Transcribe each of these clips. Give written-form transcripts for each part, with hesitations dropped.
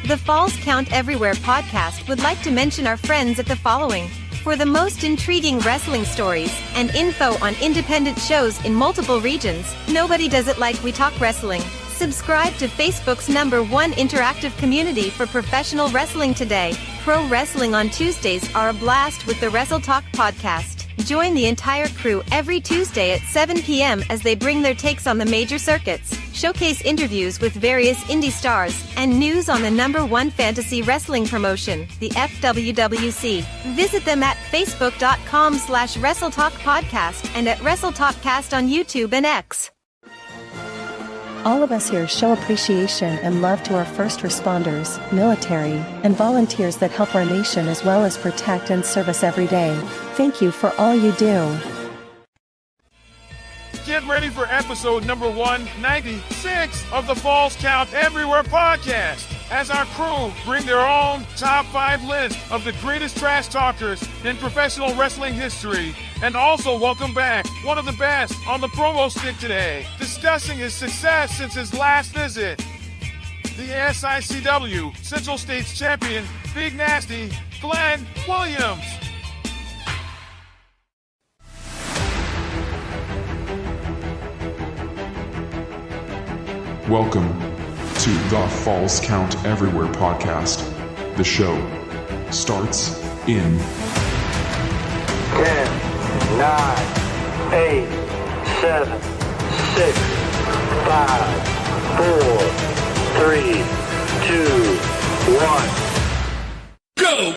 The Falls Count Everywhere podcast would like to mention our friends at the following. For the most intriguing wrestling stories and info on independent shows in multiple regions, nobody does it like We Talk Wrestling. Subscribe to Facebook's #1 interactive community for professional wrestling today. Pro wrestling on Tuesdays are a blast with the Wrestle Talk podcast. Join the entire crew every Tuesday at 7 p.m. as they bring their takes on the major circuits, showcase interviews with various indie stars, and news on the #1 fantasy wrestling promotion, the FWWC. Visit them at facebook.com/WrestleTalkPodcast and at WrestleTalkCast on YouTube and X. All of us here show appreciation and love to our first responders, military, and volunteers that help our nation as well as protect and serve us every day. Thank you for all you do. Get ready for episode number 196 of the Falls Count Everywhere podcast, as our crew bring their own top 5 list of the greatest trash talkers in professional wrestling history, and also welcome back one of the best on the promo stick today, discussing his success since his last visit, the SICW Central States Champion, Big Nasty, Glenn Williams. Welcome to the Falls Count Everywhere podcast. The show starts in 10, 9, 8, 7, 6, 5, 4, 3, 2, 1. Go!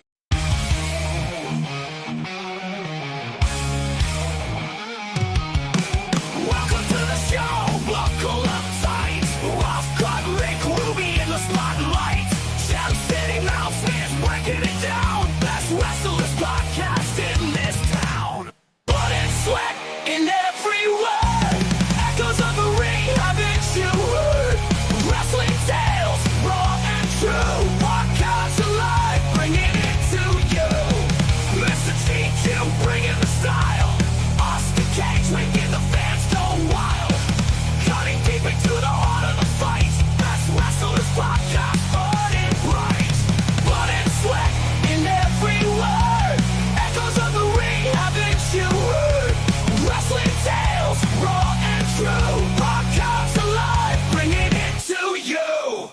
Welcome to the show. Buckle up tight. Off-cut Rick Ruby in the spotlight. Shell City Mouthfans breaking it down. Best wrestlers podcast in this town. Blood and sweat in every word. Echoes of the ring haven't you heard? Wrestling tales, raw and true. Podcasts alive, bringing it to you. Mr. G2 bringing the style. Oscar Cage making the fans go wild. Cutting deep into the heart of the fight. Best wrestlers podcast, burning bright. Blood and sweat in every word. Echoes of the ring, haven't you heard? Wrestling tales, raw and true. Podcasts alive, bringing it to you.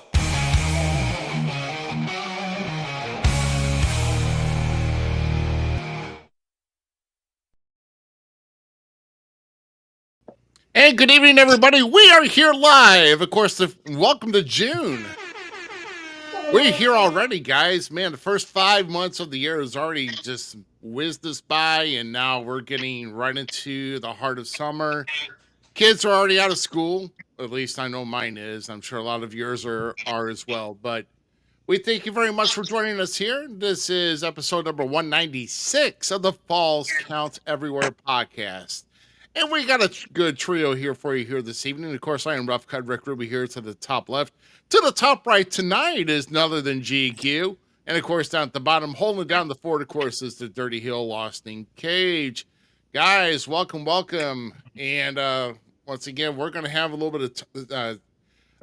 And good evening, everybody. We are here live. Of course, welcome to June. We're here already, guys. Man, the first 5 months of the year has already just whizzed us by, and now we're getting right into the heart of summer. Kids are already out of school. At least I know mine is. I'm sure a lot of yours are as well. But we thank you very much for joining us here. This is episode number 196 of the Falls Count Everywhere podcast. And we got a good trio here for you here this evening. Of course, I am Rough Cut Rick Ruby here to the top left. To the top right tonight is none other than GQ. And of course, down at the bottom, holding down the fort, of course, is the Dirty Hill Lost in Cage. Guys, welcome. And once again, we're going to have a little bit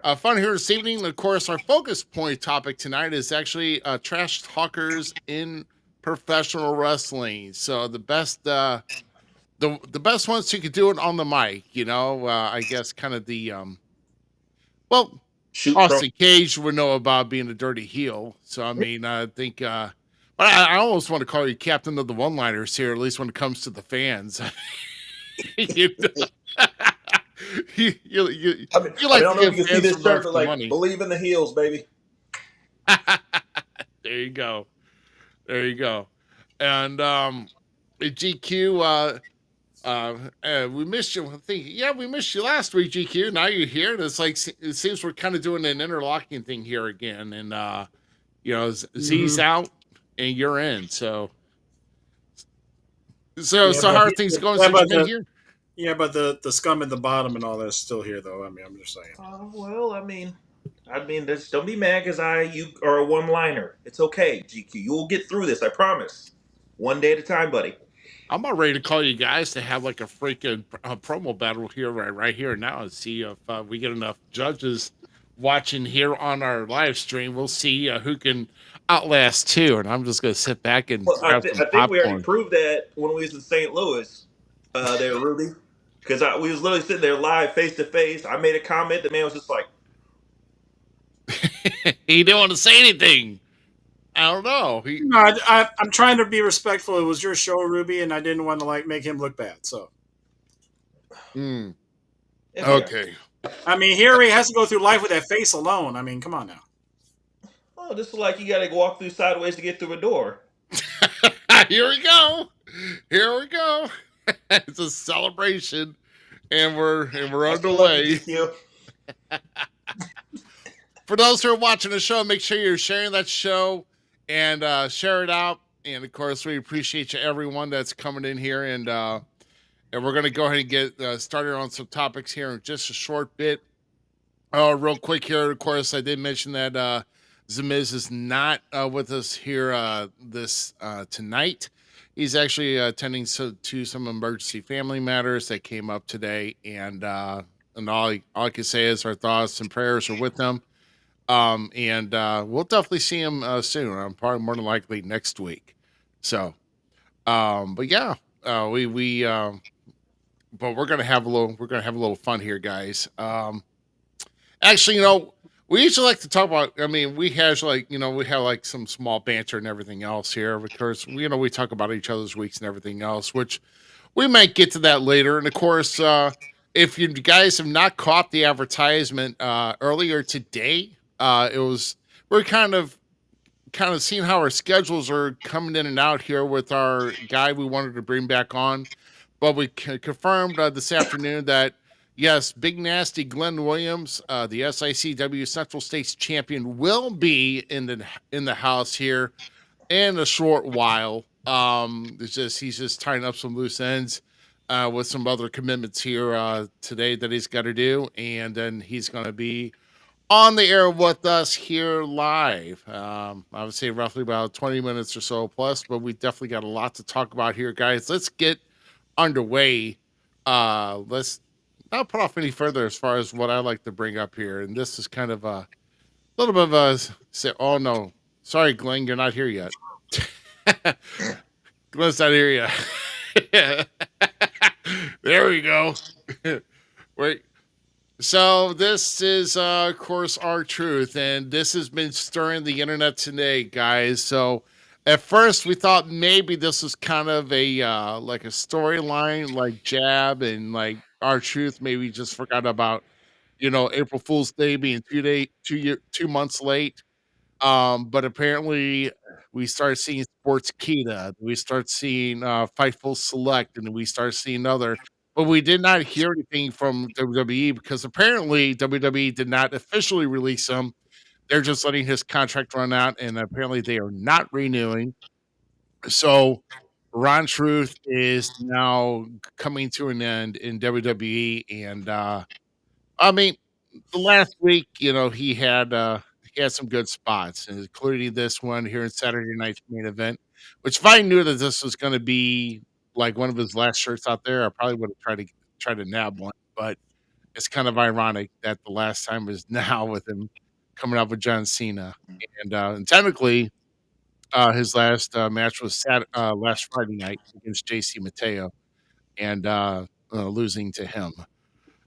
of fun here this evening. Of course, our focus point topic tonight is actually trash talkers in professional wrestling. So the best... The best ones who could do it on the mic, I guess kind of the, Austin Cage would know about being a dirty heel. So, I mean, I think, but I almost want to call you captain of the one-liners here, at least when it comes to the fans. You like I don't know if you can see this shirt, but like, believe in the heels, baby. There you go. And GQ, we missed you. We missed you last week, GQ. Now you're here, and it's like it seems we're kind of doing an interlocking thing here again. And Z's out, and you're in. So how are things going since you've been here? Yeah, but the scum at the bottom and all that's still here, though. I mean, I'm just saying. This, don't be mad because you are a one-liner. It's okay, GQ. You will get through this. I promise. One day at a time, buddy. I'm about ready to call you guys to have like a freaking promo battle here right here now and see if we get enough judges watching here on our live stream, we'll see who can outlast two. And I'm just going to sit back and Well, grab some I think we already popcorn. proved that when we was in St. Louis. There, Ruby, because we was literally sitting there live, face to face. I made a comment. The man was just like, He didn't want to say anything. I don't know. No, I'm trying to be respectful. It was your show, Ruby, and I didn't want to like make him look bad. So, Mm, "It's okay." okay. I mean, here he has to go through life with that face alone. I mean, come on now. Oh, this is like you got to walk through sideways to get through a door. Here we go. Here we go. It's a celebration, and we're I still love you, underway. GQ. For those who are watching the show, make sure you're sharing that show and share it out. And of course, we appreciate you, everyone that's coming in here. And we're going to go ahead and get started on some topics here in just a short bit. Real quick here, of course, I did mention that The Miz is not with us here this tonight. He's actually attending to some emergency family matters that came up today. And all I can say is our thoughts and prayers are with them. And we'll definitely see him soon. Probably more than likely next week. So, but yeah, but we're gonna have a little fun here, guys. Actually, we usually like to talk about. I mean, we have like some small banter and everything else here. Of course, we talk about each other's weeks and everything else, which we might get to that later. And of course, if you guys have not caught the advertisement earlier today, we're kind of seeing how our schedules are coming in and out here with our guy we wanted to bring back on, but we confirmed this afternoon that yes, Big Nasty Glenn Williams, the SICW Central States Champion, will be in the house here in a short while. He's just tying up some loose ends with some other commitments here today that he's got to do, and then he's going to be on the air with us here live. I would say roughly about 20 minutes or so plus, but we definitely got a lot to talk about here, guys. Let's get underway. Let's not put off any further as far as what I like to bring up here. And this is kind of a little bit of a say, oh no, sorry, Glenn, you're not here yet. Glenn's not here yet. There we go. Wait. So this is, of course, our truth, and this has been stirring the internet today, guys. So at first we thought maybe this was kind of a like a storyline, like Jab and like our truth. Maybe just forgot about April Fool's Day being 2 months late. But apparently we start seeing Sports Kita, we start seeing Fightful Select, and then we start seeing other. But we did not hear anything from WWE because apparently WWE did not officially release him. They're just letting his contract run out, and apparently they are not renewing. So Ron Truth is now coming to an end in WWE, and I mean, the last week, he had some good spots, including this one here in Saturday night's main event. Which, if I knew that this was going to be like one of his last shirts out there, I probably would have tried to nab one. But it's kind of ironic that the last time was now with him coming up with John Cena, and technically, his last match was last Friday night against JC Mateo, and losing to him.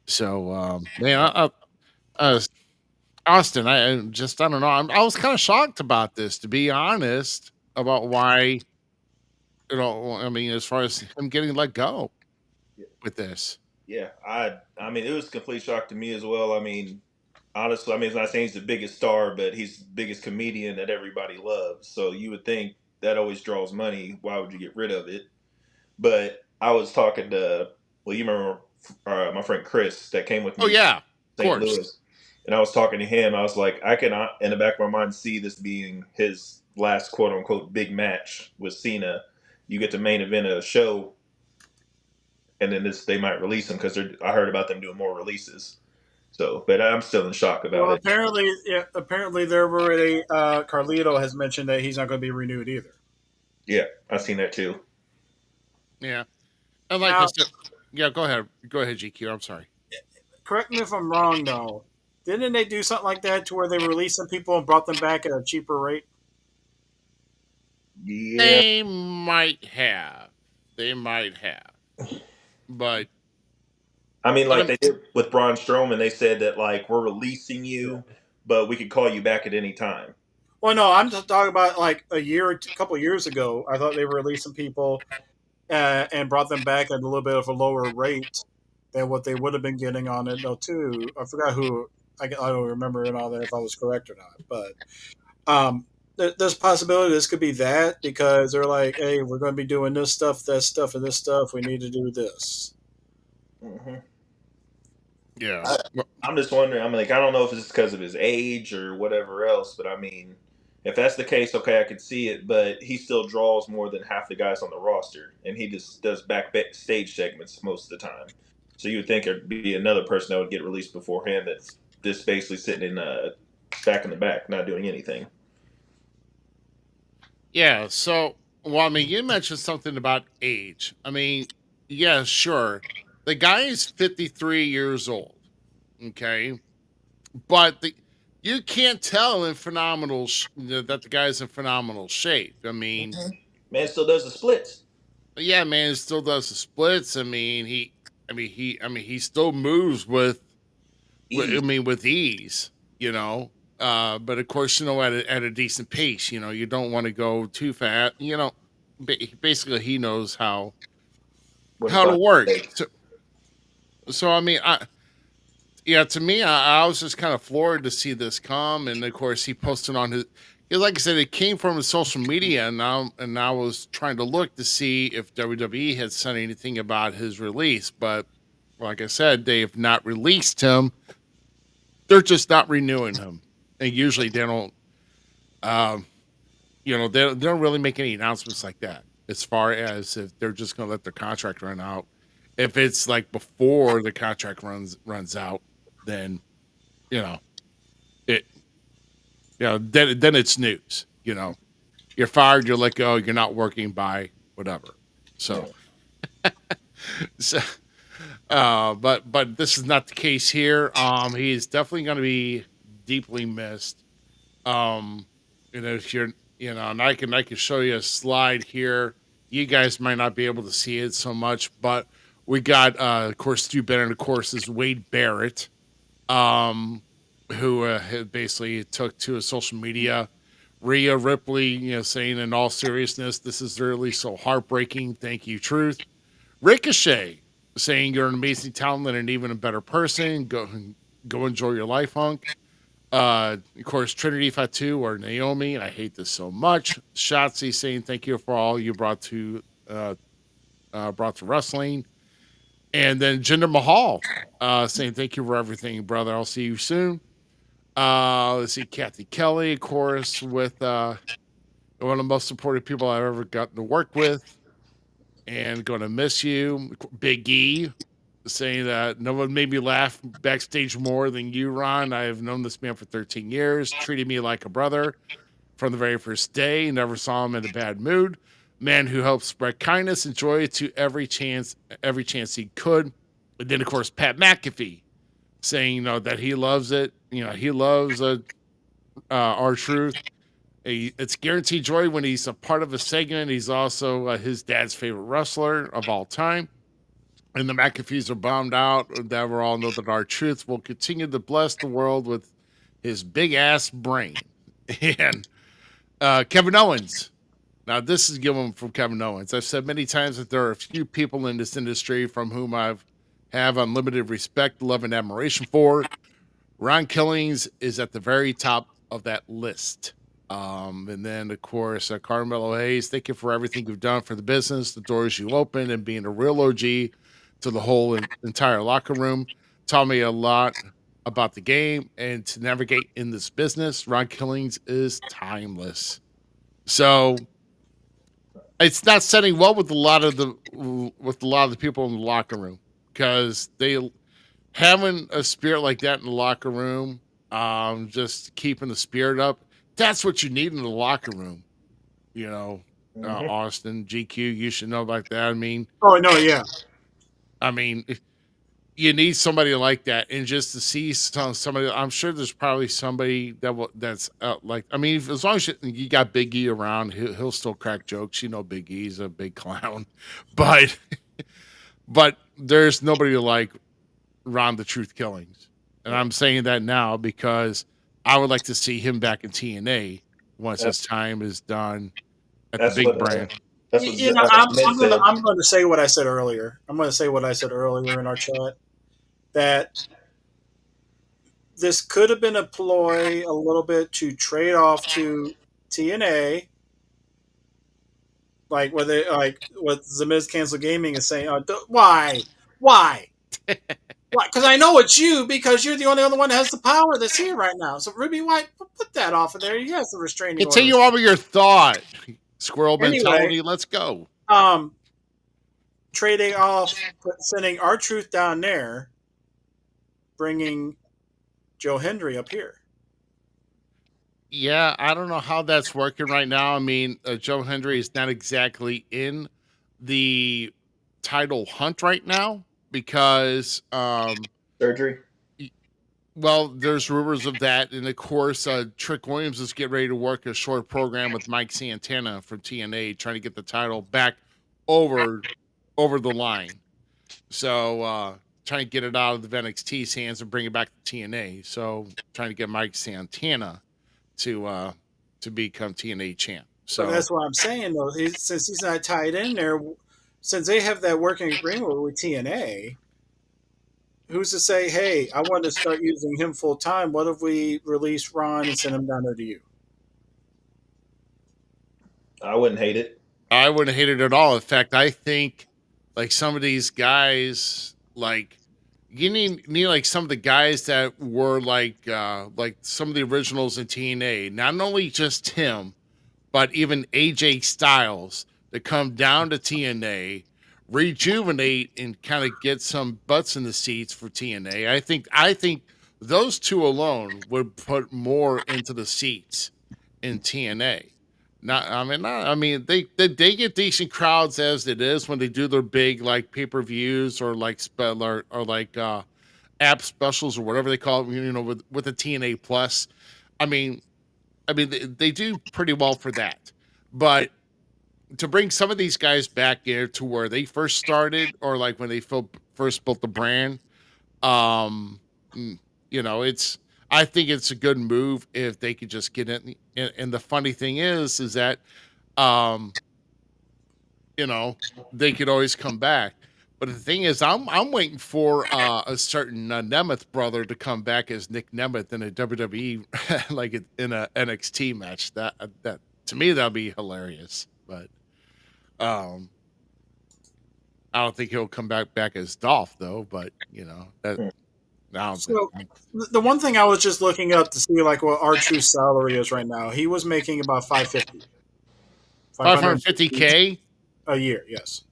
So, man, uh, Austin, I don't know. I was kind of shocked about this, to be honest, about why, I mean, as far as him getting let go with this. Yeah, I mean, it was a complete shock to me as well. I mean, honestly, I mean, it's not saying he's the biggest star, but he's the biggest comedian that everybody loves. So you would think that always draws money. Why would you get rid of it? But I was talking to, well, you remember my friend Chris that came with Oh me yeah, of to St. course. Louis, and I was talking to him. I was like, I can, in the back of my mind, see this being his last quote unquote big match with Cena. You get the main event of a show, and then they might release him because I heard about them doing more releases. So, but I'm still in shock about Well, it. apparently there were Carlito has mentioned that he's not going to be renewed either. Yeah, I've seen that too. Yeah, and like Now- I said, yeah. Go ahead, GQ. I'm sorry. Correct me if I'm wrong, though. Didn't they do something like that to where they released some people and brought them back at a cheaper rate? Yeah. They might have. They might have. But I mean, but like they did with Braun Strowman, they said that like we're releasing you, but we could call you back at any time. Well, no, I'm just talking about like a couple of years ago. I thought they were releasing people and brought them back at a little bit of a lower rate than what they would have been getting on it. No, too. I forgot who. I don't remember it all that if I was correct or not. But there's a possibility this could be that because they're like, hey, we're going to be doing this stuff, that stuff, and this stuff. We need to do this. Hmm. yeah. I'm just wondering. I'm like, I don't know if it's because of his age or whatever else, but I mean, if that's the case, okay, I could see it. But he still draws more than half the guys on the roster, and he just does backstage segments most of the time. So you would think there'd be another person that would get released beforehand that's just basically sitting in back in the back, not doing anything. Yeah, so well, I mean, you mentioned something about age. I mean, yeah, sure. The guy is 53 years old. Okay. But you can't tell in that the guy's in phenomenal shape. I mean, Man still does the splits. yeah, man, he still does the splits. He still moves Ease. with ease, you know. But of course, at a decent pace, you don't want to go too fast. Basically, he knows What it's how to like. work. So I mean, yeah, to me, I was just kind of floored to see this come, and of course, he posted on his. Like I said, it came from his social media, and I was trying to look to see if WWE had said anything about his release, but like I said, they have not released him. They're just not renewing him, and usually they don't. Um, they don't really make any announcements like that as far as if they're just going to let their contract run out. If it's like before the contract runs out, then you know it. Then it's news. You're fired. You're let go. You're not working by whatever. So, so but this is not the case here. He is definitely going to be deeply missed. Um, if you're, and I can show you a slide here. You guys might not be able to see it so much, but we got, of course, Stu Bennett, of course, is Wade Barrett, um, who had basically took to his social media. Rhea Ripley, saying in all seriousness, this is really so heartbreaking. Thank you, Truth. Ricochet saying you're an amazing talent and an even a better person. Go enjoy your life, hunk. Of course, Trinity Fatu or Naomi. I hate this so much. Shotzi saying thank you for all you brought to wrestling, and then Jinder Mahal saying thank you for everything, brother. I'll see you soon. Let's see, Kathy Kelly, of course, with one of the most supportive people I've ever gotten to work with, and going to miss you. Big E saying that no one made me laugh backstage more than you, Ron. I have known this man for 13 years, treated me like a brother from the very first day, never saw him in a bad mood. Man who helped spread kindness and joy to every chance he could. And then, of course, Pat McAfee saying, that he loves it. He loves our truth. It's guaranteed joy when he's a part of a segment. He's also his dad's favorite wrestler of all time. And the McAfees are bummed out that we all know that our truth will continue to bless the world with his big ass brain. And Kevin Owens. Now, this is given from Kevin Owens. I've said many times that there are a few people in this industry from whom have unlimited respect, love, and admiration for. Ron Killings is at the very top of that list. And then, of course, Carmelo Hayes, thank you for everything you've done for the business, the doors you opened, and being a real OG to the whole entire locker room. Taught me a lot about the game and to navigate in this business. Ron Killings is timeless. So it's not setting well with a lot of the people in the locker room because they having a spirit like that in the locker room, just keeping the spirit up. That's what you need in the locker room. Austin, GQ, you should know about that. I mean, Oh no, yeah. I mean, you need somebody like that, and just to see somebody. I'm sure there's probably somebody that's like. I mean, as long as you got Big E around, he'll still crack jokes. You know, Big E's a big clown, but there's nobody like Ron the Truth Killings, and I'm saying that now because I would like to see him back in TNA once his time is done at the big brand. That's what I'm Miz said. going to say what I said earlier. I'm going to say what I said earlier in our chat, that this could have been a ploy a little bit to trade off to TNA, like what the Miz Cancel Gaming is saying. Why? Because I know it's you, because you're the only other one that has the power that's here right now. So Ruby White, put that off of there. You have the restraining order. Continue over your thought. Squirrel mentality. Anyway, Let's go. Trading off, sending R-Truth down there, bringing Joe Hendry up here. Yeah, I don't know how that's working right now. I mean, Joe Hendry is not exactly in the title hunt right now because surgery. Well, there's rumors of that, and of course, Trick Williams is getting ready to work a short program with Mike Santana from TNA, trying to get the title back over the line. So, trying to get it out of the NXT's hands and bring it back to TNA. So, trying to get Mike Santana to become TNA champ. So that's what I'm saying, though. Since he's not tied in there, since they have that working agreement with TNA, who's to say, hey, I want to start using him full time? What if we release Ron and send him down there to you? I wouldn't hate it. I wouldn't hate it at all. In fact, I think like some of these guys, like you need like some of the guys that were like some of the originals in TNA, not only just him, but even AJ Styles, to come down to TNA, rejuvenate, and kind of get some butts in the seats for TNA. I think those two alone would put more into the seats in TNA. They get decent crowds as it is when they do their big like pay-per-views or like app specials or whatever they call it, you know, with the TNA Plus. I mean they do pretty well for that. But to bring some of these guys back here to where they first started, or like when they first built the brand, you know, I think it's a good move if they could just get in. And the funny thing is that, you know, they could always come back. But the thing is, I'm waiting for a certain Nemeth brother to come back as Nick Nemeth in a WWE, like in a NXT match. That to me that'd be hilarious. But I don't think he'll come back as Dolph though. But you know that. The one thing I was just looking up to see like what R-Truth's salary is right now. He was making about $550K a year. Yes,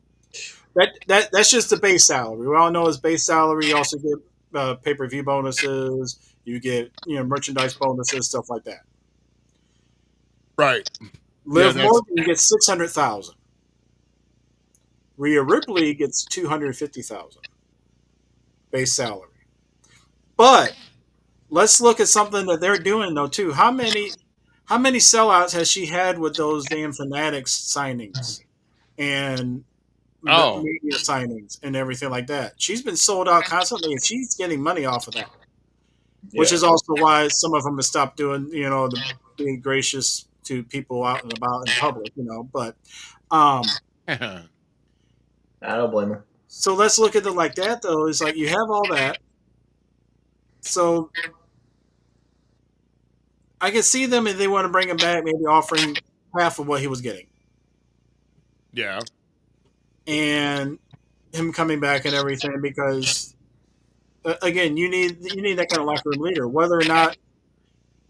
that's just the base salary. We all know his base salary. You also get pay-per-view bonuses. You get merchandise bonuses, stuff like that. Right. Liv Morgan gets $600,000. Rhea Ripley gets $250,000 base salary. But let's look at something that they're doing though too. How many sellouts has she had with those damn Fanatics signings and media signings and everything like that? She's been sold out constantly, and she's getting money off of that. Yeah. Which is also why some of them have stopped doing, being gracious to people out and about in public, But I don't blame her. So let's look at it like that though. It's like you have all that. So I can see them if they want to bring him back, maybe offering half of what he was getting. Yeah. And him coming back and everything, because again, you need that kind of locker room leader. Whether or not,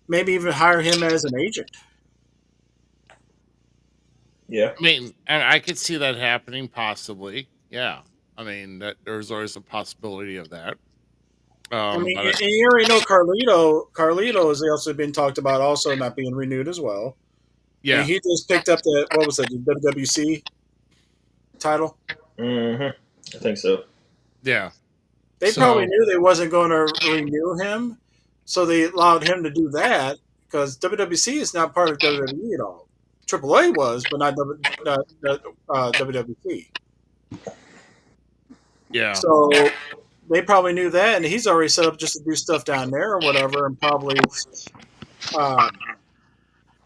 maybe even hire him as an agent. Yeah. I mean, I could see that happening possibly. Yeah. I mean, that there's always a possibility of that. And you already know Carlito has also been talked about also not being renewed as well. Yeah. And he just picked up the WWC title. Mm-hmm. I think so. Yeah. They probably So knew they wasn't going to renew him, so they allowed him to do that because WWC is not part of WWE at all. AAA was, but not WWC. yeah, So they probably knew that, and he's already set up just to do stuff down there or whatever, and probably um,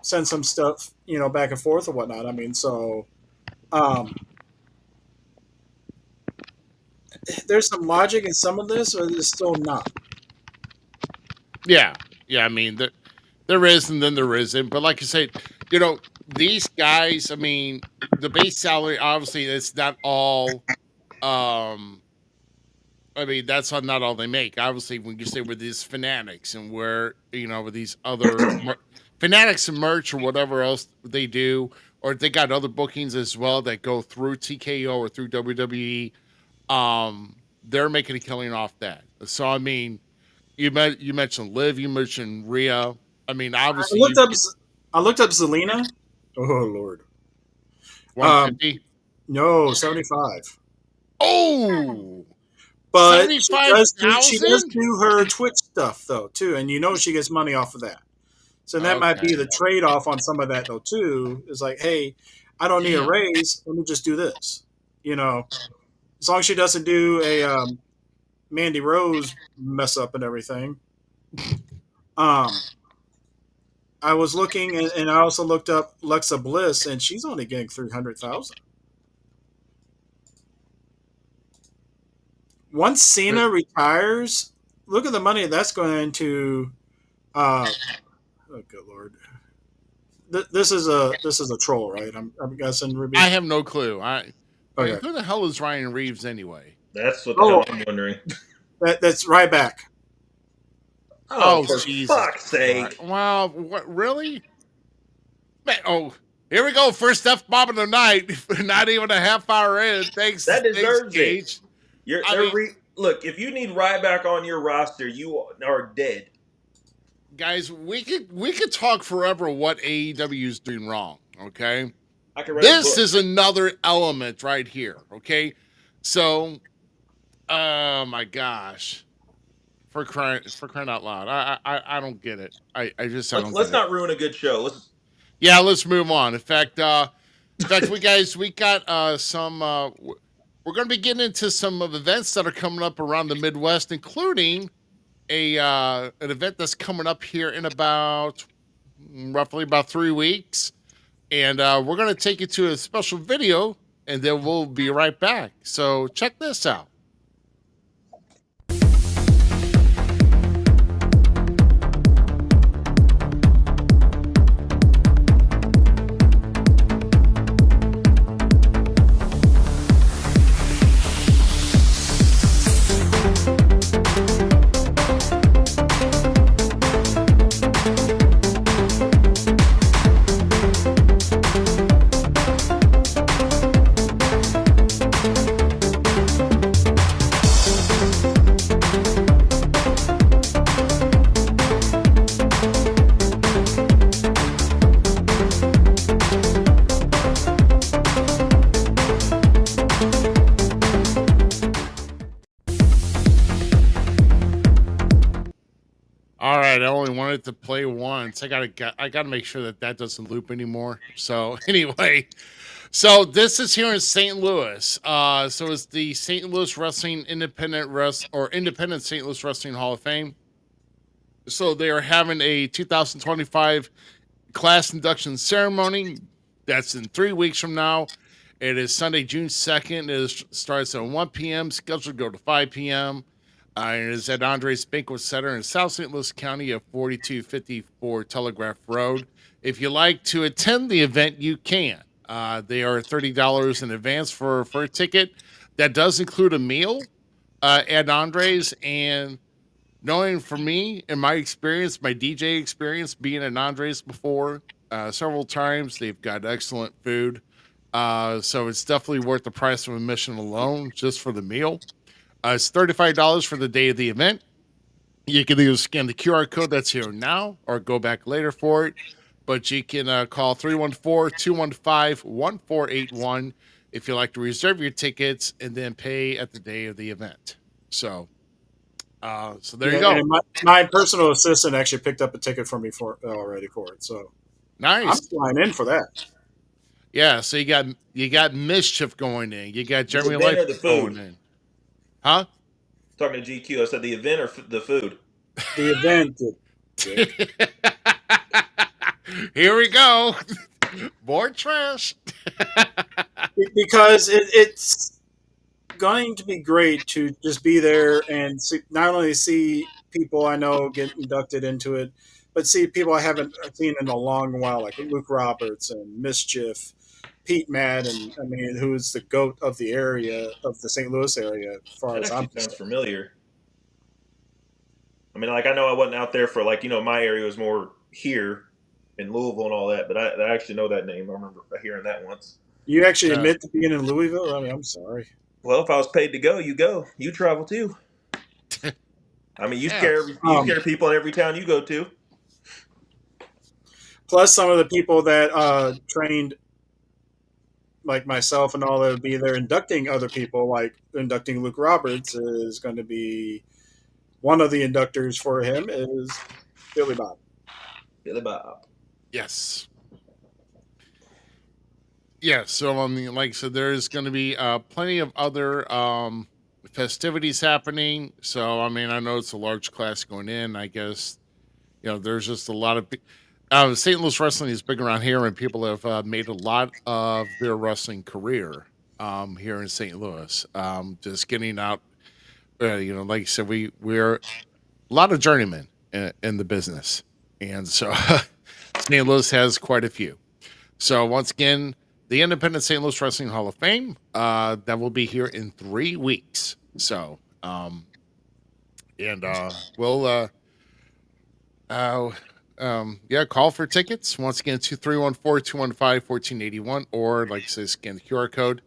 send some stuff, back and forth or whatnot. I mean, so um, there's some logic in some of this, or there's still not. yeah, yeah. I mean, there is, and then there isn't. But like I said, these guys. I mean, the base salary obviously it's not all. I mean, that's not all they make. Obviously, when you say with these fanatics and where with these other fanatics and merch or whatever else they do, or they got other bookings as well that go through TKO or through WWE. They're making a killing off that. So I mean, you mentioned Liv, you mentioned Rhea. I mean, I obviously looked up. I looked up Zelina. Oh Lord. 150. No, 75. Oh, But she does 75,000. do her Twitch stuff though too, and she gets money off of that. So that might be Okay. the trade off on some of that though too. Is like, hey, I don't need a Damn. raise. Let me just do this. As long as she doesn't do a Mandy Rose mess up and everything. I was looking, and I also looked up Alexa Bliss, and she's only getting 300,000. Once Cena retires, look at the money that's going into. Oh, good lord! This is a troll, right? I'm guessing, Ruby. I have no clue. I mean, Okay. who the hell is Ryan Reeves anyway? That's what the Oh, hell I'm wondering. that's right back. Oh, Oh, for Jesus fuck's Christ. sake. Wow, what, really? Man, oh, here we go. First F bomb of the night. Not even a half hour in. Thanks, That deserves it. Gage. Look, if you need Ryback on your roster, you are dead. Guys, we could talk forever what AEW is doing wrong, okay? I could write a This book. is another element right here, okay? So, oh my gosh. For crying out loud. I don't get it. I don't get Let's it. not ruin a good show. Let's move on. In fact, we got some. We're going to be getting into some of events that are coming up around the Midwest, including an event that's coming up here in roughly about 3 weeks, and we're going to take you to a special video, and then we'll be right back. So check this out. All right, I only wanted to play once. I gotta make sure that doesn't loop anymore. So anyway, so this is here in St. Louis. So it's the St. Louis Wrestling Independent St. Louis Wrestling Hall of Fame. So they are having a 2025 class induction ceremony. That's in 3 weeks from now. It is Sunday, June 2nd. Starts at 1 p.m. Scheduled to go to 5 p.m. It is at Andres Banquet Center in South St. Louis County at 4254 Telegraph Road. If you like to attend the event, you can. They are $30 in advance for a ticket. That does include a meal at Andres. And knowing for me, in my experience, my DJ experience, being at Andres before several times, they've got excellent food. So it's definitely worth the price of admission alone just for the meal. It's $35 for the day of the event. You can either scan the QR code that's here now or go back later for it. But you can call 314-215-1481 if you'd like to reserve your tickets and then pay at the day of the event. So So there you go. And my personal assistant actually picked up a ticket for me already for it. So I'm Nice. flying in for that. Yeah, so you got mischief going in. You got The Jeremy event or Light the going food? in. Huh? Talking to GQ, I said the event or the food? The event, Dick. Here we go. More trash. Because it's going to be great to just be there and not only see people I know get inducted into it, but see people I haven't seen in a long while, like Luke Roberts and Mischief, Pete Madden. I mean, who's the goat of the area, of the St. Louis area, as far That as I'm actually sounds concerned. familiar. I mean, like I know I wasn't out there for like my area was more here in Louisville and all that, but I actually know that name. I remember hearing that once. You actually Uh, admit to being in Louisville? I mean, I'm sorry. Well, if I was paid to go, you go. You travel too. I mean, yes. you carry people in every town you go to. Plus, some of the people that trained, like myself and all that, would be there inducting other people, like inducting Luke Roberts is going to be one of the inductors for him is Billy Bob. Billy Bob. Yes. Yeah, so I mean, like I said, there's going to be plenty of other festivities happening. So I mean, I know it's a large class going in. I guess there's just a lot of St. Louis wrestling is big around here, and people have made a lot of their wrestling career here in St. Louis. Just getting out, like I said, we're a lot of journeymen in the business, and so St. Louis has quite a few. So once again, the Independent St. Louis Wrestling Hall of Fame that will be here in 3 weeks. So, we'll call for tickets. Once again, 2314-215-1481, or like I said, scan the QR code,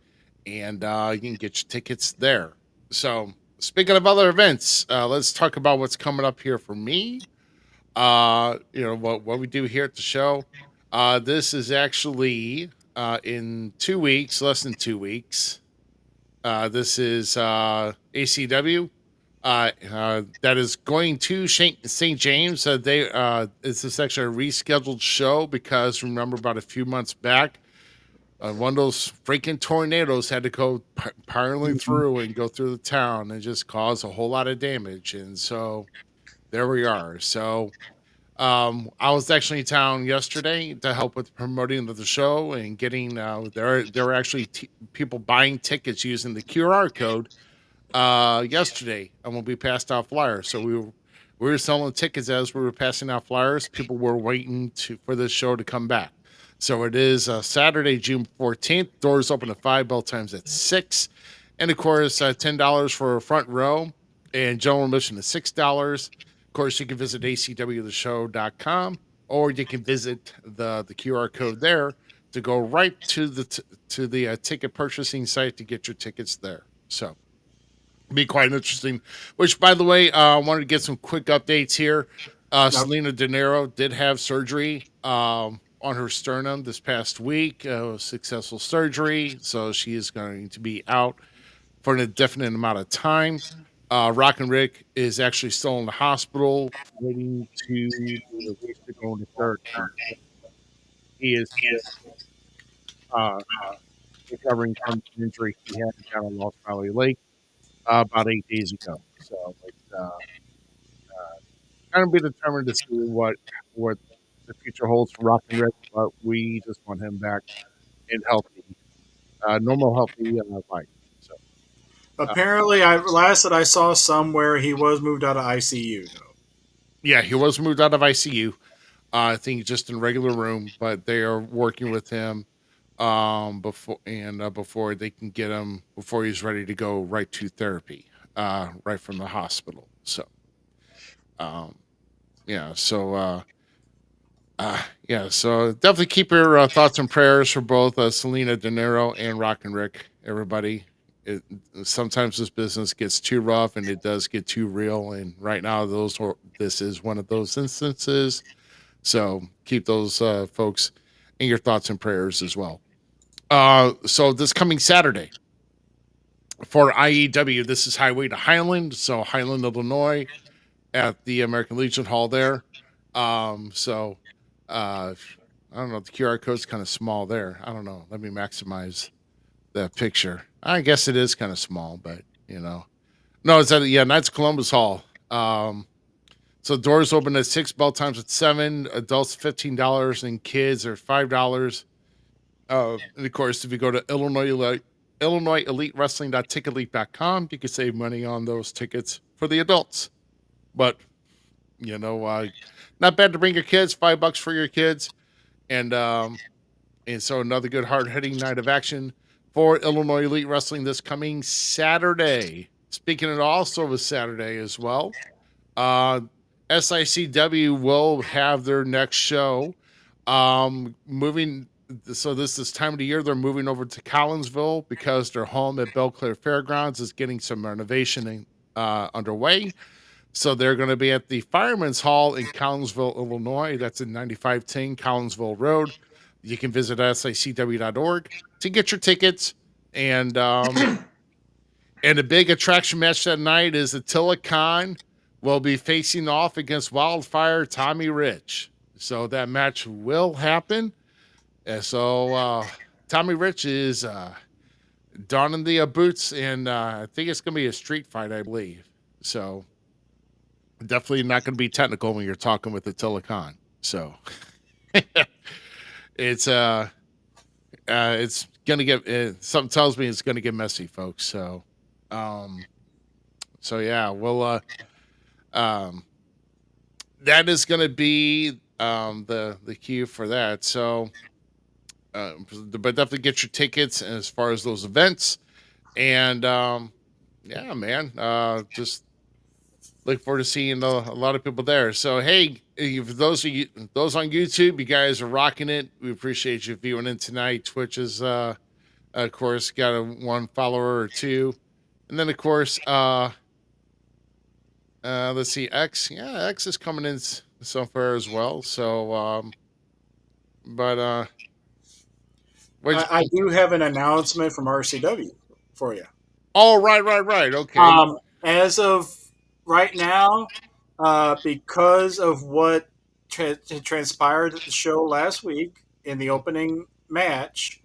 and you can get your tickets there. So, speaking of other events, let's talk about what's coming up here for me. What we do here at the show. This is actually in 2 weeks, less than 2 weeks. This is ACW. That is going to St. James. This is actually a rescheduled show because remember about a few months back, one of those freaking tornadoes had to go piling through and go through the town and just cause a whole lot of damage. And so there we are. So I was actually in town yesterday to help with promoting of the show and getting there were actually people buying tickets using the QR code yesterday, and we passed out flyers. So we were selling tickets as we were passing out flyers. People were waiting for this show to come back. So it is Saturday, June 14th. Doors open at 5, bell times at 6. And of course, $10 for a front row, and general admission is $6. Of course, you can visit acwtheshow.com, or you can visit the QR code there to go right to the ticket purchasing site to get your tickets there. So be quite interesting. Which, by the way, I wanted to get some quick updates here. Selena De Niro did have surgery on her sternum this past week. Successful surgery, so she is going to be out for an indefinite amount of time. Rock and Rick is actually still in the hospital, waiting to go into therapy. He is recovering from the injury he had down in Lost Valley Lake about 8 days ago. So it's going to be determined to see what the future holds for Rock and Rick, but we just want him back in healthy, normal, healthy life. So Apparently, last that I saw somewhere, he was moved out of ICU. Though. yeah, he was moved out of ICU. I think just in regular room, but they are working with him before they can get him before he's ready to go right to therapy, right from the hospital. So, so definitely keep your thoughts and prayers for both Selena De Niro and Rock and Rick. Everybody, sometimes this business gets too rough and it does get too real, and right now this is one of those instances. So keep those folks in your thoughts and prayers as well. So this coming Saturday, for IEW, this is Highway to Highland, so Highland, Illinois, at the American Legion Hall there. So I don't know, the QR code's kind of small there. I don't know. Let me maximize that picture. I guess it is kind of small, but no, it's at Knights of Columbus Hall. So doors open at 6, bell times at 7, adults $15, and kids are $5. And of course, if you go to Illinois Elite Wrestling.ticketelite.com, you can save money on those tickets for the adults. But not bad to bring your kids. $5 for your kids, and so another good hard hitting night of action for Illinois Elite Wrestling this coming Saturday. Speaking of also a Saturday as well, SICW will have their next show. Moving. So this time of the year, they're moving over to Collinsville because their home at Belle Claire Fairgrounds is getting some renovation underway. So they're going to be at the Fireman's Hall in Collinsville, Illinois. That's in 9510 Collinsville Road. You can visit SICW.org to get your tickets. And a big attraction match that night is Attila Khan will be facing off against Wildfire Tommy Rich. So that match will happen. And so Tommy Rich is donning the boots, and I think it's going to be a street fight, I believe. So definitely not going to be technical when you're talking with Attila Khan. So it's going to get something tells me it's going to get messy, folks. So yeah, we'll that is going to be the cue for that. So. But definitely get your tickets as far as those events, and yeah, man, just look forward to seeing a lot of people there. So hey, if those on YouTube, you guys are rocking it. We appreciate you viewing in tonight. Twitch is of course got one follower or two, and then of course let's see, X is coming in so far as well. So but I do have an announcement from RCW for you. Oh, right. Okay. As of right now, because of what transpired at the show last week in the opening match,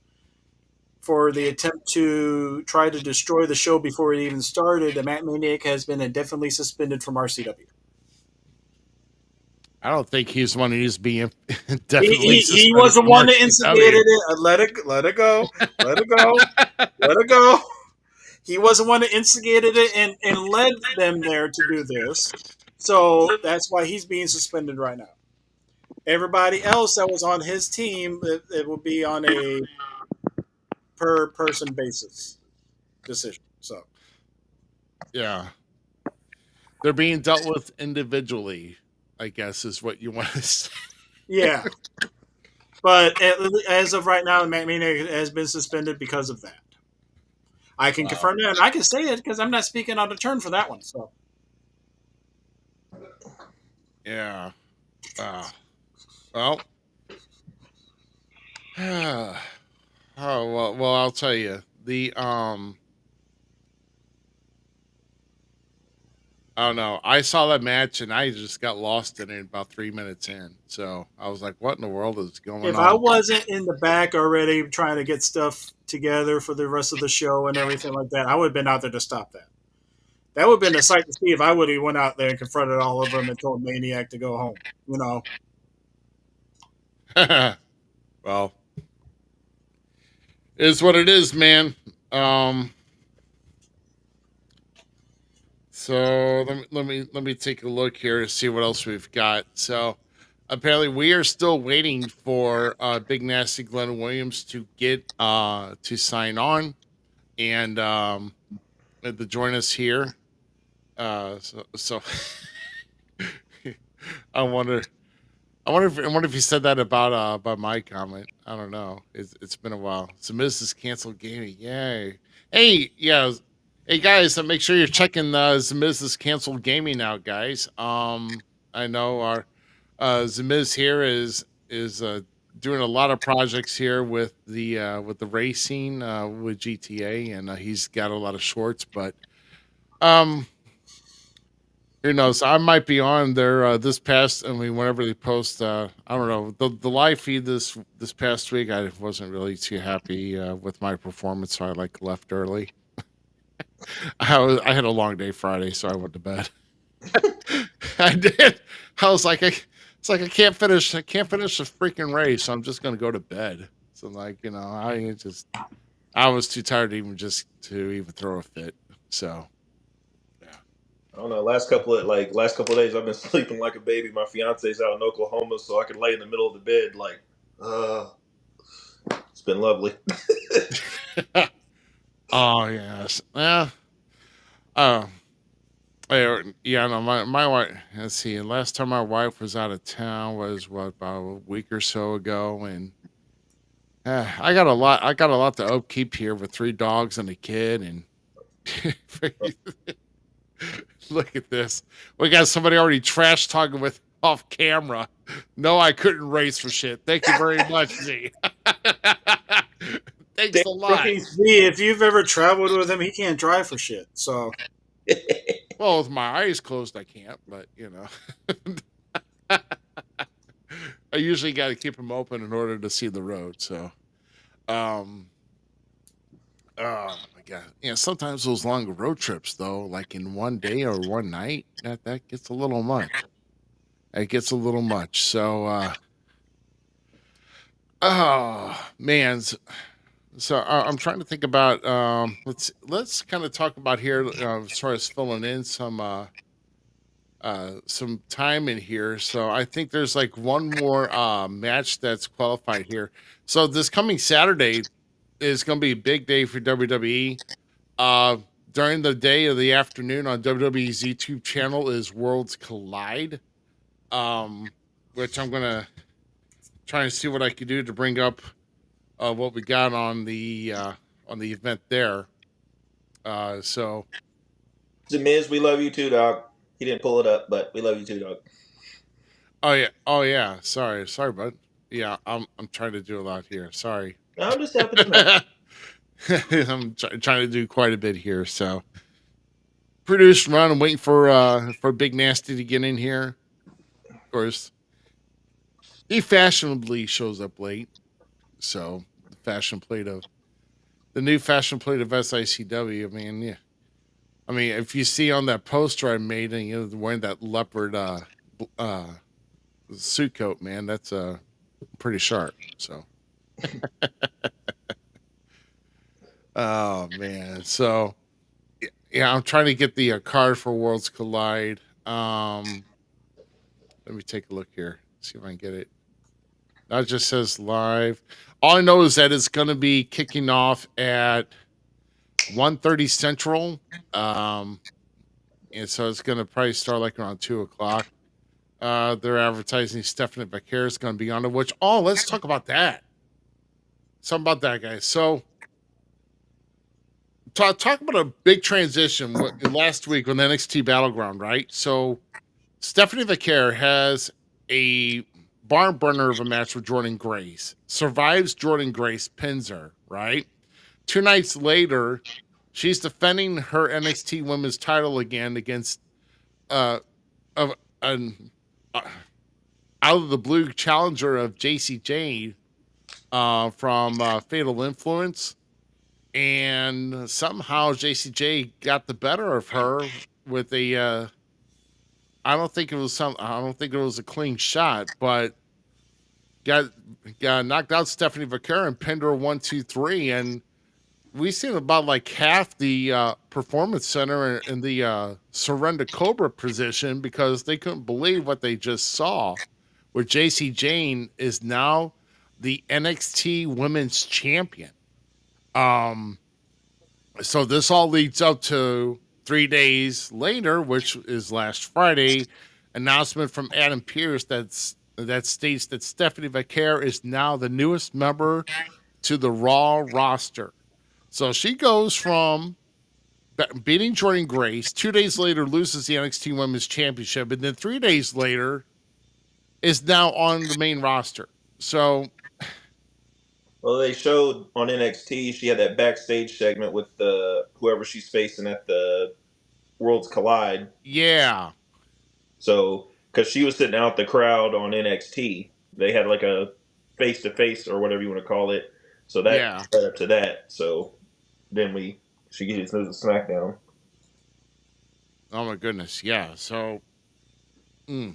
for the attempt to try to destroy the show before it even started, the Matt Maniac has been indefinitely suspended from RCW. I don't think he's the one who's being definitely. He was the one that instigated it. Let it go. Let it go. He was the one that instigated it and led them there to do this. So that's why he's being suspended right now. Everybody else that was on his team, it will be on a per person basis decision. So yeah, they're being dealt with individually, I guess is what you want to say. Yeah. But as of right now, Matt Maniac has been suspended because of that. I can confirm that, and I can say it because I'm not speaking out of turn for that one. So, yeah. Well. Well, I'll tell you the I don't know. I saw that match and I just got lost in it about 3 minutes in. So I was like, "What in the world is going on?" If I wasn't in the back already trying to get stuff together for the rest of the show and everything like that, I would have been out there to stop that. That would have been a sight to see if I would have went out there and confronted all of them and told Maniac to go home. Well, it is what it is, man. So let me take a look here to see what else we've got. So apparently we are still waiting for Big Nasty Glenn Williams to get to sign on and to join us here. So I wonder if he said that about my comment. I don't know. It's been a while. So Mrs. Cancel Gaming. Yay. Hey, yeah. Hey guys, make sure you're checking Zmiz's Cancel Gaming out, guys. I know our Zmiz here is doing a lot of projects here with the racing with GTA, and he's got a lot of shorts. But um, who knows? I might be on there this past. I mean, whenever they post, I don't know the live feed this past week. I wasn't really too happy with my performance, so I like left early. I had a long day Friday, so I went to bed. I did. I was like, it's like I can't finish. I can't finish the freaking race. So I'm just gonna go to bed. So like, I was too tired to even throw a fit. So yeah. I don't know. Last couple of days, I've been sleeping like a baby. My fiance's out in Oklahoma, so I can lay in the middle of the bed. It's been lovely. Oh yes. Yeah. Uh, yeah. No, my wife. Let's see. Last time my wife was out of town was what, about a week or so ago, and I got a lot. I got a lot to upkeep here with 3 dogs and a kid, and look at this. We got somebody already trash talking with off camera. No, I couldn't race for shit. Thank you very much, Z. Thanks a lot. See, if you've ever traveled with him, he can't drive for shit. So, Well, with my eyes closed, I can't. But I usually got to keep them open in order to see the road. So, um, oh my god, sometimes those long road trips, though, like in one day or one night, that gets a little much. It gets a little much. So, oh man. So I'm trying to think about. Let's kind of talk about here as far as filling in some time in here. So I think there's like one more match that's qualified here. So this coming Saturday is going to be a big day for WWE. During the day of the afternoon on WWE's YouTube channel is Worlds Collide, which I'm gonna try and see what I can do to bring up what we got on the event there. So The Miz, we love you too, dog. He didn't pull it up, but we love you too, dog. oh yeah, sorry, bud. Yeah, I'm trying to do a lot here. Sorry. No, I'm just helping him out. I'm trying to do quite a bit here. So produce run. I'm waiting for Big Nasty to get in here. Of course, he fashionably shows up late. So the new fashion plate of SICW. I mean, yeah. I mean, if you see on that poster I made, and wearing that leopard suit coat, man, that's pretty sharp. So, oh man, so yeah, I'm trying to get the card for Worlds Collide. Let me take a look here, see if I can get it. That just says live. All I know is that it's going to be kicking off at 1:30 Central. And so it's going to probably start like around 2:00. They're advertising Stephanie Vaquer is going to be on it, which, let's talk about that. Something about that, guys. So, talk about a big transition last week on the NXT Battleground, right? So, Stephanie Vaquer has a barn burner of a match with Jordan Grace, survives Jordan Grace, pins her, right? 2 nights later, she's defending her NXT Women's title again against an out of the blue challenger of JC Jane from Fatal Influence, and somehow JCJ got the better of her with a. I don't think it was a clean shot, but got knocked out Stephanie Vaquer and pinned her 1, 2, 3, and we seen about like half the performance center in the Surrender Cobra position because they couldn't believe what they just saw. Where JC Jane is now the NXT Women's Champion. So this all leads up to 3 days later, which is last Friday, announcement from Adam Pearce that states that Stephanie Vaquer is now the newest member to the Raw roster. So she goes from beating Jordan Grace, 2 days later loses the NXT Women's Championship, and then 3 days later is now on the main roster. So Well, they showed on NXT she had that backstage segment with the whoever she's facing at the Worlds Collide. Yeah, So, because she was sitting out the crowd on NXT, they had like a face to face or whatever you want to call it. So that yeah. led up to that. So then she gets moved to SmackDown. Oh my goodness, yeah. So, I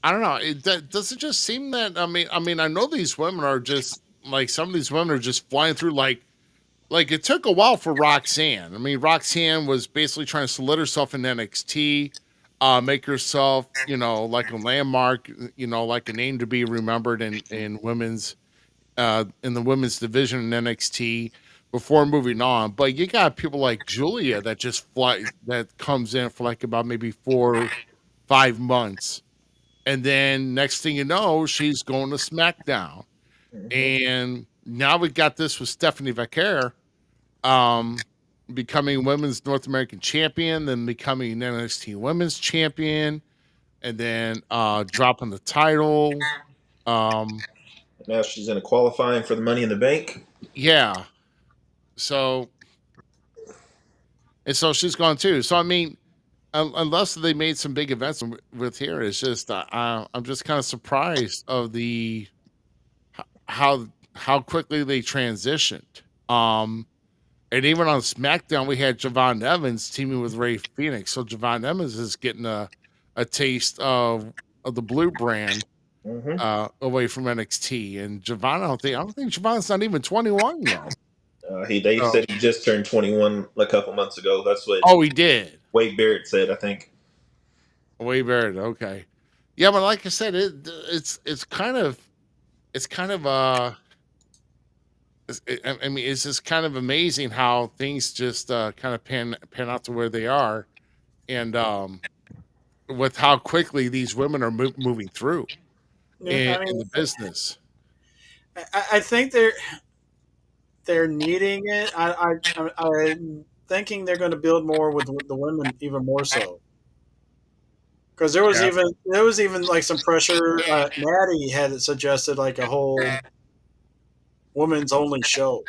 don't know. Does it just seem that I know these women are just like some of these women are just flying through like it took a while for Roxanne. I mean, Roxanne was basically trying to solidify herself in NXT, make herself, like a landmark, like a name to be remembered in women's in the women's division in NXT before moving on. But you got people like Julia that just that comes in for like about maybe 4-5 months. And then next thing you know, she's going to SmackDown. And now we got this with Stephanie Vaquer, um, becoming women's North American champion, then becoming NXT women's champion, and then dropping the title. Um, Now she's in a qualifying for the Money in the Bank. yeah. So and so she's gone too. So I mean, unless they made some big events with here, it's just I'm just kind of surprised of the how how quickly they transitioned. Um, and even on SmackDown, we had Javon Evans teaming with Ray Phoenix. So Javon Evans is getting a taste of the blue brand Mm-hmm. away from NXT. And Javon, I don't think Javon's not even 21 yet. They So, said he just turned 21 a couple months ago. That's what oh, he did. Wade Barrett said, I think. Way better. Okay. Yeah, but like I said, it's kind of I mean, it's just kind of amazing how things just kind of pan out to where they are, and with how quickly these women are moving through Yeah, I in mean, the business. I think they're needing it. I'm thinking they're going to build more with the women, even more so. Because Yeah, there was even like some pressure. Natty had suggested like a whole women's only show.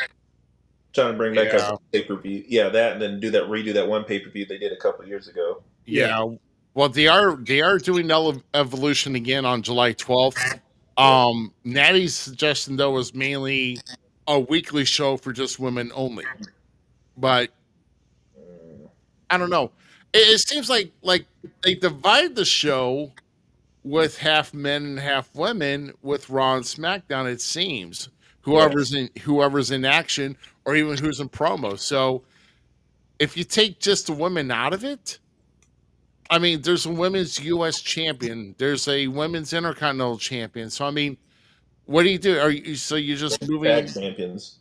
Trying to bring back up yeah, pay per view. Yeah, that and then redo that one pay per view they did a couple years ago. Yeah, yeah. Well, they are doing Evolution again on July 12th. Yeah. Natty's suggestion though was mainly a weekly show for just women only, but I don't know. It seems like they divide the show with half men and half women with Raw and SmackDown. It seems Yeah. whoever's in action or even who's in promo. So if you take just the women out of it, I mean, there's a women's U.S. champion, there's a women's Intercontinental champion. So I mean, what do you do? Are you so you're just Tag moving champions.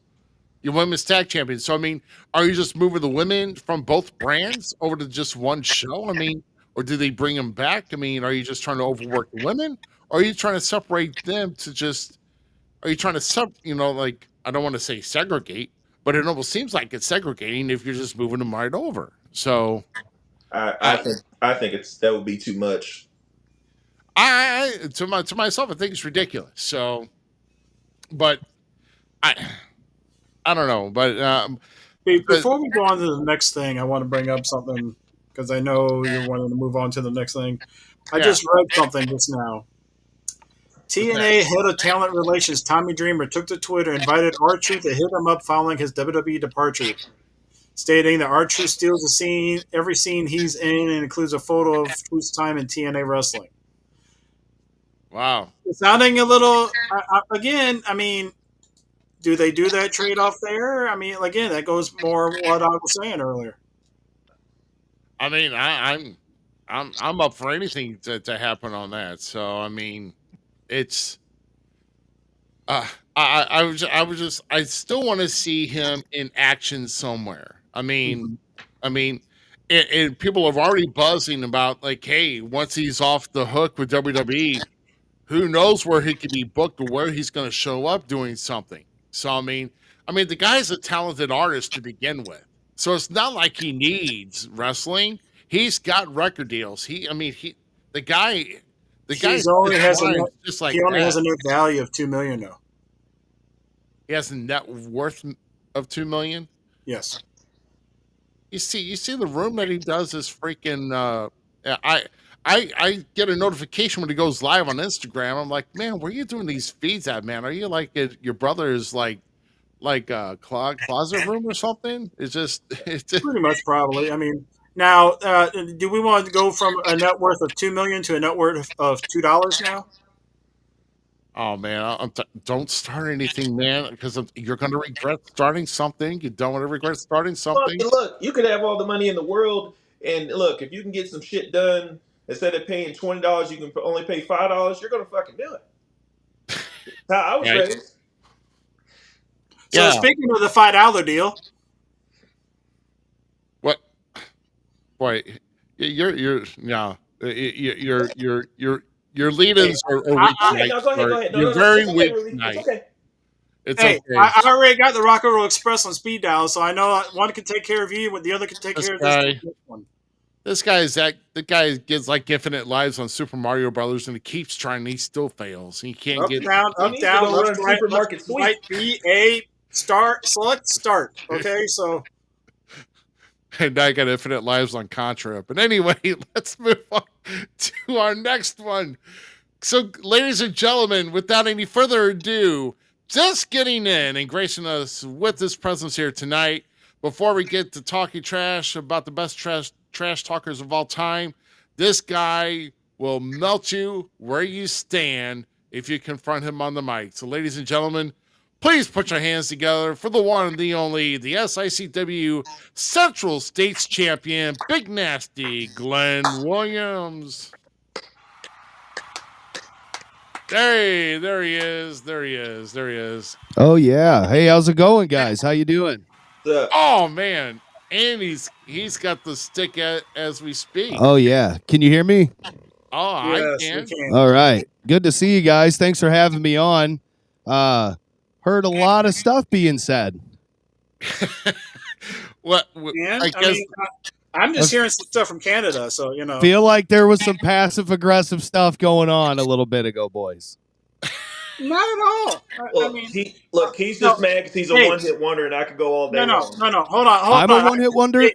your women's tag champion? So I mean, are you just moving the women from both brands over to just one show? I mean, or do they bring them back? I mean, are you just trying to overwork the women? Or are you trying to separate them to just? Are you trying to like I don't want to say segregate, but it almost seems like it's segregating if you're just moving them right over. So I I, think that would be too much. to myself, I think it's ridiculous. So, but I I don't know, but Before we go on to the next thing, I want to bring up something because I know you're wanting to move on to the next thing. I yeah, just read something just now. TNA head of talent relations Tommy Dreamer took to Twitter and invited R-Truth to hit him up following his WWE departure, stating that R-Truth steals every scene he's in and includes a photo of Truth's time in TNA wrestling. wow. It's sounding a little, again, I mean, do they do that trade-off there? I mean, again, that goes more what I was saying earlier. I mean, I'm up for anything to happen on that. So I mean, it's I still want to see him in action somewhere. I mean, and people are already buzzing about like, hey, once he's off the hook with WWE, who knows where he could be booked or where he's going to show up doing something. So I mean, the guy's a talented artist to begin with, so it's not like he needs wrestling. He's got record deals. The guy, the guy's He only has a flying net, just like he only that. has a net value of $2 million though. he has a net worth of $2 million. Yes. You see the room that he does is freaking. I get a notification when he goes live on Instagram. I'm like, man, where are you doing these feeds at, man? Are you like at your brother's like a closet room or something? It's just Pretty much, probably. I mean, now, do we want to go from a net worth of $2 million to a net worth of $2 now? oh man, don't start anything, man, because you're gonna regret starting something. You don't want to regret starting something. Look, you could have all the money in the world, and look, if you can get some shit done instead of paying $20, you can only pay $5. You're gonna fucking do it. That's how I was Right. raised. So Yeah. speaking of the $5 deal, What? Boy, you're yeah. Your lead-ins are weak tonight. No, go ahead. You're No, very it's okay, weak Ruby. tonight. It's okay. It's hey, okay. I already got the Rock and Roll Express on speed dial, so I know one can take care of you, and the other can take This care of guy- this one. This guy is that the guy gets like infinite lives on Super Mario Brothers, and he keeps trying, and he still fails. He can't Up, get. down, He up, needs down, to go left, run right, Supermarket left, Sweep. right, B, A, start, select, start. Okay, so And I got infinite lives on Contra. But anyway, let's move on to our next one. So, ladies and gentlemen, without any further ado, just getting in and gracing us with his presence here tonight, before we get to talking trash about the best trash talkers of all time, this guy will melt you where you stand if you confront him on the mic. So, ladies and gentlemen, please put your hands together for the one and the only, the SICW Central States Champion, Big Nasty Glenn Williams. Hey, there he is. Oh yeah. Hey, how's it going, guys? How you doing? Oh man, and he's got the stick as we speak. Oh yeah. Can you hear me? Oh, yes, I we can. can. All right. Good to see you guys. Thanks for having me on. Heard a lot of stuff being said. What? And I I guess mean, I'm just hearing some stuff from Canada, so you know. Feel like there was some passive aggressive stuff going on a little bit ago, boys. Not at all. Well, I mean, he's just mad because he's a one-hit wonder, and I could go all day long. no. Hold on. I'm a one-hit wonder. Hey,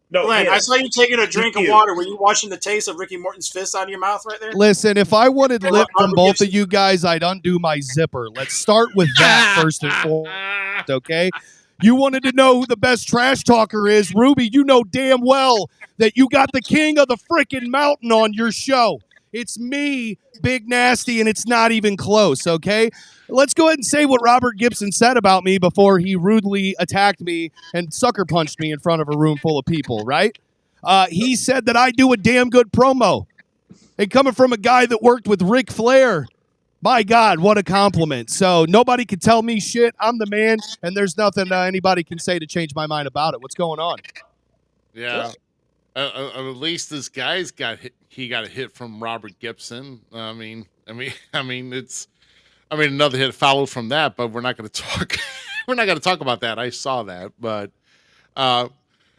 No, Glenn, him. I saw you taking a drink of You. water. Were you watching the taste of Ricky Morton's fist out of your mouth right there? Listen, if I wanted lip from Robert both Gibson. of you guys, I'd undo my zipper. Let's start with that first and foremost, okay? You wanted to know who the best trash talker is. Ruby, you know damn well that you got the king of the freaking mountain on your show. It's me, Big Nasty, and it's not even close, okay? Let's go ahead and say what Robert Gibson said about me before he rudely attacked me and sucker punched me in front of a room full of people, right? He said that I do a damn good promo. And coming from a guy that worked with Ric Flair, my God, what a compliment. So nobody can tell me shit. I'm the man, and there's nothing anybody can say to change my mind about it. What's going on? yeah. At least this guy's got hit. He got a hit from Robert Gibson. I mean, it's. Another hit followed from that, but we're not going to talk. We're not going to talk about that. I saw that, but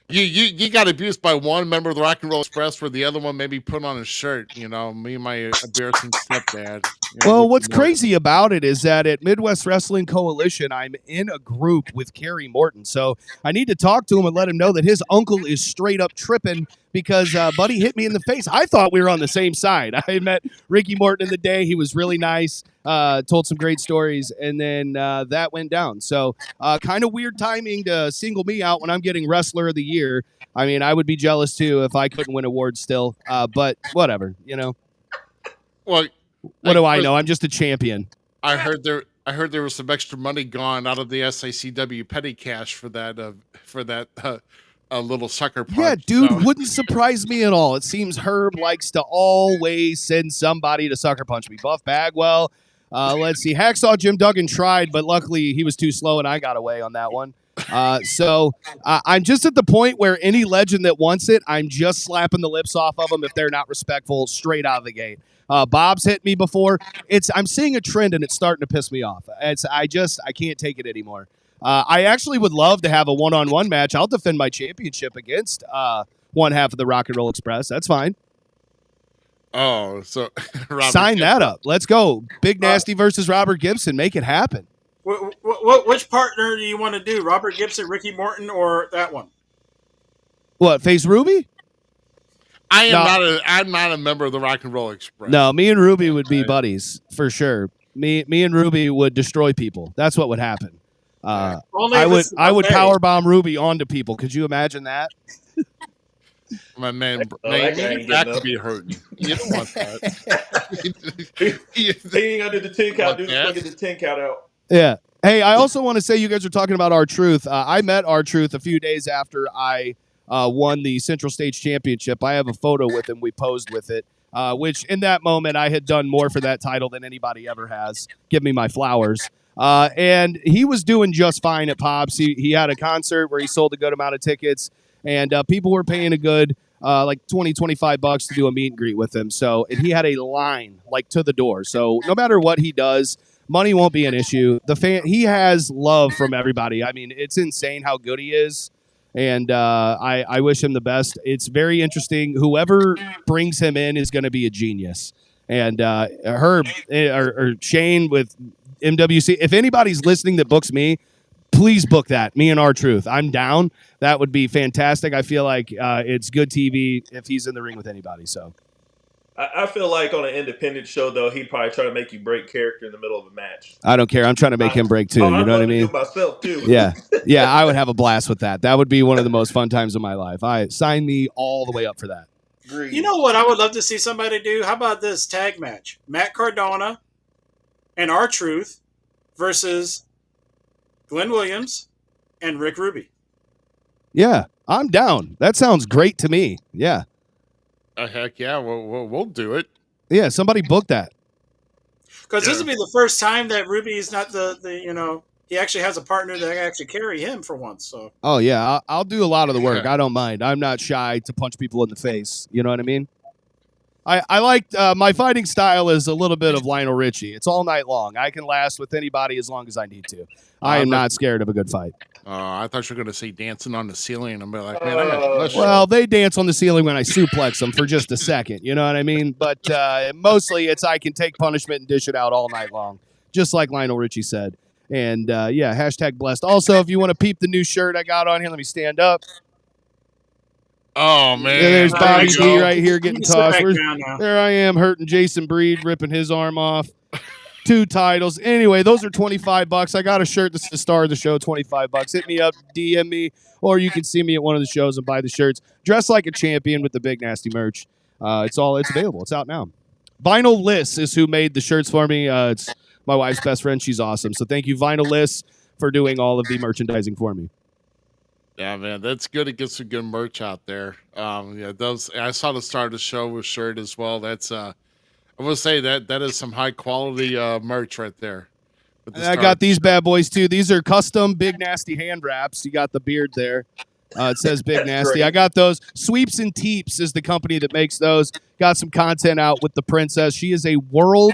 you got abused by one member of the Rock and Roll Express, where the other one maybe put on a shirt. You know, me and my embarrassing stepdad. Well, what's crazy about it is that at Midwest Wrestling Coalition, I'm in a group with Kerry Morton. So I need to talk to him and let him know that his uncle is straight up tripping because Buddy hit me in the face. I thought we were on the same side. I met Ricky Morton in the day. He was really nice, told some great stories, and then that went down. So kind of weird timing to single me out when I'm getting Wrestler of the Year. I mean, I would be jealous too if I couldn't win awards still, but whatever, you know. Well, what do I know? I'm just a champion. I heard there was some extra money gone out of the SICW petty cash for that a little sucker punch. Yeah, dude, So- wouldn't surprise me at all. It seems Herb likes to always send somebody to sucker punch me. Buff Bagwell. Let's see. Hacksaw Jim Duggan tried, but luckily he was too slow and I got away on that one. So I'm just at the point where any legend that wants it, I'm just slapping the lips off of them if they're not respectful straight out of the gate. Bob's hit me before. I'm seeing a trend and it's starting to piss me off. I can't take it anymore. I actually would love to have a one-on-one match. I'll defend my championship against one half of the Rock and Roll Express. That's fine. Oh, so Robert Sign Gibson. that up. Let's go. Big Nasty versus Robert Gibson. Make it happen. Well, which partner do you want to do? Robert Gibson, Ricky Morton, or that one? What, face Ruby? I'm not a member of the Rock and Roll Express. No, me and Ruby would be buddies for sure. Me and Ruby would destroy people. That's what would happen. I would power bomb Ruby onto people. Could you imagine that? My man, that could be hurting. You don't want that. He ain't gonna do the 10 count. Dude, just get the 10 count out. Yeah. Hey, I also want to say you guys are talking about R-Truth. I met R-Truth a few days after I won the Central States Championship. I have a photo with him. We posed with it, which in that moment I had done more for that title than anybody ever has. Give me my flowers. And he was doing just fine at Pops. He had a concert where he sold a good amount of tickets, and people were paying a good like $20-25 to do a meet and greet with him. So, and he had a line like to the door. So no matter what he does, money won't be an issue. He has love from everybody. I mean, it's insane how good he is. And I wish him the best. It's very interesting. Whoever brings him in is going to be a genius. And Herb or Shane with MWC, if anybody's listening that books me, please book that. Me and R-Truth. I'm down. That would be fantastic. I feel like it's good TV if he's in the ring with anybody. So I feel like on an independent show, though, he'd probably try to make you break character in the middle of a match. I don't care. I'm trying to make him break too. You know what I mean? Myself too. Yeah. I would have a blast with that. That would be one of the most fun times of my life. Sign me all the way up for that. You know what I would love to see somebody do? How about this tag match? Matt Cardona and R-Truth versus Glenn Williams and Rick Ruby. Yeah, I'm down. That sounds great to me. Yeah. Heck yeah, we'll do it. Yeah, somebody book that. Because this would be the first time that Ruby is not the he actually has a partner that can actually carry him for once. So. Oh yeah, I'll do a lot of the work. I don't mind. I'm not shy to punch people in the face. You know what I mean? I like my fighting style is a little bit of Lionel Richie. It's all night long. I can last with anybody as long as I need to. I am not scared of a good fight. I thought you were going to say dancing on the ceiling. I'm like, man, well, they dance on the ceiling when I suplex them for just a second. You know what I mean? But mostly it's I can take punishment and dish it out all night long, just like Lionel Richie said. And hashtag blessed. Also, if you want to peep the new shirt I got on here, let me stand up. Oh, man. Yeah, there's Bobby D right here getting tossed. There I am hurting Jason Breed, ripping his arm off. 2 titles. Anyway, those are $25. I got a shirt that's the star of the show, $25. Hit me up, DM me, or you can see me at one of the shows and buy the shirts. Dress like a champion with the Big Nasty merch. It's available. It's out now. Vinyl Liss is who made the shirts for me. It's my wife's best friend. She's awesome. So thank you, Vinyl Liss, for doing all of the merchandising for me. Yeah, man, that's good to get some good merch out there. I saw the start of the show with shirt as well. That's I will say that is some high quality merch right there. I got these bad boys too. These are custom Big Nasty hand wraps. You got the beard there. It says Big Nasty. Great. I got those. Sweeps and Teeps is the company that makes those. Got some content out with the princess. She is a world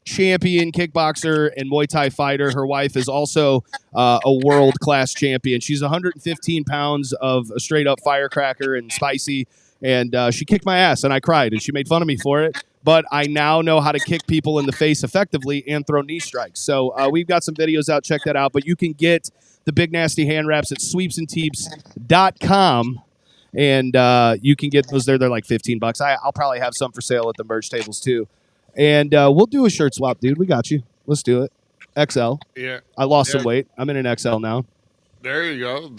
champion kickboxer and Muay Thai fighter. Her wife is also a world-class champion. She's 115 pounds of a straight-up firecracker and spicy, and she kicked my ass, and I cried, and she made fun of me for it. But I now know how to kick people in the face effectively and throw knee strikes. So we've got some videos out. Check that out. But you can get the Big Nasty hand wraps at sweepsandteeps.com. And you can get those there. They're like $15. I'll probably have some for sale at the merch tables too. And we'll do a shirt swap, dude. We got you. Let's do it. XL. Yeah. I lost some weight. I'm in an XL now. There you go.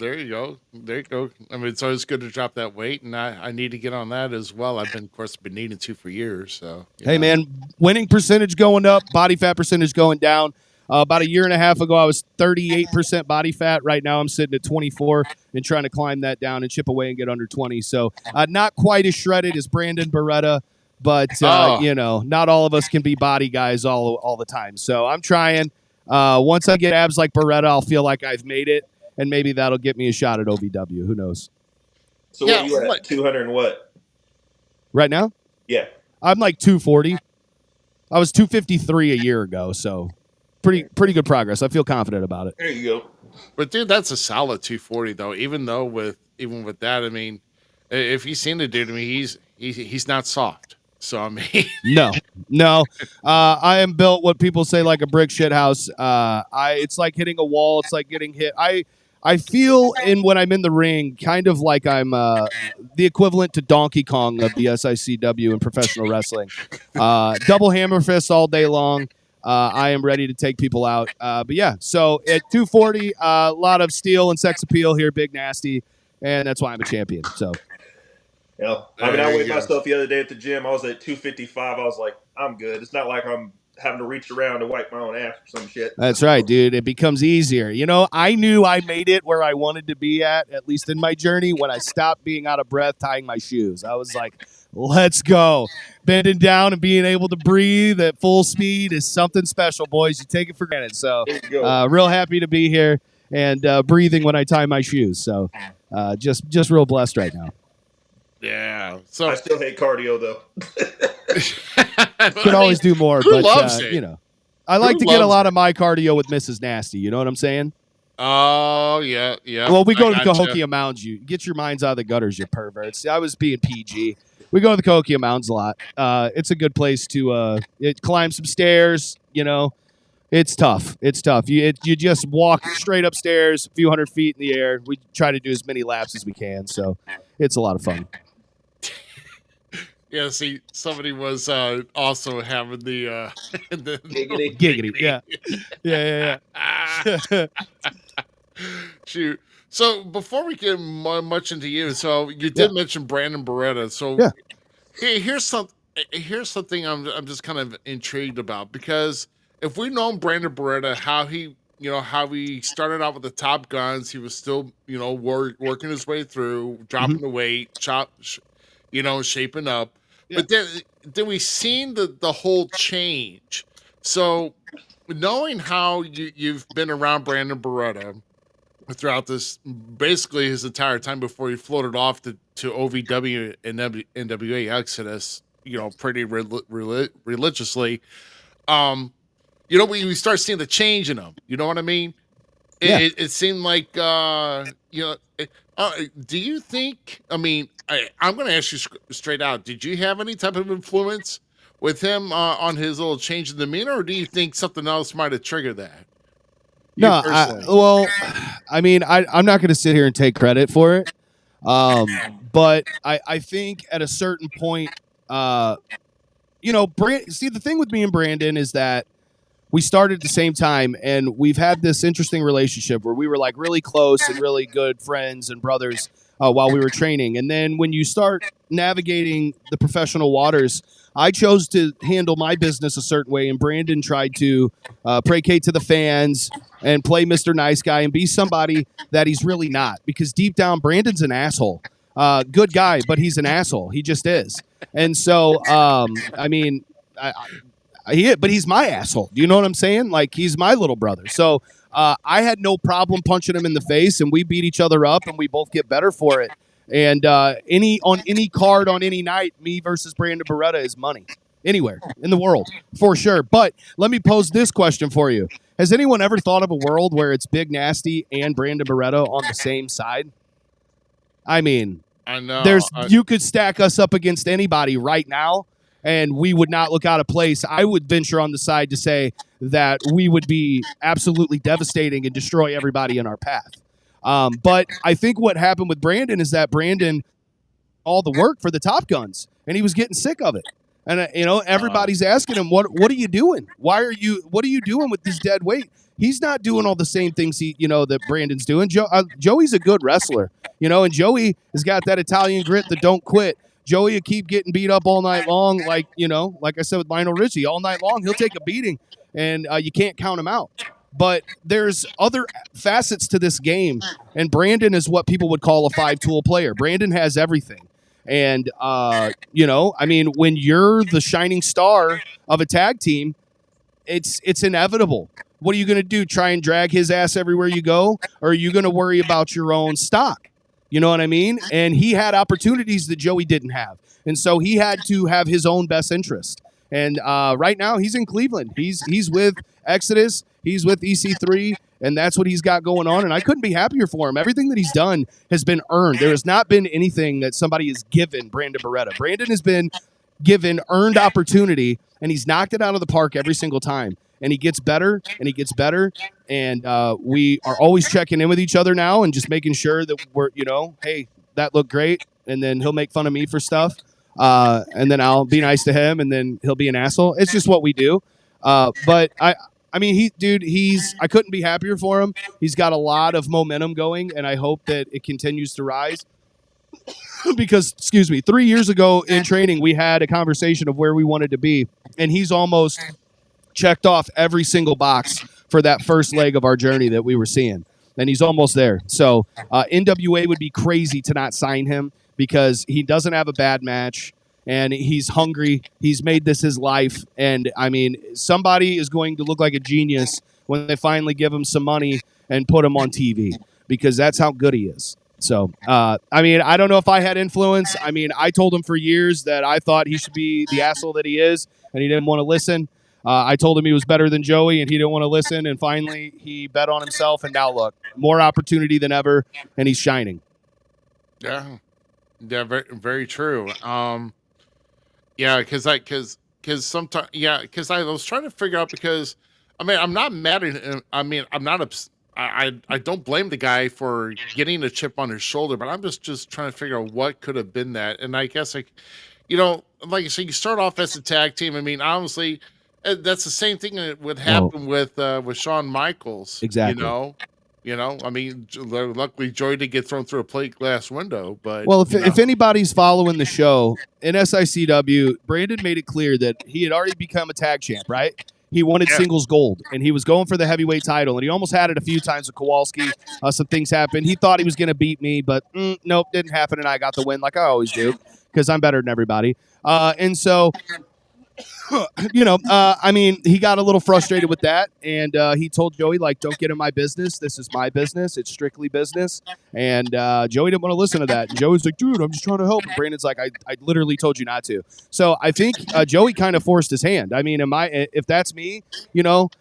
I mean, it's always good to drop that weight, and I need to get on that as well. I've been needing to for years. So hey, man, winning percentage going up, body fat percentage going down. About a year and a half ago, I was 38% body fat. Right now, I'm sitting at 24 and trying to climb that down and chip away and get under 20. So not quite as shredded as Brandon Beretta, but not all of us can be body guys all the time. So I'm trying. Once I get abs like Beretta, I'll feel like I've made it. And maybe that'll get me a shot at OVW. Who knows? So what are you at? 200 and what? Right now? Yeah. I'm like 240. I was 253 a year ago, so pretty good progress. I feel confident about it. There you go. But dude, that's a solid 240 though. Even with that, I mean, if you've seen the dude, I mean, he's not soft. So I mean, no. I am built what people say like a brick shit house. It's like hitting a wall. It's like getting hit. I feel when I'm in the ring, kind of like I'm the equivalent to Donkey Kong of the SICW in professional wrestling. Double hammer fist all day long. I am ready to take people out. But yeah, so at 240, a lot of steel and sex appeal here, Big Nasty, and that's why I'm a champion. So. Yeah, I mean, I weighed myself the other day at the gym. I was at 255. I was like, I'm good. It's not like I'm having to reach around to wipe my own ass or some shit. That's right, dude. It becomes easier. You know, I knew I made it where I wanted to be at least in my journey, when I stopped being out of breath tying my shoes. I was like, let's go. Bending down and being able to breathe at full speed is something special, boys. You take it for granted. So real happy to be here and breathing when I tie my shoes. So just real blessed right now. Yeah. So I still hate cardio though. Could always do more, who but loves it? you know, I like to get a lot of my cardio with Mrs. Nasty. You know what I'm saying? Oh yeah. Well, we go to the gotcha. Cahokia Mountains. You get your minds out of the gutters, you perverts. I was being PG. We go to the Cahokia Mountains a lot. It's a good place to climb some stairs. You know, it's tough. You just walk straight upstairs, a few hundred feet in the air. We try to do as many laps as we can, so it's a lot of fun. Yeah, see, somebody was also having the Giggity. Yeah. Shoot. So before we get much into you, so you did mention Brandon Beretta. So here's something I'm just kind of intrigued about, because if we've known Brandon Beretta, how he started out with the Top Guns, he was still working his way through, dropping the weight, shaping up. Yeah. But then we seen the whole change. So knowing how you've been around Brandon Beretta throughout this, basically his entire time before he floated off to OVW and NWA Exodus, pretty religiously, we start seeing the change in him. You know what I mean? It seemed like, do you think, I'm going to ask you straight out, did you have any type of influence with him on his little change in demeanor, or do you think something else might have triggered that? No, I'm not going to sit here and take credit for it. But I think at a certain point, see, the thing with me and Brandon is that we started at the same time, and we've had this interesting relationship where we were like really close and really good friends and brothers while we were training. And then when you start navigating the professional waters, I chose to handle my business a certain way, and Brandon tried to placate to the fans and play Mr. Nice Guy and be somebody that he's really not, because deep down, Brandon's an asshole. Good guy, but he's an asshole. He just is. And so, but he's my asshole. Do you know what I'm saying? Like, he's my little brother. So I had no problem punching him in the face, and we beat each other up, and we both get better for it. And any card on any night, me versus Brandon Beretta is money anywhere in the world for sure. But let me pose this question for you: has anyone ever thought of a world where it's Big Nasty and Brandon Beretta on the same side? I mean, I know you could stack us up against anybody right now, and we would not look out of place. I would venture on the side to say that we would be absolutely devastating and destroy everybody in our path. But I think what happened with Brandon is that Brandon all the work for the Top Guns, and he was getting sick of it. And everybody's asking him, "What are you doing? What are you doing with this dead weight?" He's not doing all the same things that Brandon's doing. Joey's a good wrestler, and Joey has got that Italian grit that don't quit. Joey will keep getting beat up all night long, like I said with Lionel Richie, all night long he'll take a beating, and you can't count him out. But there's other facets to this game, and Brandon is what people would call a five-tool player. Brandon has everything. And, when you're the shining star of a tag team, it's inevitable. What are you going to do, try and drag his ass everywhere you go? Or are you going to worry about your own stock? You know what I mean? And he had opportunities that Joey didn't have. And so he had to have his own best interest. And right now he's in Cleveland. He's with Exodus. He's with EC3, and that's what he's got going on. And I couldn't be happier for him. Everything that he's done has been earned. There has not been anything that somebody has given Brandon Beretta. Brandon has been given earned opportunity, and he's knocked it out of the park every single time. And he gets better, and he gets better. And we are always checking in with each other now and just making sure that we're, hey, that looked great. And then he'll make fun of me for stuff. And then I'll be nice to him, and then he'll be an asshole. It's just what we do. But I mean, I couldn't be happier for him. He's got a lot of momentum going, and I hope that it continues to rise. Because, 3 years ago in training, we had a conversation of where we wanted to be, and he's almost checked off every single box for that first leg of our journey that we were seeing, and he's almost there. So NWA would be crazy to not sign him because he doesn't have a bad match, and he's hungry. He's made this his life, and I mean, somebody is going to look like a genius when they finally give him some money and put him on TV, because that's how good he is. So, I mean, I don't know if I had influence. I mean, I told him for years that I thought he should be the asshole that he is, and he didn't want to listen. I told him he was better than Joey, and he didn't want to listen. And finally, he bet on himself, and now look, more opportunity than ever, and he's shining. Yeah, very, very true. Yeah, because sometimes, because I was trying to figure out, because I mean, I'm not mad at him. I mean, I'm not I don't blame the guy for getting a chip on his shoulder, but I'm just trying to figure out what could have been that. And I guess, like you said, you start off as a tag team. I mean, honestly, that's the same thing that would happen with Shawn Michaels. Exactly. I mean, luckily Joey did get thrown through a plate glass window, but well, if anybody's following the show in SICW, Brandon made it clear that he had already become a tag champ, right? He wanted singles gold, and he was going for the heavyweight title, and he almost had it a few times with Kowalski. Some things happened. He thought he was going to beat me, but nope, didn't happen, and I got the win like I always do because I'm better than everybody. And so, I mean, he got a little frustrated with that, and he told Joey, like, don't get in my business. This is my business. It's strictly business. And Joey didn't want to listen to that. And Joey's like, dude, I'm just trying to help. And Brandon's like, I literally told you not to. So I think Joey kind of forced his hand. I mean, if that's me,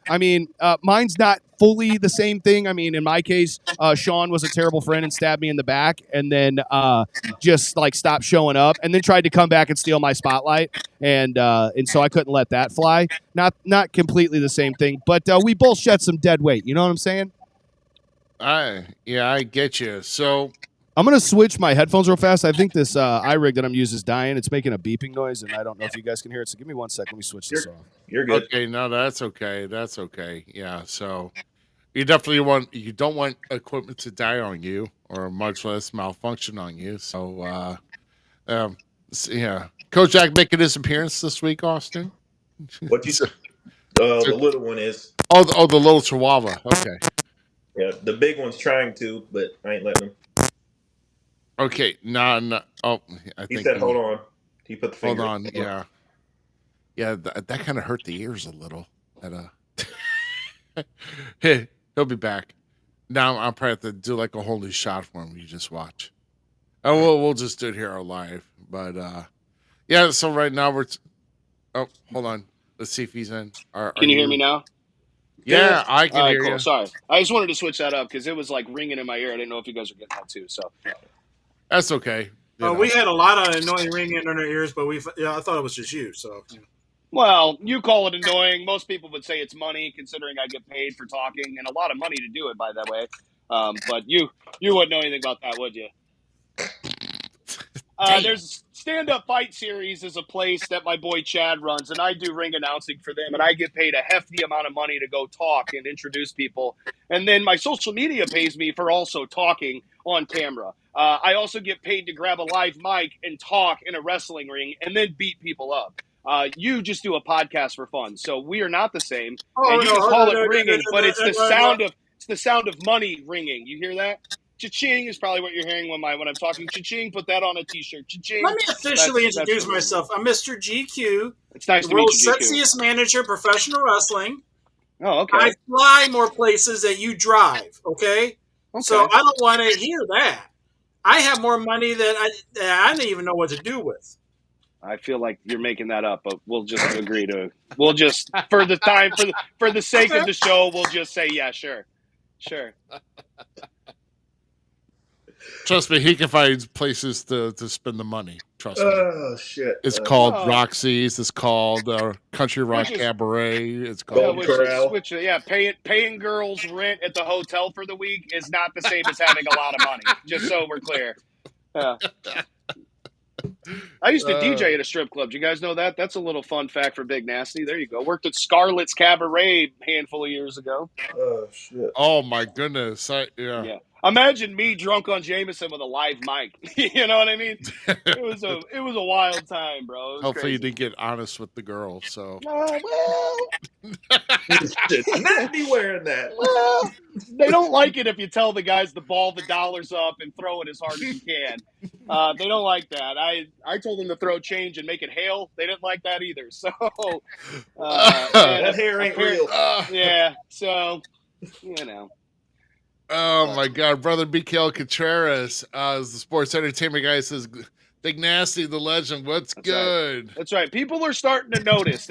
I mean, mine's not fully the same thing. I mean, in my case, Shawn was a terrible friend and stabbed me in the back, and then just like stopped showing up, and then tried to come back and steal my spotlight, and so I couldn't let that fly. Not completely the same thing, but we both shed some dead weight. You know what I'm saying? I get you. So I'm gonna switch my headphones real fast. I think this iRig that I'm using is dying. It's making a beeping noise, and I don't know if you guys can hear it. So give me 1 second. Let me switch this off. You're good. Okay, no, that's okay. That's okay. Yeah, so you don't want equipment to die on you, or much less malfunction on you. So yeah. Coach Jack making his appearance this week, Austin. What you the little one is. Oh, the little Chihuahua. Okay. Yeah, the big one's trying to, but I ain't letting him. Okay, no. Oh, I He think said, "Hold on." He put the finger. Hold on. Yeah. That kind of hurt the ears a little. Hey, he'll be back. Now I'll probably have to do like a whole new shot for him. You just watch. Oh, we'll just do it here live. But yeah. So right now oh, hold on. Let's see if he's in. Can you hear me now? Yeah, I can hear you. Sorry, I just wanted to switch that up because it was like ringing in my ear. I didn't know if you guys were getting that too. So that's okay. We had a lot of annoying ringing in our ears, but I thought it was just you. So. Well, you call it annoying. Most people would say it's money, considering I get paid for talking, and a lot of money to do it, by the way. But you wouldn't know anything about that, would you? There's Stand Up Fight Series is a place that my boy Chad runs, and I do ring announcing for them, and I get paid a hefty amount of money to go talk and introduce people. And then my social media pays me for also talking on camera. I also get paid to grab a live mic and talk in a wrestling ring and then beat people up. You just do a podcast for fun, so we are not the same. And you can call it ringing, but it's the sound of money ringing. You hear that? Cha-ching is probably what you're hearing when I'm talking. Cha-ching, put that on a T-shirt. Cha-ching. Let me officially introduce myself. I'm Mr. GQ. It's nice the to meet world's you, GQ. sexiest manager of professional wrestling. Oh, okay. I fly more places that you drive, okay? So I don't want to hear that. I have more money that I don't even know what to do with. I feel like you're making that up, but we'll just agree to. We'll just for the sake of the show, we'll just say yeah, sure. Trust me, he can find places to spend the money. Trust me. Oh shit! It's called Oh. Roxy's. It's called Country Rock Which is- Cabaret. It's Yeah, called. paying girls rent at the hotel for the week is not the same as having a lot of money. Just so we're clear. Yeah. I used to DJ at a strip club. Do you guys know that? That's a little fun fact for Big Nasty. There you go. Worked at Scarlett's Cabaret a handful of years ago. Oh shit! Oh my goodness! Yeah. Imagine me drunk on Jameson with a live mic. You know what I mean? It was a wild time, bro. It was Hopefully, crazy. you didn't get honest with the girl. So. Well, Should not be wearing that. well, they don't like it if you tell the guys to ball the dollars up and throw it as hard as you can. They don't like that. I told them to throw change and make it hail. They didn't like that either. So that hair ain't real. Yeah. So you know. Oh my God, brother BKL Contreras, is the sports entertainment guy, says Big Nasty, the legend. What's good? That's right. People are starting to notice.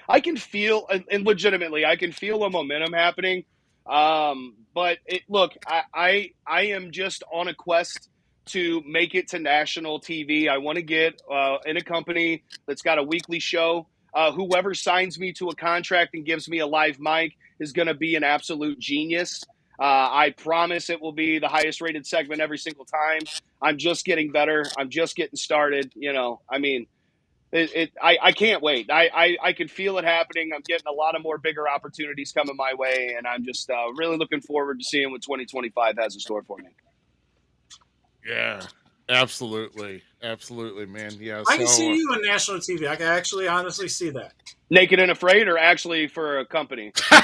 I can feel, and legitimately, I can feel a momentum happening. But look, I am just on a quest to make it to national TV. I want to get in a company that's got a weekly show. Whoever signs me to a contract and gives me a live mic is going to be an absolute genius. I promise it will be the highest rated segment every single time. I'm just getting better. I'm just getting started. You know, I mean, I can't wait. I can feel it happening. I'm getting a lot of more bigger opportunities coming my way, and I'm just really looking forward to seeing what 2025 has in store for me. Yeah, absolutely. Absolutely, man. Yeah. I can see you on national TV. I can actually honestly see that. Naked and Afraid, or actually for a company? No,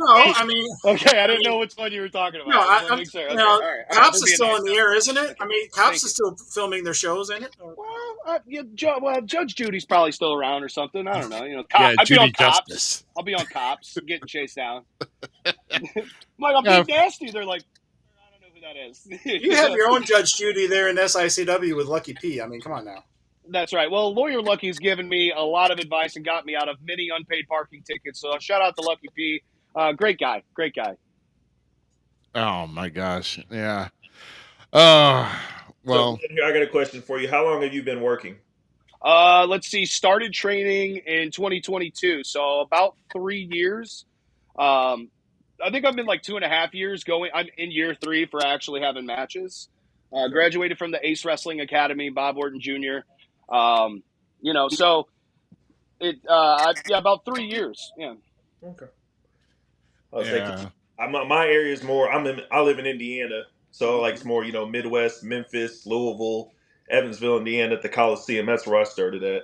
I mean, okay, I didn't know which one you were talking about. No, right. Cops is still in the air, isn't it? I mean, Cops is still filming their shows, ain't it? Well, Judge Judy's probably still around or something. I don't know. You know, Yeah, I'll be on Judy Cops. Justice. I'll be on Cops, getting chased down. Like, I'm being nasty. They're like, I don't know who that is. You have your own Judge Judy there in SICW with Lucky P. I mean, come on now. That's right. Well, Lawyer Lucky's given me a lot of advice and got me out of many unpaid parking tickets. So shout out to Lucky P. Great guy. Great guy. Oh my gosh. Yeah. Well, So, I got a question for you. How long have you been working? Let's see. Started training in 2022. So about 3 years. I think I've been like 2.5 years going. I'm in year 3 for actually having matches. Graduated from the Ace Wrestling Academy, Bob Orton Jr. You know, so about 3 years. Yeah. Okay. I was thinking, my area is more. I live in Indiana, so like it's more, Midwest, Memphis, Louisville, Evansville, Indiana, at the Coliseum. That's where I started at.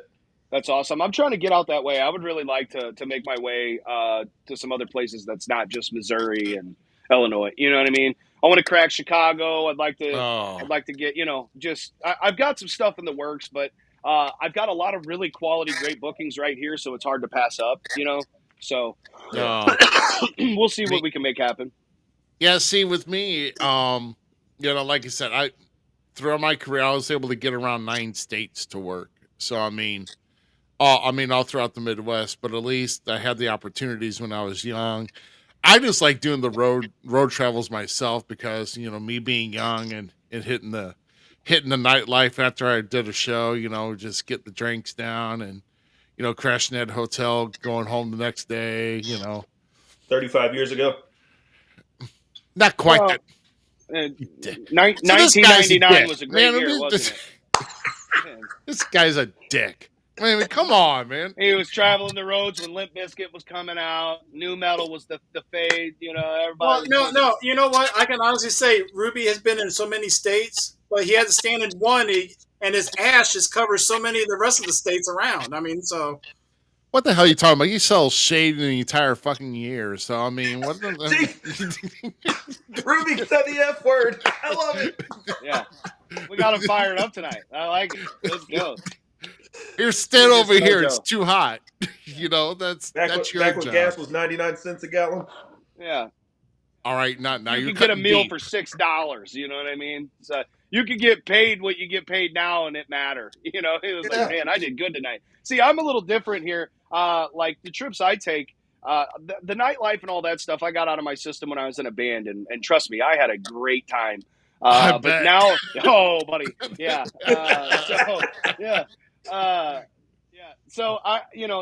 That's awesome. I'm trying to get out that way. I would really like to make my way to some other places that's not just Missouri and Illinois. You know what I mean? I want to crack Chicago. I'd like to get, I've got some stuff in the works, but I've got a lot of really quality, great bookings right here, so it's hard to pass up, So we'll see what we can make happen. Yeah, see, with me, like I said, throughout my career, I was able to get around 9 states to work. So, I mean, all throughout the Midwest, but at least I had the opportunities when I was young. I just like doing the road travels myself because, me being young and hitting the nightlife after I did a show, just get the drinks down and, crashing at a hotel, going home the next day, 35 years ago? Not quite that. 1999 was a great year, wasn't it? This guy's a dick. I mean, come on, man. He was traveling the roads when Limp Bizkit was coming out. New Metal was the fade. Everybody. Well, no. You know what? I can honestly say Ruby has been in so many states, but he had to stand in one, and his ash just covers so many of the rest of the states around. I mean, so. What the hell are you talking about? You sell shade in the entire fucking year. So, I mean, what the... Ruby said the F word. I love it. Yeah. We got him fired up tonight. I like it. Let's go. You're standing over here. It's too hot. That's your back job. when gas was 99 cents a gallon. Yeah. All right, not now. You can get a meal for $6. You know what I mean? So you could get paid what you get paid now, and it matter. It was like, man, I did good tonight. See, I'm a little different here. Like the trips I take, the nightlife and all that stuff, I got out of my system when I was in a band, and trust me, I had a great time. I But bet. now, oh, buddy, yeah. So yeah, uh, yeah. So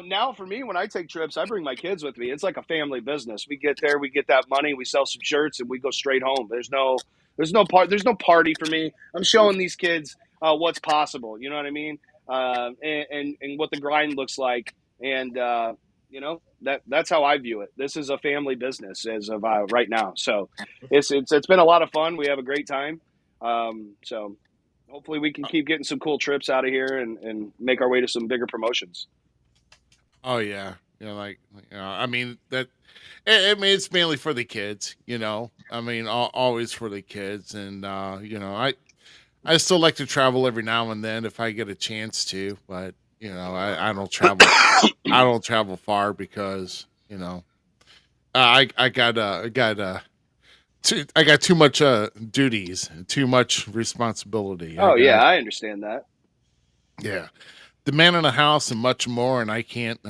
now for me, when I take trips, I bring my kids with me. It's like a family business. We get there, we get that money, we sell some shirts, and we go straight home. There's no party for me. I'm showing these kids what's possible. You know what I mean? And what the grind looks like, and that's how I view it. This is a family business as of right now. So it's been a lot of fun. We have a great time. So hopefully we can keep getting some cool trips out of here and make our way to some bigger promotions. Oh yeah, I mean that. I mean, it's mainly for the kids. I mean, always for the kids, and I still like to travel every now and then if I get a chance to, but I don't travel. I don't travel far because I got too much duties, and too much responsibility. Oh yeah, I understand that. Yeah, the man in the house and much more, and I can't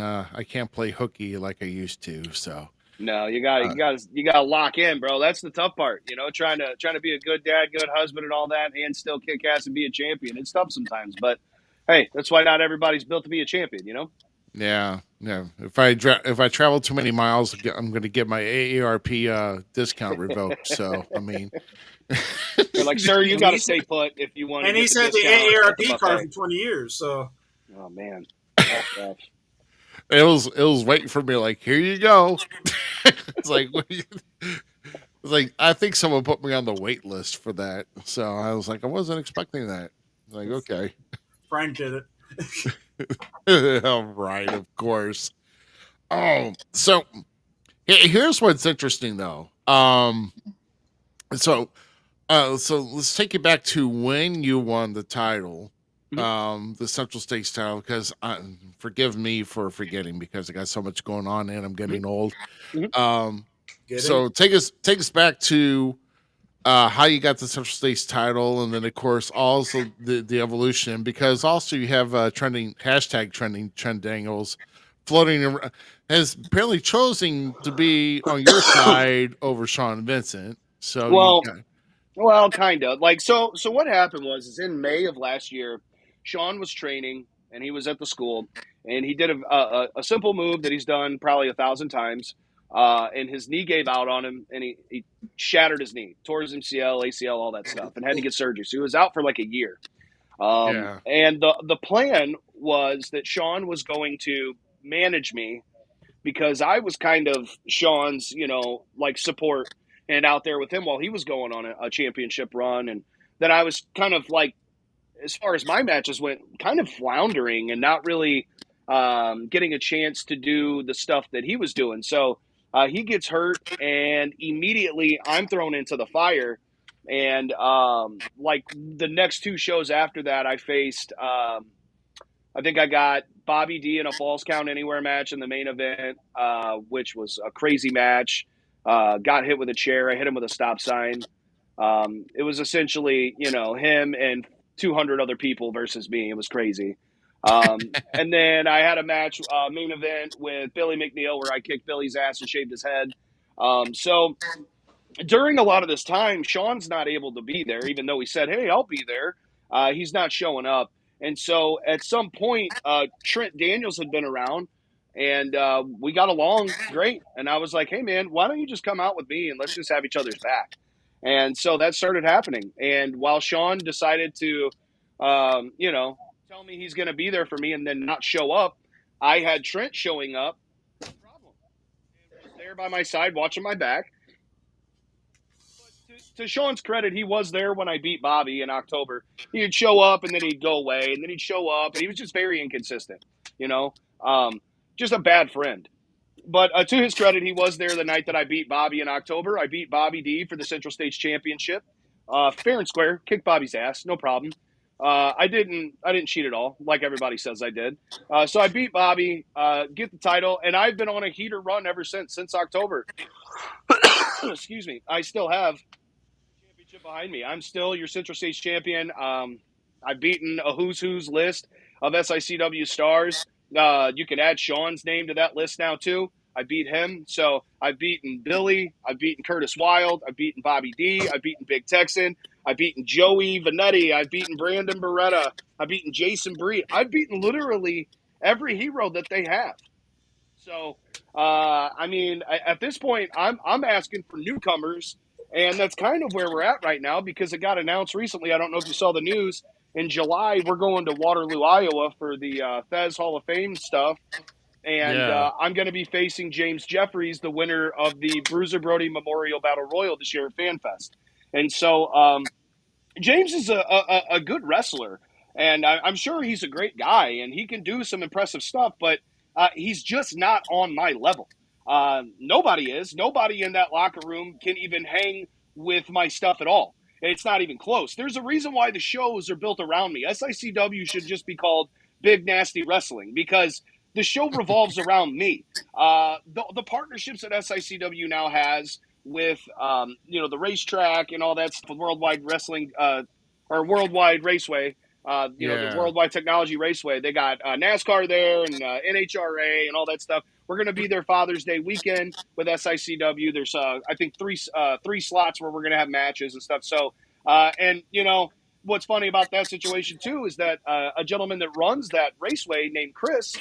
play hooky like I used to. So No, you gotta lock in, bro. That's the tough part, trying to be a good dad, good husband, and all that, and still kick ass and be a champion. It's tough sometimes, but hey, that's why not everybody's built to be a champion. yeah. If I travel too many miles, I'm going to get my AARP discount revoked. So I mean, they're like, sir, you got to stay put if you want. And to he's had the AARP card for 20 years. So, oh man, it was waiting for me. Like, here you go. It's like, I think someone put me on the wait list for that. So I was like, I wasn't expecting that. Like, okay, Frank did it. all right, of course. Oh, so here's what's interesting though. So let's take it back to when you won the title, the Central States title. Because forgive me for forgetting because I got so much going on and I'm getting old. So take us back to how you got the Central States title, and then of course also the evolution, because also you have trending trend angles floating around, has apparently chosen to be on your side over Sean Vincent. So well, kind of like so what happened was in May of last year, Sean was training and he was at the school and he did a simple move that he's done probably 1,000 times. And his knee gave out on him, and he shattered his knee, tore his MCL, ACL, all that stuff, and had to get surgery. So he was out for like a year. And the plan was that Sean was going to manage me because I was kind of Sean's, like support and out there with him while he was going on a championship run. And then I was kind of like, as far as my matches went, kind of floundering and not really getting a chance to do the stuff that he was doing. So he gets hurt, and immediately I'm thrown into the fire. And like the next two shows after that, I faced, I think I got Bobby D in a Falls Count Anywhere match in the main event, which was a crazy match. Got hit with a chair. I hit him with a stop sign. It was essentially, him and 200 other people versus me. It was crazy. And then I had a match, main event with Billy McNeil, where I kicked Billy's ass and shaved his head. So during a lot of this time, Sean's not able to be there, even though he said, hey, I'll be there. He's not showing up. And so at some point, Trent Daniels had been around, and we got along great. And I was like, hey, man, why don't you just come out with me and let's just have each other's back? And so that started happening. And while Sean decided to, tell me he's going to be there for me and then not show up, I had Trent showing up. No problem. And was there by my side watching my back. But to Sean's credit, he was there when I beat Bobby in October. He'd show up and then he'd go away, and then he'd show up, and he was just very inconsistent, just a bad friend. But to his credit, he was there the night that I beat Bobby in October. I beat Bobby D for the Central States Championship. Fair and square, kicked Bobby's ass, no problem. I didn't cheat at all, like everybody says I did. So I beat Bobby, get the title, and I've been on a heater run ever since October. Excuse me. I still have the championship behind me. I'm still your Central States champion. I've beaten a who's list of SICW stars. You can add Sean's name to that list now too. I beat him. So I've beaten Billy. I've beaten Curtis Wild. I've beaten Bobby D. I've beaten Big Texan. I've beaten Joey Vanetti. I've beaten Brandon Beretta. I've beaten Jason Breed. I've beaten literally every hero that they have. So, I mean, at this point, I'm asking for newcomers, and that's kind of where we're at right now because it got announced recently. I don't know if you saw the news. In July, we're going to Waterloo, Iowa for the Fez Hall of Fame stuff, and Yeah. I'm going to be facing James Jeffries, the winner of the Bruiser Brody Memorial Battle Royal this year at FanFest. And so James is a good wrestler, and I'm sure he's a great guy, and he can do some impressive stuff, but he's just not on my level. Nobody is. Nobody in that locker room can even hang with my stuff at all. It's not even close. There's a reason why the shows are built around me. SICW should just be called Big Nasty Wrestling because the show revolves around me. The partnerships that SICW now has with the racetrack and all that stuff with Worldwide Wrestling or Worldwide Raceway, the Worldwide Technology Raceway. They got NASCAR there and NHRA and all that stuff. We're going to be there Father's Day weekend with SICW. There's I think three slots where we're going to have matches and stuff. So and what's funny about that situation too is that a gentleman that runs that raceway named Chris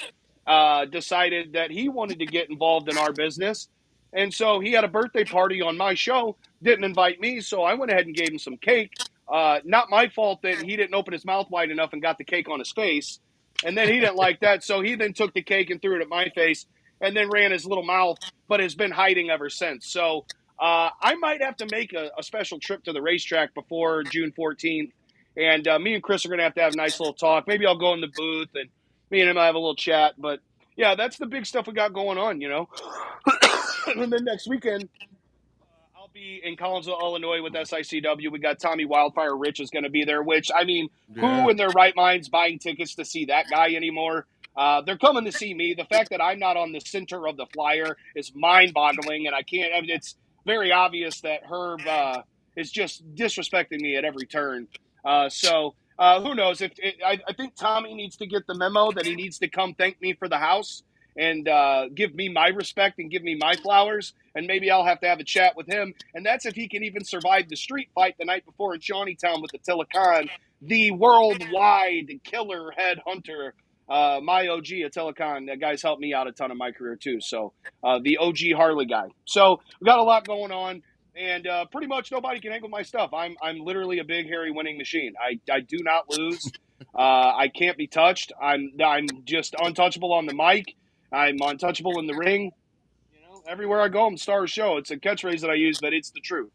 decided that he wanted to get involved in our business. And so he had a birthday party on my show, didn't invite me, so I went ahead and gave him some cake. Not my fault that he didn't open his mouth wide enough and got the cake on his face. And then he didn't like that, so he then took the cake and threw it at my face and then ran his little mouth, but has been hiding ever since. So I might have to make a special trip to the racetrack before June 14th. And me and Chris are going to have a nice little talk. Maybe I'll go in the booth and me and him will have a little chat. But, yeah, that's the big stuff we got going on, And then next weekend, I'll be in Collinsville, Illinois with SICW. We got Tommy Wildfire Rich is going to be there, which, I mean, who in their right mind's buying tickets to see that guy anymore? They're coming to see me. The fact that I'm not on the center of the flyer is mind-boggling, and it's very obvious that Herb is just disrespecting me at every turn. So who knows? I think Tommy needs to get the memo that he needs to come thank me for the house and give me my respect and give me my flowers, and maybe I'll have to have a chat with him. And that's if he can even survive the street fight the night before in Shawneetown with Attila Khan, the worldwide killer headhunter. My OG, Attila Khan, that guy's helped me out a ton in my career too. So the OG Harley guy. So we got a lot going on. And pretty much nobody can hang with my stuff. I'm literally a big, hairy winning machine. I do not lose. I can't be touched. I'm just untouchable on the mic. I'm untouchable in the ring. Everywhere I go, I'm the star of the show. It's a catchphrase that I use, but it's the truth.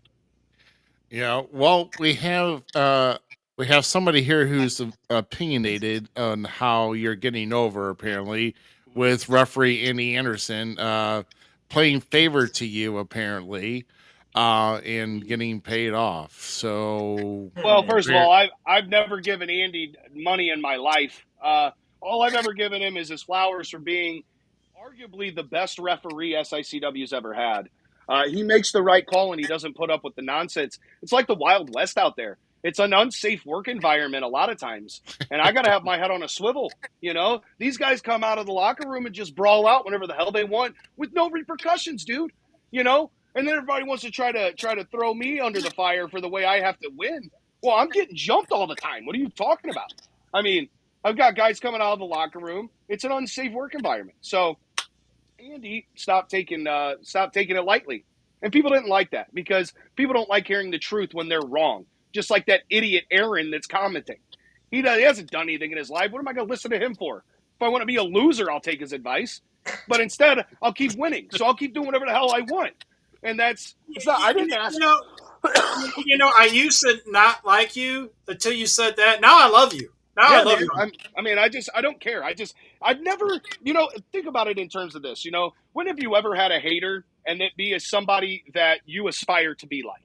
Yeah. Well, we have somebody here who's opinionated on how you're getting over, apparently, with referee Andy Anderson playing favor to you, apparently. And getting paid off. So, well, first of all, I've never given Andy money in my life. All I've ever given him is his flowers for being arguably the best referee SICW's ever had. He makes the right call and he doesn't put up with the nonsense. It's like the Wild West out there. It's an unsafe work environment a lot of times. And I got to have my head on a swivel. These guys come out of the locker room and just brawl out whenever the hell they want with no repercussions, dude. And then everybody wants to try to throw me under the fire for the way I have to win. Well, I'm getting jumped all the time. What are you talking about? I mean, I've got guys coming out of the locker room. It's an unsafe work environment. So, Andy, stop taking it lightly. And people didn't like that because people don't like hearing the truth when they're wrong. Just like that idiot Aaron that's commenting. He hasn't done anything in his life. What am I going to listen to him for? If I want to be a loser, I'll take his advice. But instead, I'll keep winning. So I'll keep doing whatever the hell I want. And it's not, I didn't ask. I used to not like you until you said that. Now I love you. I love you. I don't care. I've never, think about it in terms of this, when have you ever had a hater and it be as somebody that you aspire to be like?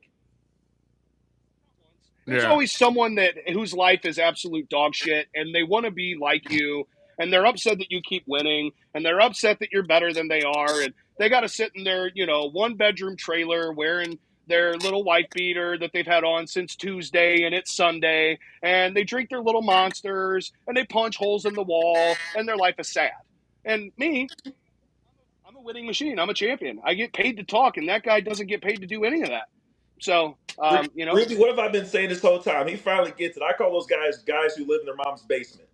There's always someone whose life is absolute dog shit and they want to be like you and they're upset that you keep winning and they're upset that you're better than they are. And they got to sit in their, 1-bedroom trailer wearing their little wife beater that they've had on since Tuesday and it's Sunday, and they drink their little monsters and they punch holes in the wall and their life is sad. And me, I'm a winning machine. I'm a champion. I get paid to talk and that guy doesn't get paid to do any of that. So, Really, what have I been saying this whole time? He finally gets it. I call those guys who live in their mom's basement.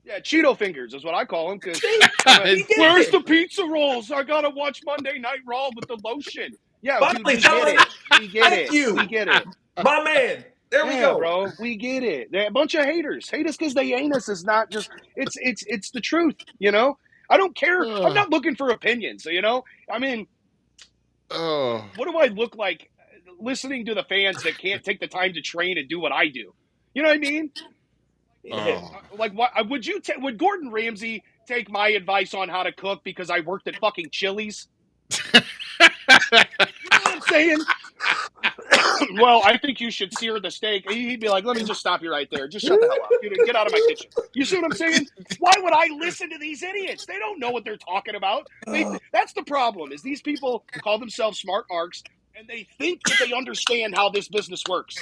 yeah, Cheeto fingers is what I call them because He gets where's it. the pizza rolls? I gotta watch Monday Night Raw with the lotion. Yeah, dude, Finally, we get John. it. We get Thank it. you, We get it. my man. There we Yeah, go. bro, we get it. They're a bunch of haters. Hate us because they ain't us is not just. It's the truth. I don't care. I'm not looking for opinions. I mean, what do I look like listening to the fans that can't take the time to train and do what I do? You know what I mean? Like, what would Gordon Ramsay take my advice on how to cook because I worked at fucking Chili's? You know what I'm saying? Well, I think you should sear the steak. He'd be like, let me just stop you right there. Just shut the hell up. Get out of my kitchen. You see what I'm saying? Why would I listen to these idiots? They don't know what they're talking about. That's the problem, is these people call themselves smart marks, and they think that they understand how this business works.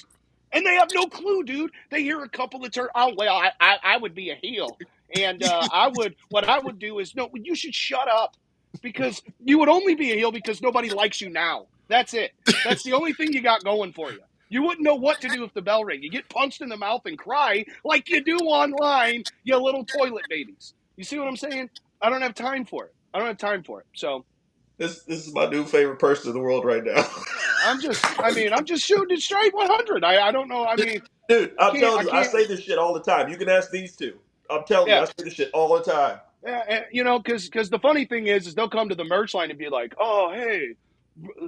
And they have no clue, dude. They hear a couple of I would be a heel. And what I would do is, no, you should shut up. Because you would only be a heel because nobody likes you now. That's it. That's the only thing you got going for you. You wouldn't know what to do if the bell rang. You get punched in the mouth and cry like you do online, you little toilet babies. You see what I'm saying? I don't have time for it. So This is my new favorite person in the world right now. I'm just shooting it straight 100. I don't know. I mean, dude, I'm telling you, I can't. say this shit all the time. You can ask these two. I'm telling you, I say this shit all the time. Yeah, because the funny thing is they'll come to the merch line and be like, oh, hey,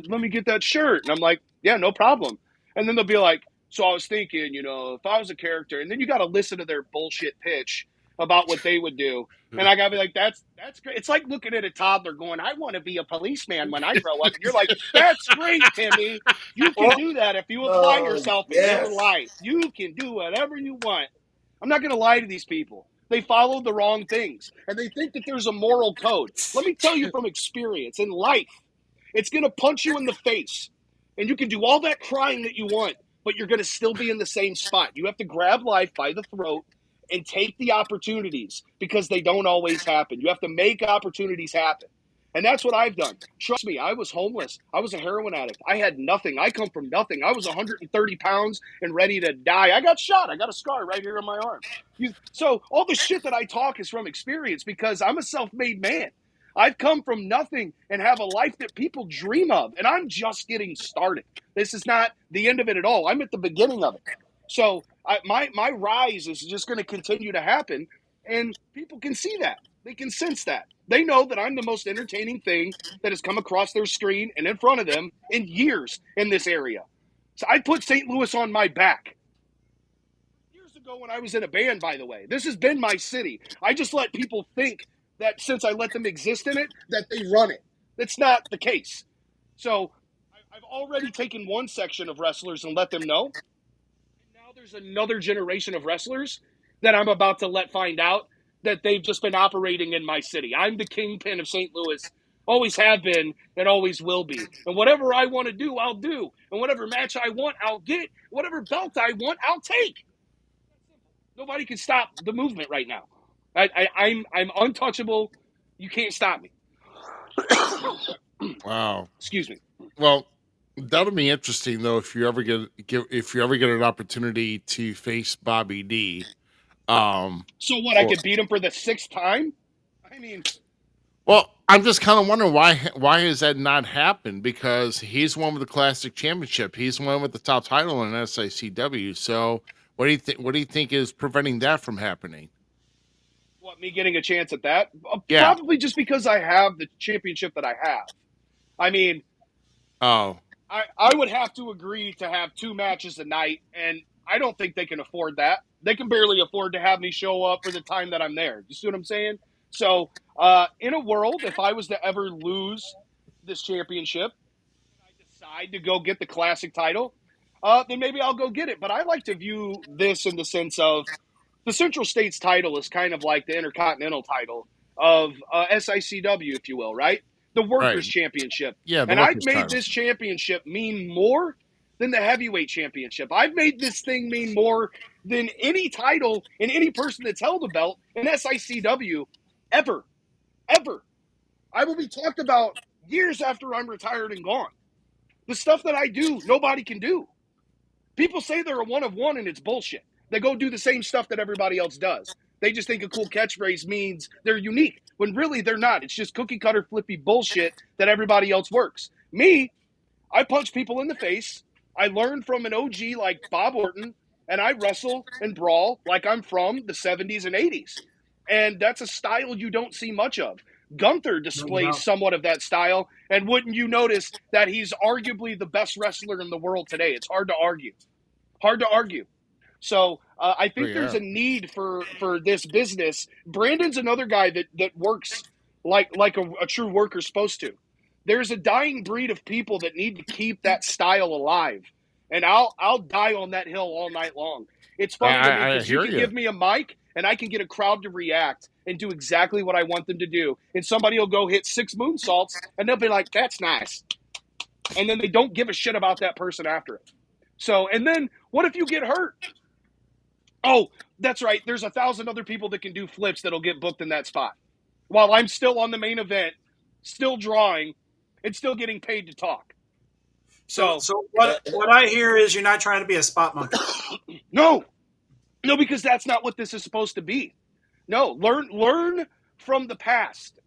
let me get that shirt. And I'm like, yeah, no problem. And then they'll be like, so I was thinking, if I was a character, and then you got to listen to their bullshit pitch about what they would do. And I got to be like, that's great. It's like looking at a toddler going, I want to be a policeman when I grow up. And you're like, that's great, Timmy. You can do that if you apply yourself in your life. You can do whatever you want. I'm not going to lie to these people. They follow the wrong things, and they think that there's a moral code. Let me tell you from experience, in life, it's going to punch you in the face, and you can do all that crying that you want, but you're going to still be in the same spot. You have to grab life by the throat and take the opportunities, because they don't always happen. You have to make opportunities happen. And that's what I've done. Trust me, I was homeless. I was a heroin addict. I had nothing. I come from nothing. I was 130 pounds and ready to die. I got shot. I got a scar right here on my arm. So all the shit that I talk is from experience, because I'm a self-made man. I've come from nothing and have a life that people dream of. And I'm just getting started. This is not the end of it at all. I'm at the beginning of it. So my rise is just going to continue to happen. And people can see that. They can sense that. They know that I'm the most entertaining thing that has come across their screen and in front of them in years in this area. So I put St. Louis on my back. Years ago when I was in a band, by the way. This has been my city. I just let people think that since I let them exist in it, that they run it. That's not the case. So I've already taken one section of wrestlers and let them know. And now there's another generation of wrestlers that I'm about to let find out that they've just been operating in my city. I'm the kingpin of St. Louis, always have been and always will be. And whatever I want to do, I'll do. And whatever match I want, I'll get. Whatever belt I want, I'll take. Nobody can stop the movement right now. I'm untouchable. You can't stop me. Wow. Excuse me. Well, that'll be interesting though if you ever get an opportunity to face Bobby D. So what? I could beat him for the 6th time? I mean, well, I'm just kind of wondering why has that not happened? Because he's won with the Classic Championship. He's won with the top title in SICW. So what do you think? What do you think is preventing that from happening? what, me getting a chance at that? Yeah. Probably just because I have the championship that I have. I mean, Oh, I would have to agree to have 2 matches a night, and I don't think they can afford that. They can barely afford to have me show up for the time that I'm there. You see what I'm saying? So, in a world, if I was to ever lose this championship, and I decide to go get the classic title, then maybe I'll go get it. But I like to view this in the sense of the Central States title is kind of like the Intercontinental title of SICW, if you will, right? The Workers' Championship. Yeah, the and I've Workers' made title. this championship mean more than the Heavyweight Championship. I've made this thing mean more than any title and any person that's held a belt in SICW ever. Ever. I will be talked about years after I'm retired and gone. The stuff that I do, nobody can do. People say they're a one of one, and it's bullshit. They go do the same stuff that everybody else does. They just think a cool catchphrase means they're unique, when really they're not. It's just cookie cutter flippy bullshit that everybody else works. Me, I punch people in the face. I learned from an OG like Bob Orton, and I wrestle and brawl like I'm from the 70s and 80s. And that's a style you don't see much of. Gunther displays somewhat of that style, and wouldn't you notice that he's arguably the best wrestler in the world today? It's hard to argue. Hard to argue. So I think there's a need for this business. Brandon's another guy that works like a true worker's supposed to. There's a dying breed of people that need to keep that style alive. And I'll die on that hill all night long. It's funny to me because you can give me a mic and I can get a crowd to react and do exactly what I want them to do. And somebody will go hit 6 moonsaults and they'll be like, that's nice. And then they don't give a shit about that person after it. So, and then what if you get hurt? Oh, that's right. There's 1,000 other people that can do flips that'll get booked in that spot. While I'm still on the main event, still drawing, and still getting paid to talk. So what I hear is you're not trying to be a spot monkey. No, because that's not what this is supposed to be. No, learn from the past.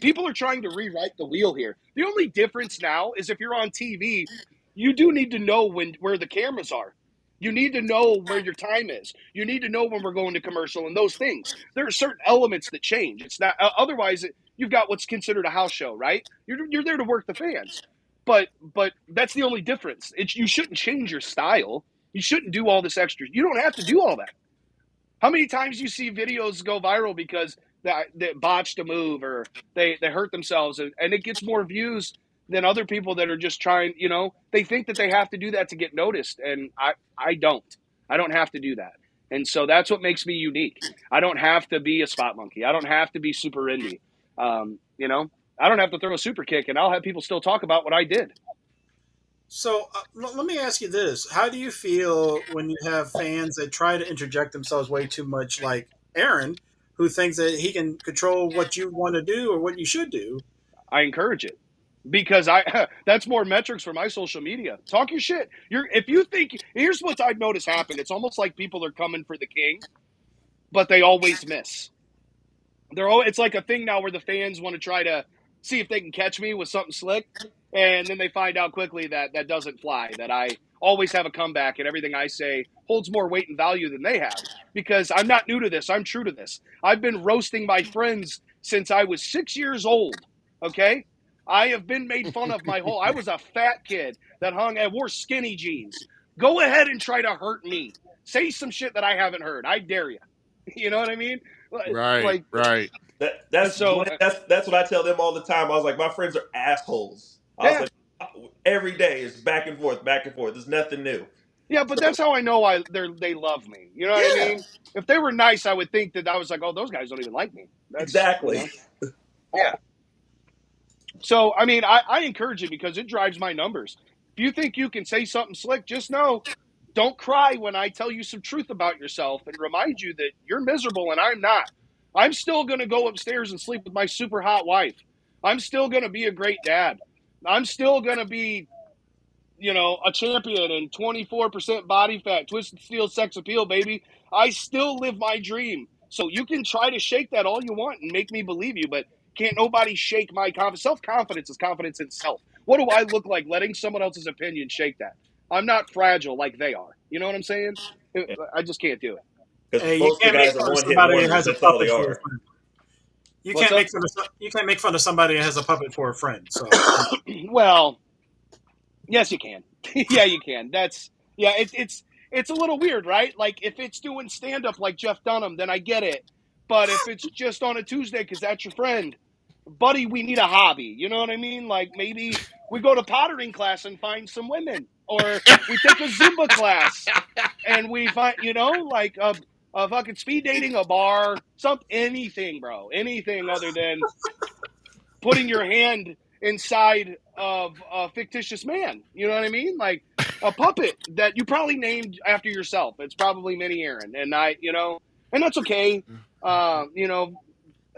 People are trying to rewrite the wheel here. The only difference now is if you're on TV, you do need to know where the cameras are. You need to know where your time is. You need to know when we're going to commercial and those things. There are certain elements that change. It's not otherwise. You've got what's considered a house show, right? You're there to work the fans, but that's the only difference. You shouldn't change your style. You shouldn't do all this extra. You don't have to do all that. How many times you see videos go viral because they botched a move or they hurt themselves and it gets more views than other people that are just trying, they think that they have to do that to get noticed. And I don't have to do that. And so that's what makes me unique. I don't have to be a spot monkey. I don't have to be super indie. I don't have to throw a super kick and I'll have people still talk about what I did. So let me ask you this. How do you feel when you have fans that try to interject themselves way too much, like Aaron, who thinks that he can control what you want to do or what you should do? I encourage it. Because that's more metrics for my social media. Talk your shit. Here's what I've noticed happen. It's almost like people are coming for the king, but they always miss. It's like a thing now where the fans want to try to see if they can catch me with something slick, and then they find out quickly that doesn't fly, that I always have a comeback and everything I say holds more weight and value than they have. Because I'm not new to this. I'm true to this. I've been roasting my friends since I was 6 years old, okay? I have been made fun of I was a fat kid that wore skinny jeans. Go ahead and try to hurt me. Say some shit that I haven't heard. I dare you. You know what I mean? Right. That's what I tell them all the time. I was like, my friends are assholes. I was like, every day is back and forth. There's nothing new. Yeah, but that's how I know they love me. You know what I mean? If they were nice, I would think that I was like, oh, those guys don't even like me. Exactly. Yeah. So, I mean, I encourage it because it drives my numbers. If you think you can say something slick, just know, don't cry when I tell you some truth about yourself and remind you that you're miserable and I'm not. I'm still going to go upstairs and sleep with my super hot wife. I'm still going to be a great dad. I'm still going to be, a champion and 24% body fat, twisted steel sex appeal, baby. I still live my dream. So you can try to shake that all you want and make me believe you, but can't nobody shake my confidence. Self-confidence is confidence in self. What do I look like letting someone else's opinion shake that? I'm not fragile like they are. You know what I'm saying? I just can't do it. Because most of the guys are one-hit wonders. That's all they are. You can't make fun of somebody that has a puppet for a friend. So, well, yes, you can. Yeah, you can. It's a little weird, right? Like if it's doing stand-up like Jeff Dunham, then I get it. But if it's just on a Tuesday because that's your friend, buddy, we need a hobby. You know what I mean? Like maybe we go to pottering class and find some women, or we take a Zumba class and we find, like a fucking speed dating, a bar, anything, bro, anything other than putting your hand inside of a fictitious man. You know what I mean? Like a puppet that you probably named after yourself. It's probably Mini Aaron, and and that's okay.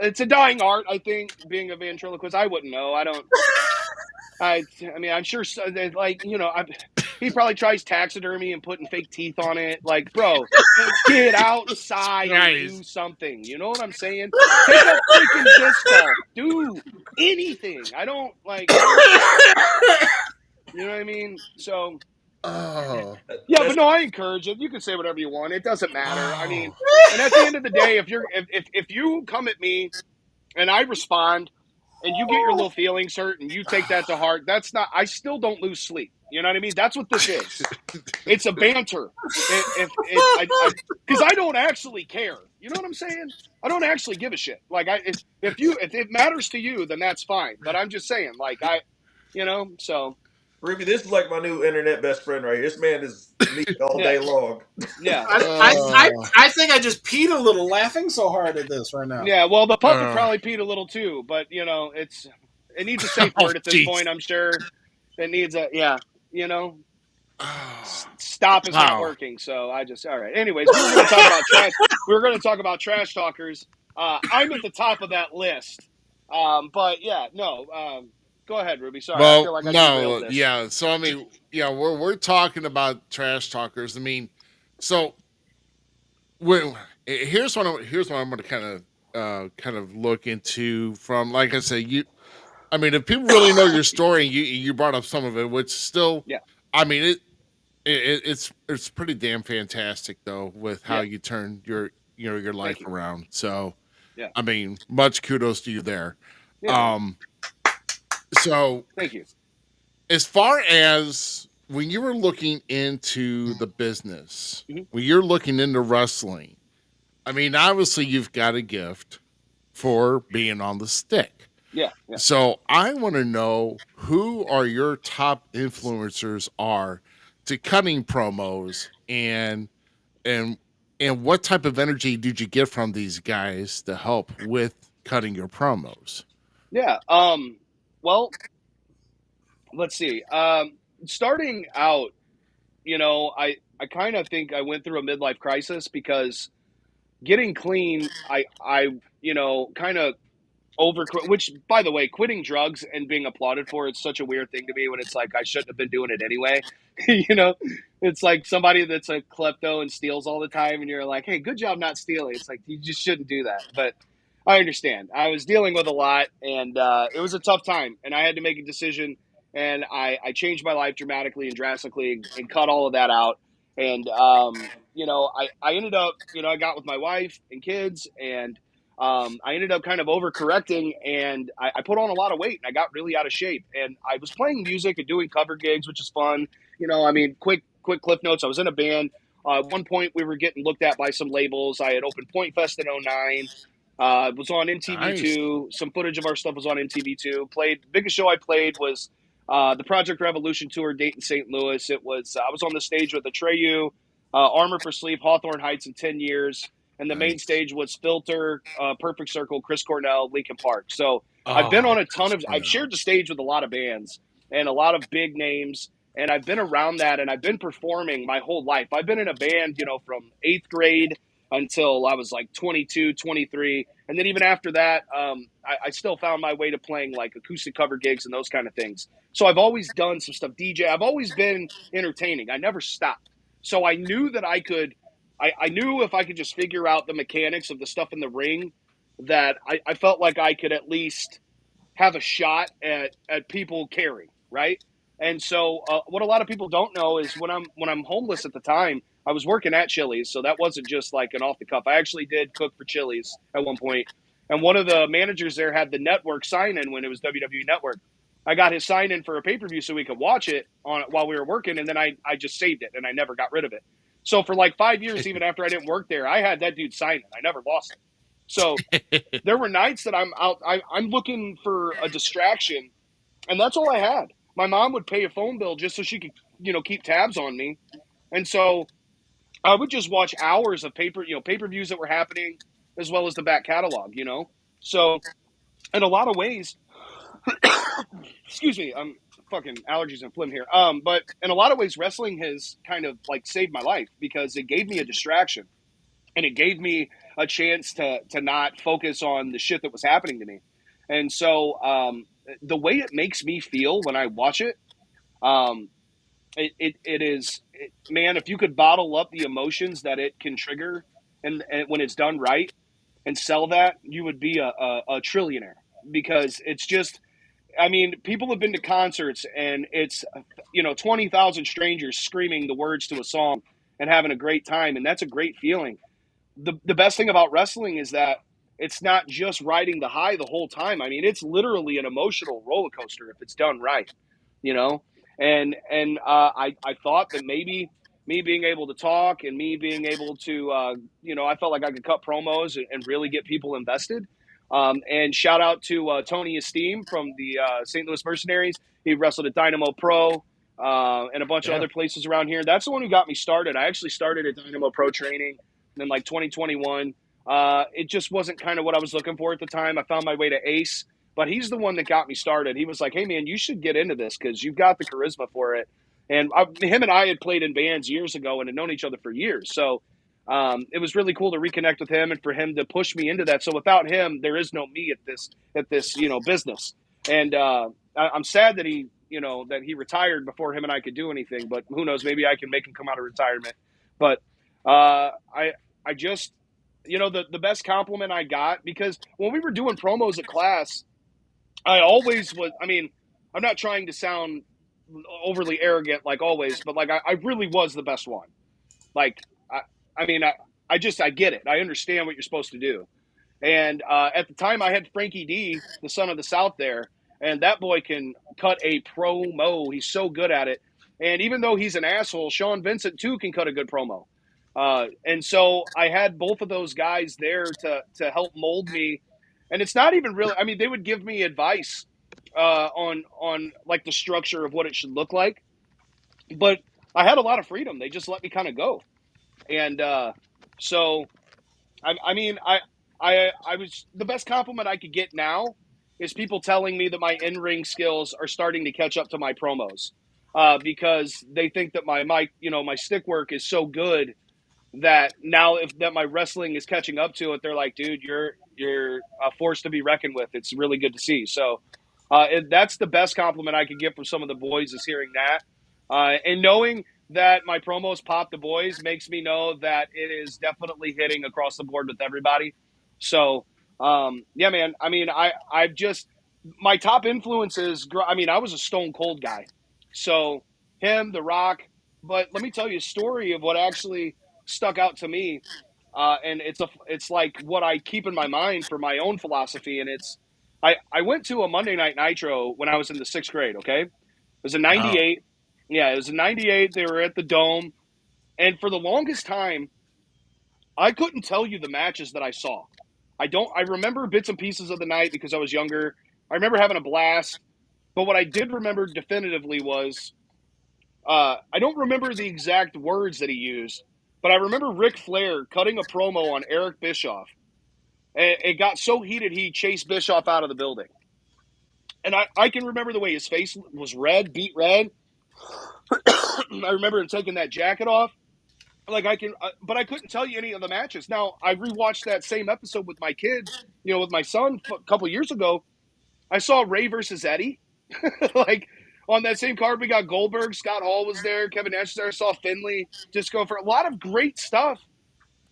It's a dying art, I think, being a ventriloquist. I wouldn't know. I don't. I mean, I'm sure, like, he probably tries taxidermy and putting fake teeth on it. Like, bro, get outside and do something. You know what I'm saying? Take up freaking disc golf. Do anything. I don't you know what I mean? So, Oh. yeah, but no, I encourage it. You can say whatever you want. It doesn't matter. I mean, and at the end of the day, if you come at me and I respond and you get your little feelings hurt and you take that to heart, I still don't lose sleep. You know what I mean? That's what this is. It's a banter. Because I don't actually care. You know what I'm saying? I don't actually give a shit. Like, if it matters to you, then that's fine. But I'm just saying, like, so. Ruby, this is like my new internet best friend right here. This man is me all day long. Yeah. I think I just peed a little laughing so hard at this right now. Yeah, well, the puppet probably peed a little too, but it needs a safe word at this point. I'm sure it needs stop is not working. So I just all right. Anyways, we were going to talk about trash. We were going to talk about trash talkers. I'm at the top of that list. But yeah, no. Go ahead, Ruby. Sorry, I feel like I derailed this. Yeah. So I mean, yeah, we're talking about trash talkers. I mean, so here's what I'm going to kind of look into from, like I said, I mean, if people really know your story, you brought up some of it, which still, I mean, it's pretty damn fantastic though, with how you turned your life around. So, I mean, much kudos to you there. Yeah. So thank you. As far as when you were looking into the business, when you're looking into wrestling, I mean, obviously you've got a gift for being on the stick. Yeah. So I want to know who are your top influencers are to cutting promos, and what type of energy did you get from these guys to help with cutting your promos? Yeah. Well, let's see. Starting out, I kind of think I went through a midlife crisis because getting clean, I kind of which, by the way, quitting drugs and being applauded for it's such a weird thing to me when it's like I shouldn't have been doing it anyway. It's like somebody that's a klepto and steals all the time, and you're like, hey, good job not stealing. It's like you just shouldn't do that. But I understand. I was dealing with a lot, and it was a tough time, and I had to make a decision, and I changed my life dramatically and drastically and cut all of that out. And I ended up, I got with my wife and kids, and I ended up kind of overcorrecting, and I put on a lot of weight, and I got really out of shape. And I was playing music and doing cover gigs, which is fun. I mean, quick cliff notes. I was in a band. At one point, we were getting looked at by some labels. I had opened Point Fest in 2009. Was on MTV2. Nice. Some footage of our stuff was on MTV2. The biggest show I played was the Project Revolution tour, Dayton, St. Louis. It was I was on the stage with Atreyu, Armor for Sleep, Hawthorne Heights in 10 years. And the main stage was Filter, Perfect Circle, Chris Cornell, Linkin Park. So I've been on a ton of – I've shared the stage with a lot of bands and a lot of big names. And I've been around that, and I've been performing my whole life. I've been in a band, from 8th grade until I was like 22, 23. And then even after that, I still found my way to playing like acoustic cover gigs and those kind of things. So I've always done some stuff, DJ. I've always been entertaining. I never stopped. So I knew that I could – I knew if I could just figure out the mechanics of the stuff in the ring, that I felt like I could at least have a shot at people caring, right? And so what a lot of people don't know is when I'm homeless at the time, I was working at Chili's, so that wasn't just like an off the cuff. I actually did cook for Chili's at one point, and one of the managers there had the network sign in when it was WWE Network. I got his sign in for a pay-per-view so we could watch it while we were working, and then I just saved it and I never got rid of it. So for like 5 years, even after I didn't work there, I had that dude sign it. I never lost it. So there were nights that I'm out. I'm looking for a distraction, and that's all I had. My mom would pay a phone bill just so she could, keep tabs on me. And so I would just watch hours of pay-per-views that were happening, as well as the back catalog, So in a lot of ways, excuse me, I'm fucking allergies and phlegm here. But in a lot of ways, wrestling has kind of like saved my life because it gave me a distraction, and it gave me a chance to not focus on the shit that was happening to me. And so the way it makes me feel when I watch it, it is, man, if you could bottle up the emotions that it can trigger and when it's done right and sell that, you would be a trillionaire, because it's just, I mean, people have been to concerts and it's, 20,000 strangers screaming the words to a song and having a great time. And that's a great feeling. The best thing about wrestling is that it's not just riding the high the whole time. I mean, it's literally an emotional roller coaster if it's done right, you know? I thought that maybe me being able to talk and me being able to, I felt like I could cut promos and really get people invested. And shout out to Tony Esteem from the St. Louis Mercenaries. He wrestled at Dynamo Pro and a bunch of other places around here. That's the one who got me started. I actually started at Dynamo Pro training in like 2021. It just wasn't kind of what I was looking for at the time. I found my way to Ace, but he's the one that got me started. He was like, hey, man, you should get into this because you've got the charisma for it. And him and I had played in bands years ago and had known each other for years. So it was really cool to reconnect with him and for him to push me into that. So without him, there is no me at this business. And I'm sad that he retired before him and I could do anything. But who knows? Maybe I can make him come out of retirement. But I just, the best compliment I got, because when we were doing promos at class, I always was, I mean, I'm not trying to sound overly arrogant like always, but like I really was the best one. Like, I get it. I understand what you're supposed to do. And at the time I had Frankie D, the son of the South there, and that boy can cut a promo. He's so good at it. And even though he's an asshole, Sean Vincent too can cut a good promo. And so I had both of those guys there to help mold me. And it's not even really, I mean, they would give me advice on like the structure of what it should look like. But I had a lot of freedom. They just let me kind of go. And so, I was, the best compliment I could get now is people telling me that my in-ring skills are starting to catch up to my promos, because they think that my stick work is so good that now that my wrestling is catching up to it, they're like, dude, you're a force to be reckoned with. It's really good to see. So that's the best compliment I could get from some of the boys, is hearing that. And knowing that my promos pop the boys makes me know that it is definitely hitting across the board with everybody. So, yeah, man, I mean, I've just, my top influences, I was a Stone Cold guy. So him, The Rock, but let me tell you a story of what actually stuck out to me. And it's like what I keep in my mind for my own philosophy. And it's, I went to a Monday Night Nitro when I was in the 6th grade. Okay. It was in 98. Wow. Yeah, it was in 98. They were at the Dome. And for the longest time, I couldn't tell you the matches that I saw. I remember bits and pieces of the night because I was younger. I remember having a blast. But what I did remember definitively was, I don't remember the exact words that he used, but I remember Ric Flair cutting a promo on Eric Bischoff. And it got so heated, he chased Bischoff out of the building. And I can remember the way his face was red, beet red. I remember him taking that jacket off. Like but I couldn't tell you any of the matches. Now, I rewatched that same episode with my kids, with my son a couple years ago. I saw Ray versus Eddie. Like, on that same card, we got Goldberg, Scott Hall was there, Kevin Nash was there. I saw Finlay just go for a lot of great stuff.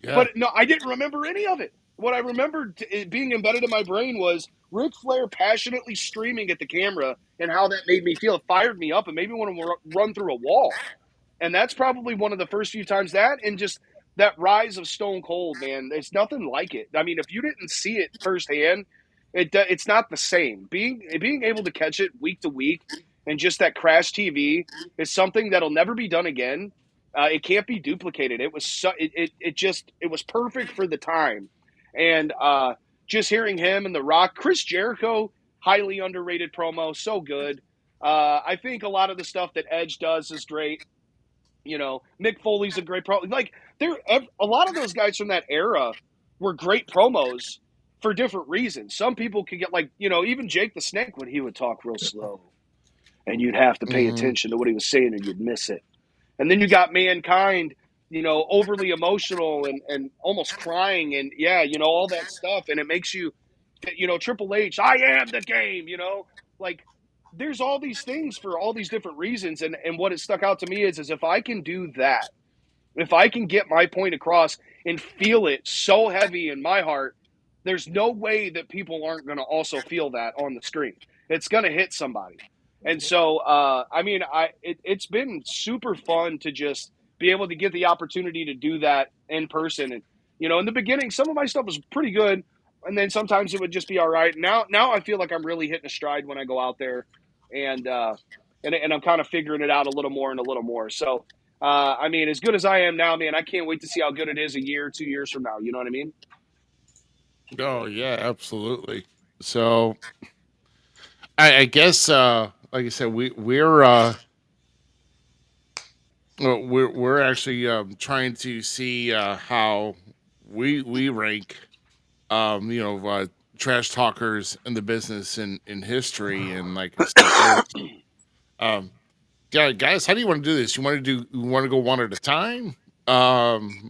Yeah. But no, I didn't remember any of it. What I remembered being embedded in my brain was Ric Flair passionately screaming at the camera, and how that made me feel. It fired me up and made me want to run through a wall. And that's probably one of the first few times that, and just that rise of Stone Cold, man, there's nothing like it. I mean, if you didn't see it firsthand, it's not the same. Being able to catch it week to week, and just that Crash TV is something that'll never be done again. It can't be duplicated. It was it was perfect for the time. And just hearing him and The Rock, Chris Jericho, highly underrated promo, so good. I think a lot of the stuff that Edge does is great. Mick Foley's a great promo. Like, a lot of those guys from that era were great promos for different reasons. Some people could get, like, even Jake the Snake, when he would talk real slow, and you'd have to pay attention to what he was saying, or you'd miss it. And then you got Mankind, overly emotional and almost crying, and all that stuff. And it makes you, Triple H, I am the game, like, there's all these things for all these different reasons. And what it stuck out to me is if I can do that, if I can get my point across and feel it so heavy in my heart, there's no way that people aren't going to also feel that on the screen. It's going to hit somebody. And so, I mean, it's been super fun to just be able to get the opportunity to do that in person. And, you know, in the beginning, some of my stuff was pretty good. And then sometimes it would just be all right. Now I feel like I'm really hitting a stride when I go out there, and I'm kind of figuring it out a little more and a little more. So, I mean, as good as I am now, man, I can't wait to see how good it is a year, 2 years from now. You know what I mean? Oh yeah, absolutely. So I guess like I said, we're actually trying to see how we rank trash talkers in the business in history. And like I said, yeah, guys, how do you want to do this? You want to go one at a time?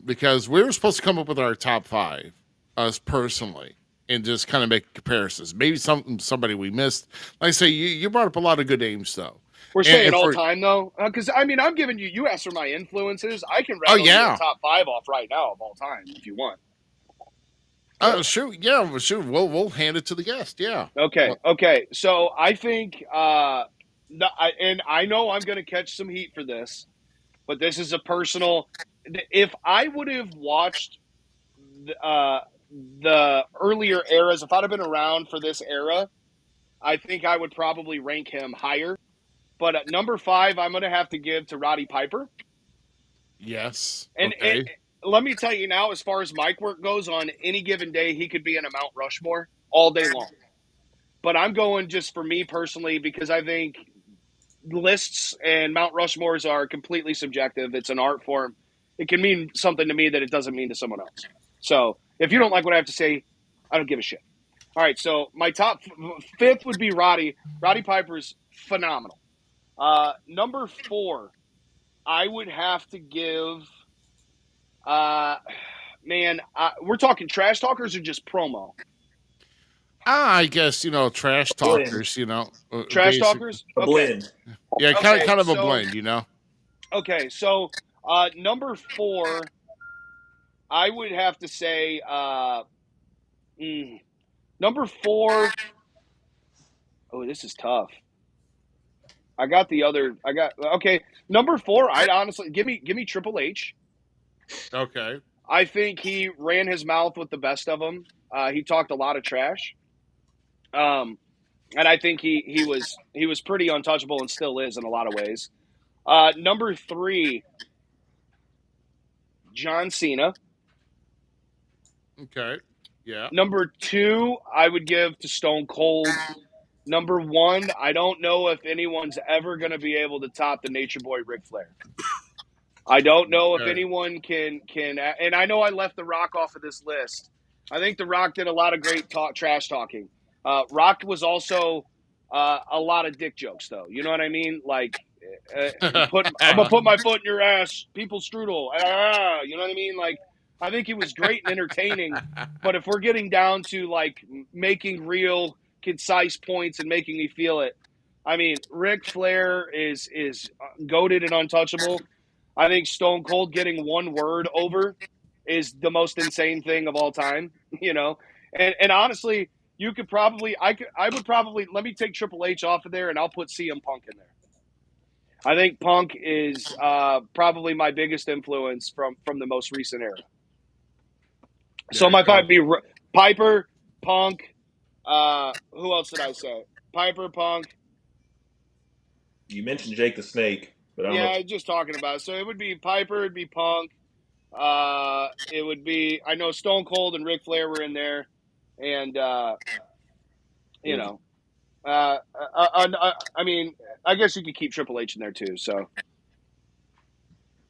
Because we were supposed to come up with our top 5, us personally, and just kind of make comparisons. Maybe somebody we missed. Like I say, you brought up a lot of good names though. We're saying all time though, because I mean, I'm giving you. You asked for my influences. I can rattle you a top 5 off right now of all time if you want. Sure, yeah, sure. We'll hand it to the guest. Yeah. Okay. So I think, and I know I'm going to catch some heat for this, but this is a personal. If I would have watched the earlier eras, if I'd have been around for this era, I think I would probably rank him higher. But at number 5, I'm going to have to give to Roddy Piper. Yes. And let me tell you now, as far as mic work goes, on any given day, he could be in a Mount Rushmore all day long. But I'm going just for me personally because I think lists and Mount Rushmores are completely subjective. It's an art form. It can mean something to me that it doesn't mean to someone else. So if you don't like what I have to say, I don't give a shit. All right, so my top 5th would be Roddy. Roddy Piper's phenomenal. Number 4, I would have to give... we're talking trash talkers or just promo? I guess, trash talkers, Trash talkers? A blend. Yeah, kind of a blend, Okay, so number 4, I would have to say number 4. Oh, this is tough. Number 4, I'd honestly give me Triple H. Okay. I think he ran his mouth with the best of them. He talked a lot of trash. And I think he was pretty untouchable and still is in a lot of ways. Number 3, John Cena. Okay. Yeah. Number 2, I would give to Stone Cold. Number 1, I don't know if anyone's ever going to be able to top the Nature Boy Ric Flair. I don't know if anyone can, and I know I left The Rock off of this list. I think The Rock did a lot of great trash talking. Rock was also a lot of dick jokes, though. You know what I mean? Like, I'm gonna put my foot in your ass, people strudel. You know what I mean? Like, I think he was great and entertaining. But if we're getting down to like making real, concise points and making me feel it, I mean, Ric Flair is goated and untouchable. I think Stone Cold getting one word over is the most insane thing of all time, And honestly, you could probably, I would probably, let me take Triple H off of there and I'll put CM Punk in there. I think Punk is probably my biggest influence from the most recent era. So my 5 would be Piper, Punk. Who else did I say? Piper, Punk. You mentioned Jake the Snake. But I was just talking about it. So it would be Piper, it'd be Punk. It would be, I know Stone Cold and Ric Flair were in there. And, I mean, I guess you could keep Triple H in there too. So.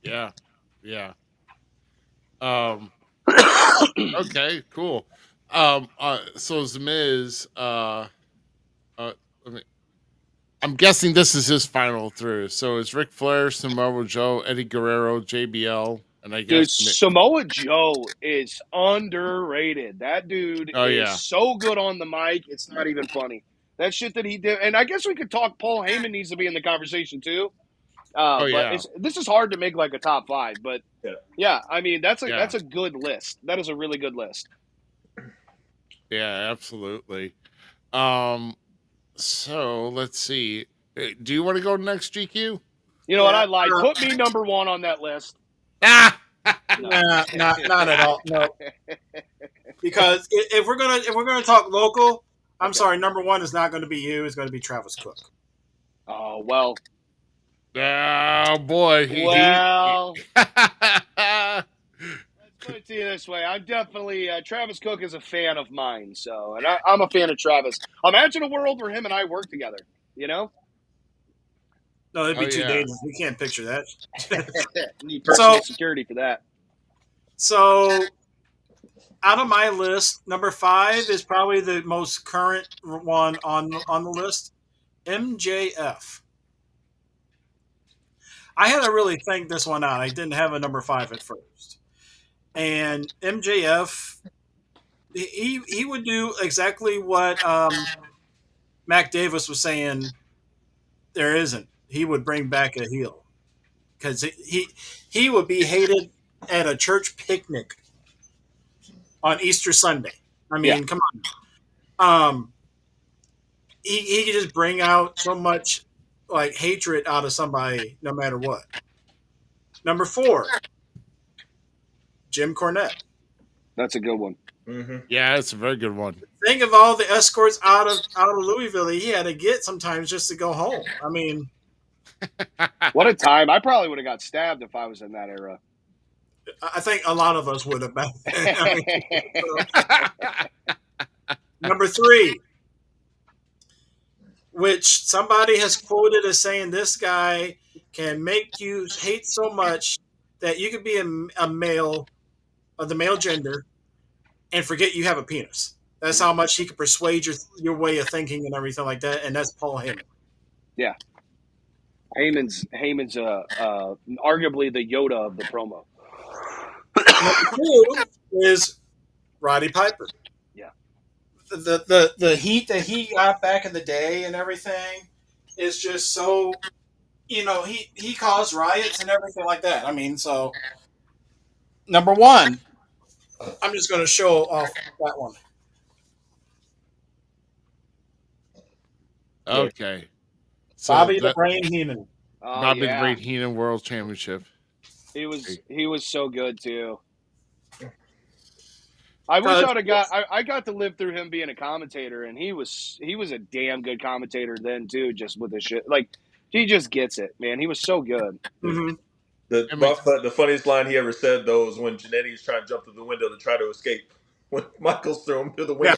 Yeah. Okay, cool. So The Miz, I'm guessing this is his final through. So it's Ric Flair, Samoa Joe, Eddie Guerrero, JBL, and I guess Samoa Joe is underrated. That dude is so good on the mic. It's not even funny. That shit that he did, and I guess we could talk. Paul Heyman needs to be in the conversation too. But yeah. this is hard to make like a top 5. But Yeah. I mean that's a good list. That is a really good list. Yeah, absolutely. So let's see. Do you want to go next, GQ? You know what? I lied. Put me number 1 on that list. Ah! Nah, not at all. No, because if we're gonna talk local, I'm sorry. Number 1 is not going to be you. It's going to be Travis Cook. Oh well. Oh boy. Well. Let's put it to you this way. I'm definitely Travis Cook is a fan of mine. So, and I'm a fan of Travis. Imagine a world where him and I work together. You know. No, it'd be too dangerous. We can't picture that. Need personal security for that. So, out of my list, number 5 is probably the most current one on the list. MJF. I had to really think this one out. I didn't have a number 5 at first. And MJF, he would do exactly what Mac Davis was saying there isn't. He would bring back a heel. Because he would be hated at a church picnic on Easter Sunday. I mean, come on. He could just bring out so much like hatred out of somebody no matter what. Number 4, Jim Cornette. That's a good one. Mm-hmm. Yeah, it's a very good one. Think of all the escorts out of Louisville he had to get sometimes just to go home. I mean, what a time. I probably would have got stabbed if I was in that era. I think a lot of us would have back then. I mean, number 3, which somebody has quoted as saying this guy can make you hate so much that you could be a male of the male gender and forget you have a penis. That's how much he could persuade your way of thinking and everything like that. And that's Paul Heyman. Yeah. Heyman's arguably the Yoda of the promo. Number 2 is Roddy Piper. Yeah. The heat that he got back in the day and everything is just so, he caused riots and everything like that. I mean, so number 1, I'm just going to show off that one. Okay. So Bobby the Brain Heenan. Bobby the Brain Heenan World Championship. He was so good too. I wish I got to live through him being a commentator, and he was a damn good commentator then too. Just with the shit, like he just gets it, man. He was so good. Mm-hmm. The funniest line he ever said though was when Jannetty was trying to jump through the window to try to escape. When Michaels threw him through the window,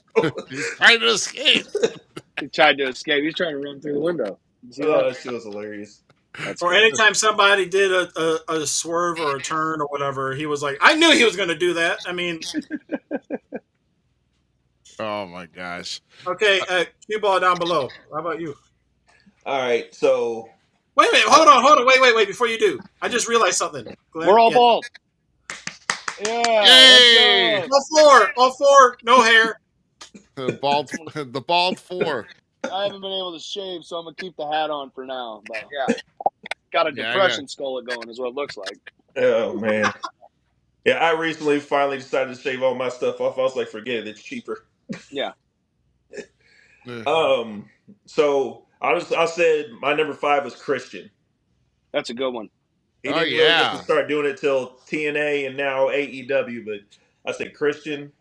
he's trying to escape. He tried to escape. He's trying to run through the window. That shit was hilarious. Or anytime somebody did a swerve or a turn or whatever, he was like, I knew he was going to do that. I mean. Oh, my gosh. Okay, cue ball down below. How about you? All right, so. Wait a minute. Hold on. Wait. Before you do, I just realized something. We're all bald. Yeah. All four. No hair. The bald 4. I haven't been able to shave, so I'm going to keep the hat on for now. But yeah. Got a depression skull going is what it looks like. Oh, man. Yeah, I recently finally decided to shave all my stuff off. I was like, forget it. It's cheaper. Yeah. So I said my number 5 was Christian. That's a good one. He didn't really get to start doing it till TNA and now AEW, but I said Christian.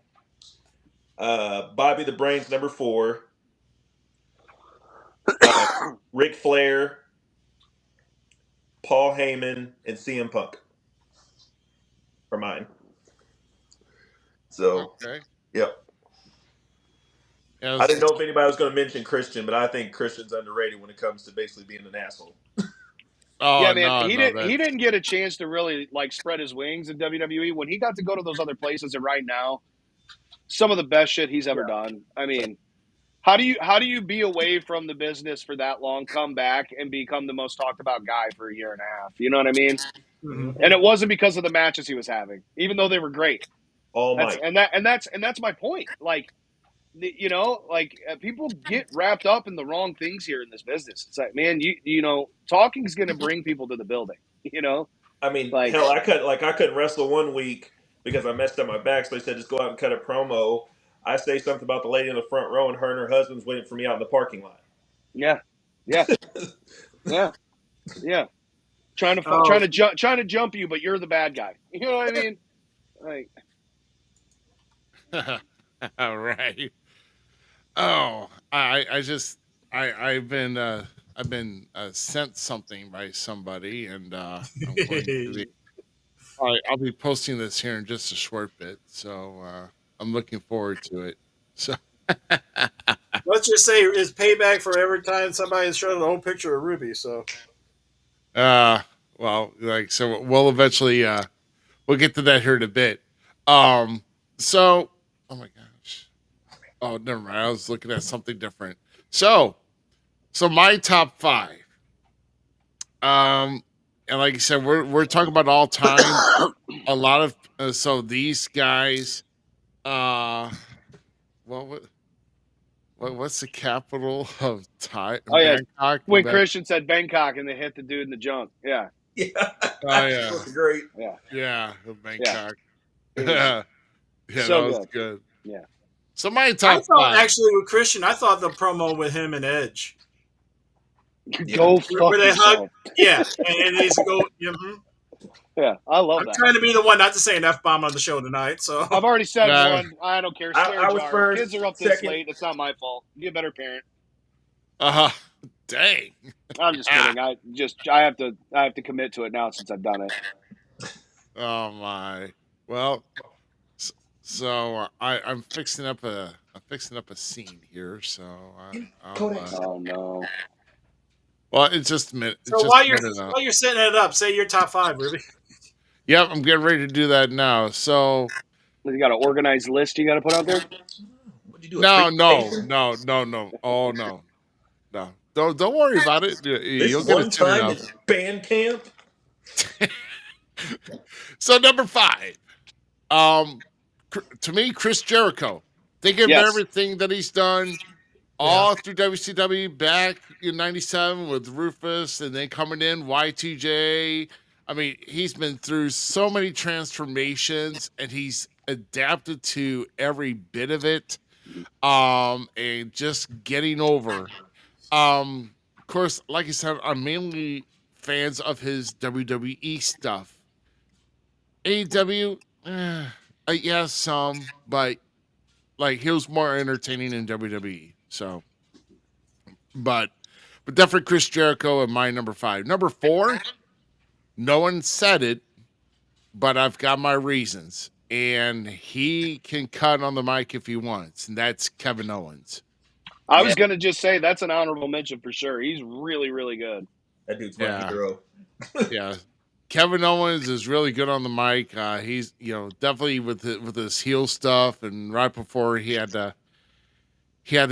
Bobby the Brain's number 4. Ric Flair, Paul Heyman, and CM Punk for mine. So, yep. Yeah, I didn't know if anybody was going to mention Christian, but I think Christian's underrated when it comes to basically being an asshole. Oh, yeah, man. He didn't get a chance to really like spread his wings in WWE. When he got to go to those other places, and right now, some of the best shit he's ever done. I mean, how do you be away from the business for that long, come back and become the most talked about guy for a year and a half? You know what I mean? Mm-hmm. And it wasn't because of the matches he was having, even though they were great. All might. And that's my point. Like, You know, like people get wrapped up in the wrong things here in this business. It's like, man, you know, talking's going to bring people to the building. You know, I mean, like hell, I couldn't wrestle one week because I messed up my back. So they said just go out and cut a promo. I say something about the lady in the front row, and her and her husband's waiting for me out in the parking lot. yeah, yeah, yeah, yeah. Trying Oh, to jump you, but you're the bad guy. You know what I mean? Like, All right. Oh, I've been sent something by somebody, and I'm going to be. I'll be posting this here in just a short bit, so I'm looking forward to it. So, let's just say it's payback for every time somebody showed an old picture of Ruby. So uh, well, like so, we'll eventually we'll get to that here in a bit. Um, so, oh my gosh, oh never mind. I was looking at something different. So my top five. And like I said, we're talking about all time. A lot of so these guys. Uh, well, what's the capital of Thai? oh yeah, Bangkok. when Christian said Bangkok and they hit the dude in the junk. Yeah, Yeah, Oh yeah, that's great. yeah, yeah, Bangkok. It was Yeah, so that was good. good. Yeah. So my I top thought five. actually with Christian, I thought the promo with him and Edge, Go fuck where they hug, yourself. yeah, and they just go. Yeah, I love I'm that. trying to be the one not to say an F bomb on the show tonight. So I've already said Yeah. one. I don't care. I Swear was jar. first, Kids are up this second. late. It's not my fault. Be a better parent. Dang. I'm just kidding. I have to commit to it now since I've done it. Oh my. Well, so I'm fixing up a scene here. So Oh no. well, it's just a minute. It's so just while a you're minute now. while you're setting it up, say your top five, Ruby. Yep, I'm getting ready to do that now. So You got an organized list you got to put out there? What'd you do? no. Oh no. Don't worry about it. This You'll get one it soon time enough. is band camp. So number five, to me, Chris Jericho. Think of Yes. everything that he's done all through WCW, back in '97 with Rufus, and then coming in Y2J. I mean, he's been through so many transformations, and he's adapted to every bit of it. And just getting over. Of course, like I said, I'm mainly fans of his WWE stuff. AEW, yeah, some, but like he was more entertaining in WWE. So, but definitely Chris Jericho and my number five. Number four, no one said it, but I've got my reasons, and he can cut on the mic if he wants, and that's Kevin Owens. I was going to just say that's an honorable mention for sure. He's really, really good. That dude's my hero. Yeah. Kevin Owens is really good on the mic. He's definitely with his heel stuff, and right before he had to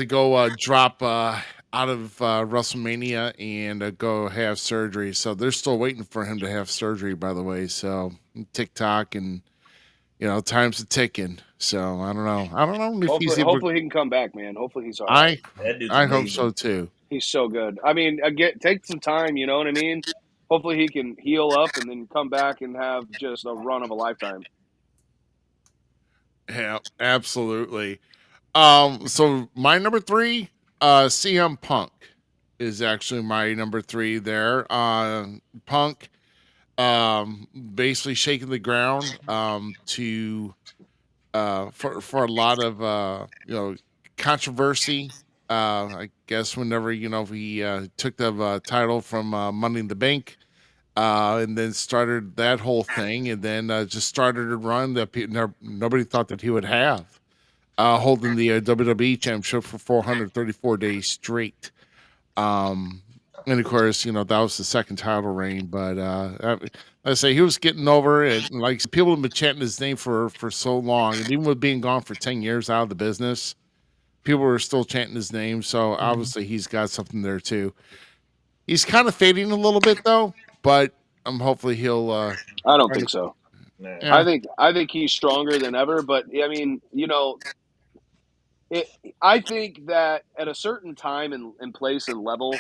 go drop out of WrestleMania and go have surgery. So they're still waiting for him to have surgery, by the way. So TikTok and time's a ticking. So I don't know if Hopefully he can come back, man. Hopefully he's all right. I hope so too. He's so good. I mean, take some time. You know what I mean? Hopefully he can heal up and then come back and have just a run of a lifetime. Yeah, absolutely. So my number three, CM Punk is actually my number three there. Punk, basically shaking the ground, to, for a lot of, controversy. I guess whenever, he took the title from Money in the Bank, and then started that whole thing, and then just started a run that nobody thought that he would have, holding the WWE Championship for 434 days straight. And of course, that was the second title reign. But I say he was getting over it. And like people have been chanting his name for so long, and even with being gone for 10 years out of the business, people were still chanting his name. So obviously, he's got something there too. He's kind of fading a little bit though, but hopefully he'll. I don't think so. Yeah. I think he's stronger than ever. But I mean, I think that at a certain time and place and level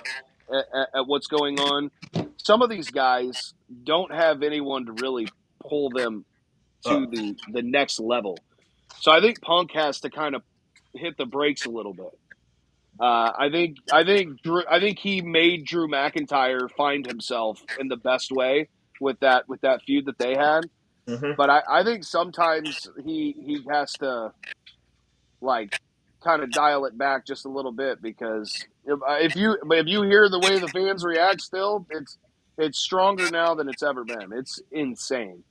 at what's going on, some of these guys don't have anyone to really pull them to Up. the next level. So I think Punk has to kind of hit the brakes a little bit. I think he made Drew McIntyre find himself in the best way with that feud that they had. Mm-hmm. But I think sometimes he has to like kind of dial it back just a little bit, because if you hear the way the fans react, still it's stronger now than it's ever been. It's insane.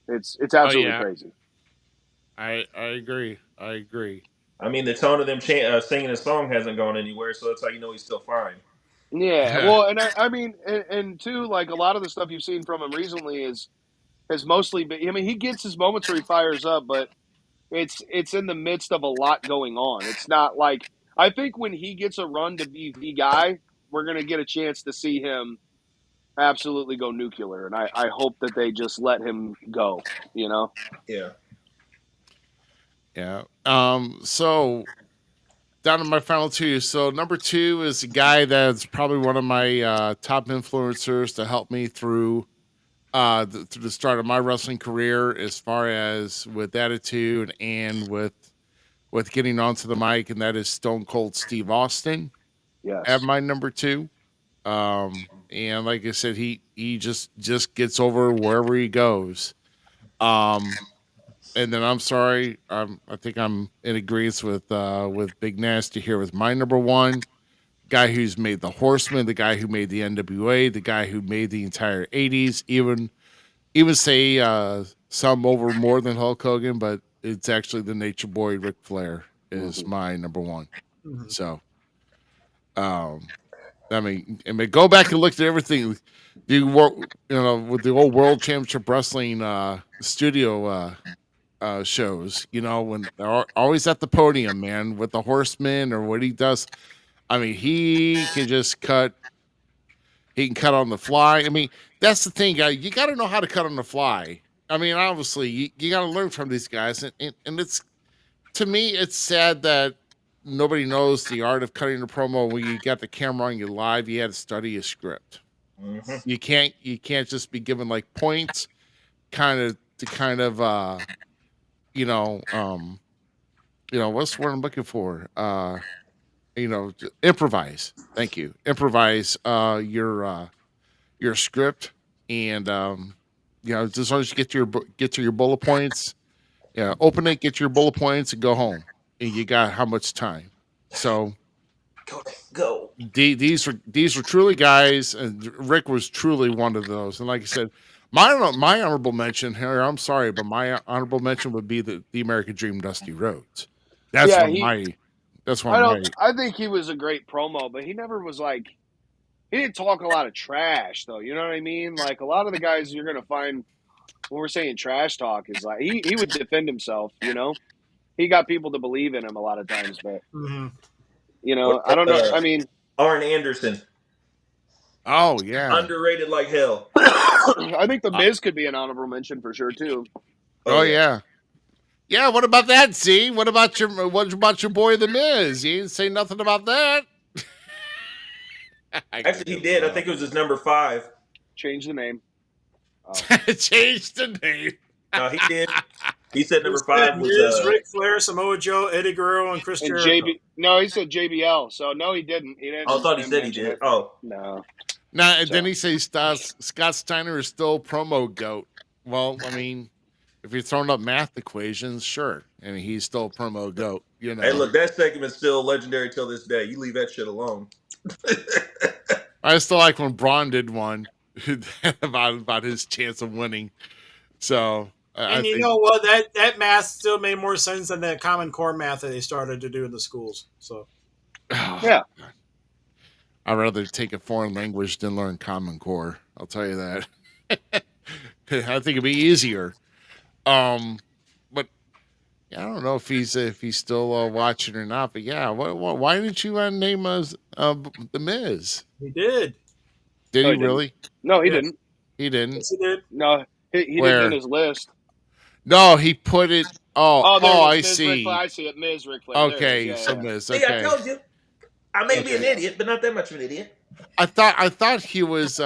It's Oh absolutely yeah, crazy. I agree. I agree. I mean, the tone of them singing a song hasn't gone anywhere, so that's how you know he's still fine. Yeah, well, and I mean, and too, like a lot of the stuff you've seen from him recently has mostly been. I mean, he gets his moments where he fires up, but it's in the midst of a lot going on. It's not like, I think when he gets a run to be the guy, we're gonna get a chance to see him absolutely go nuclear, and I hope that they just let him go. You know? Yeah. Yeah. So down to my final two. So number 2 is a guy that's probably one of my top influencers to help me through through the start of my wrestling career, as far as with attitude and with getting onto the mic, and that is Stone Cold Steve Austin Yes. at my number 2. And like I said, he just gets over wherever he goes. And then I'm sorry, I think I'm in agreement with Big Nasty here with my number 1 guy, who's made the Horsemen, the guy who made the NWA, the guy who made the entire '80s, even say some over more than Hulk Hogan, but it's actually the Nature Boy Ric Flair is my number 1. Mhm. So, I mean, go back and look at everything. With the old World Championship Wrestling studio shows, when they're always at the podium, man, with the Horsemen or what he does. I mean, he can just cut. He can cut on the fly. I mean, that's the thing, guy. You got to know how to cut on the fly. I mean, obviously, you got to learn from these guys, and it's, to me, it's sad that nobody knows the art of cutting a promo when you got the camera on you live. You had to study a script. Mm-hmm. You can't just be given like points, what's the word I'm looking for? Improvise. Thank you. Improvise your script, and just as long as you get to your bullet points, open it, get your bullet points, and go home. And you got how much time? So Go. these were truly guys, and Rick was truly one of those. And like I said, my honorable mention here, I'm sorry, but my honorable mention would be the American Dream, Dusty Rhodes. That's Yeah, one of my. That's one I of don't. my. I think he was a great promo, but he never was like. He didn't talk a lot of trash, though. You know what I mean? Like a lot of the guys you're gonna find when we're saying trash talk is like he would defend himself. You know, he got people to believe in him a lot of times, but Mhm. I don't know. I mean, Arn Anderson, Oh yeah. underrated like hell. I think the Miz could be an honorable mention for sure too. Oh yeah. Yeah, what about that? See, what about your boy the Miz? You didn't say nothing about that. Actually, he did. I think it was his number 5. Change the name. Change the name. No, he did. He said number He 5 said was Miz, Ric Flair, Samoa Joe, Eddie Guerrero, and Chris And Jericho. No, he said JBL. So no, he didn't. He didn't. I thought he said he mention did. it. Oh, No. Now, and then he says Scott Steiner is still promo goat. Well, I mean, if you're throwing up math equations, sure. I mean, he's still promo goat. hey, look, that segment's still legendary till this day. You leave that shit alone. I still like when Braun did one about his chance of winning. So, And you know what? That math still made more sense than that Common Core math that they started to do in the schools. So, Yeah. I'd rather take a foreign language than learn Common Core. I'll tell you that. I think it'd be easier. But yeah, I don't know if he's still watching or not. But yeah, why didn't you name us the Miz? he did. Did No, he he didn't. really? No, he Yes. didn't. He didn't. Yes, he did. No, he didn't Where? in his list. No, he put it Oh, there it I is. Miz Ric Flair. see. I see it. Miz Ric Flair. There it Okay, is. so Yeah. Miz. See, I Okay, told you. I may be an Okay. idiot, but not that much of an idiot. I thought he was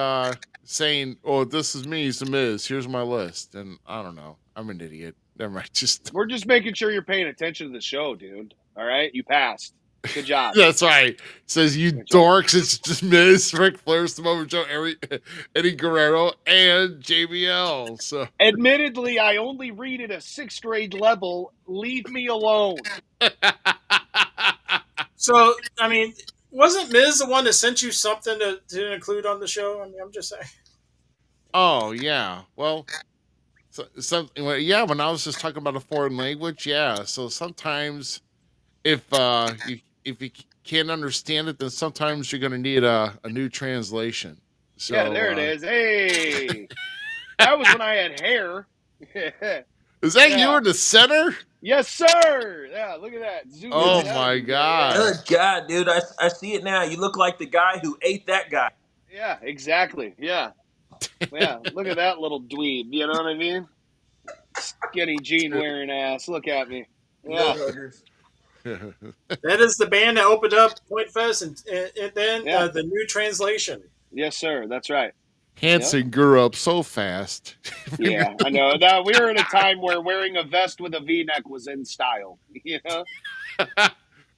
saying, "Oh, this is me, he's the Miz. Here's my list." And I don't know. I'm an idiot. Never mind. Just We're just making sure you're paying attention to the show, dude. All right, you passed. Good job. that's right. It says you dorks. It's just Miz, Ric Flair, Samoa Joe, Eddie Guerrero, and JBL. So Admittedly, I only read at a 6th grade level. Leave me alone. So, I mean, wasn't Miz the one that sent you something to include on the show? I mean, I'm just saying. oh yeah. Well, yeah. When I was just talking about a foreign language, yeah. So sometimes if you can't understand it, then sometimes you're going to need a new translation. So Yeah, there it is. Hey, that was when I had hair. Is that Yeah. you in the center? Yes, sir. Yeah, look at that. Zoom Oh in and out my of you. god. Good God, dude. I see it now. You look like the guy who ate that guy. Yeah, exactly. Yeah. Yeah, look at that little dweeb. You know what I mean? Skinny jean wearing ass. Look at me. Yeah. Huggers. That is the band that opened up Point Fest, and then Yeah. the new translation. Yes, sir. That's right. Hanson grew up so fast. Yeah, I know. Now, we were at a time where wearing a vest with a V-neck was in style, you know,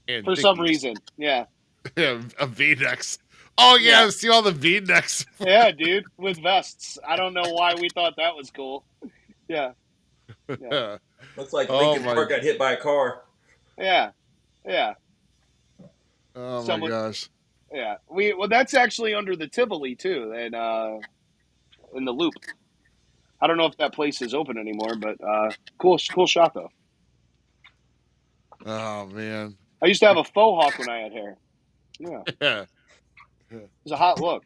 And for some Dickies. reason. Yeah. Yeah, a V-necks. Oh yeah, Yeah. see all the V-necks. Yeah, dude, with vests. I don't know why we thought that was cool. Yeah. Yeah. Looks like Oh, Lincoln Park got hit by a car. Yeah. Yeah. Oh Someone- my gosh. Yeah. Well, that's actually under the Tivoli too, and in the Loop. I don't know if that place is open anymore, but cool shot though. Oh man. I used to have a faux hawk when I had hair. Yeah. Yeah. It was a hot look.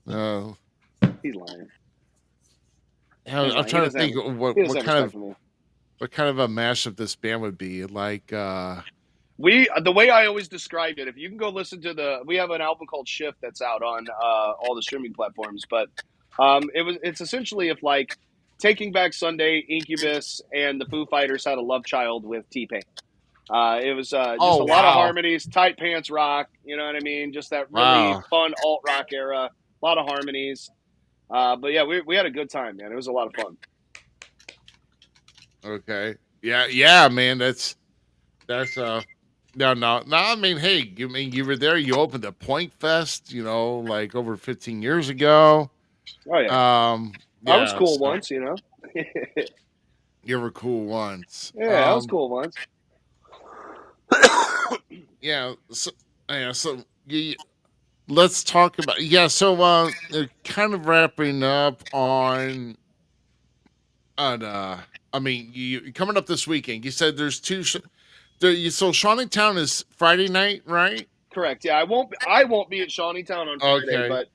Oh. He's lying. I'm trying to think what He doesn't have kind respect for me. what kind of a mashup this band would be. Like The way I always described it, if you can go listen to we have an album called Shift that's out on all the streaming platforms, but it's essentially if like Taking Back Sunday, Incubus, and the Foo Fighters had a love child with T-Pain. It was just a lot of harmonies, tight pants rock, you know what I mean? Just that really fun alt rock era, a lot of harmonies. But yeah, we had a good time, man. It was a lot of fun. Okay. Yeah, man. That's no. I mean, hey, you were there. You opened the Point Fest, like over 15 years ago. Oh yeah. I was cool once, you know. You were cool once. Yeah, I was cool once. Yeah. So let's talk about So kind of wrapping up on. I mean, you coming up this weekend. You said there's two. So Shawneetown is Friday night, right? Correct. Yeah, I won't be at Shawneetown on Friday, but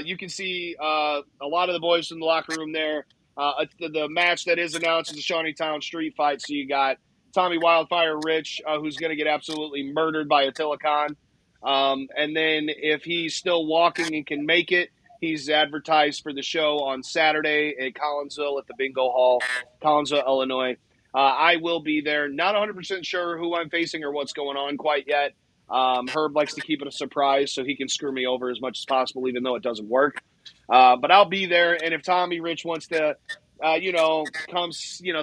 you can see a lot of the boys from the locker room there. The match that is announced is a Shawneetown street fight. So you got Tommy Wildfire Rich, who's going to get absolutely murdered by Attila Khan. And then if he's still walking and can make it, he's advertised for the show on Saturday at Collinsville at the Bingo Hall, Collinsville, Illinois. I will be there. Not 100% sure who I'm facing or what's going on quite yet. Herb likes to keep it a surprise so he can screw me over as much as possible, even though it doesn't work. But I'll be there. And if Tommy Rich wants to, come,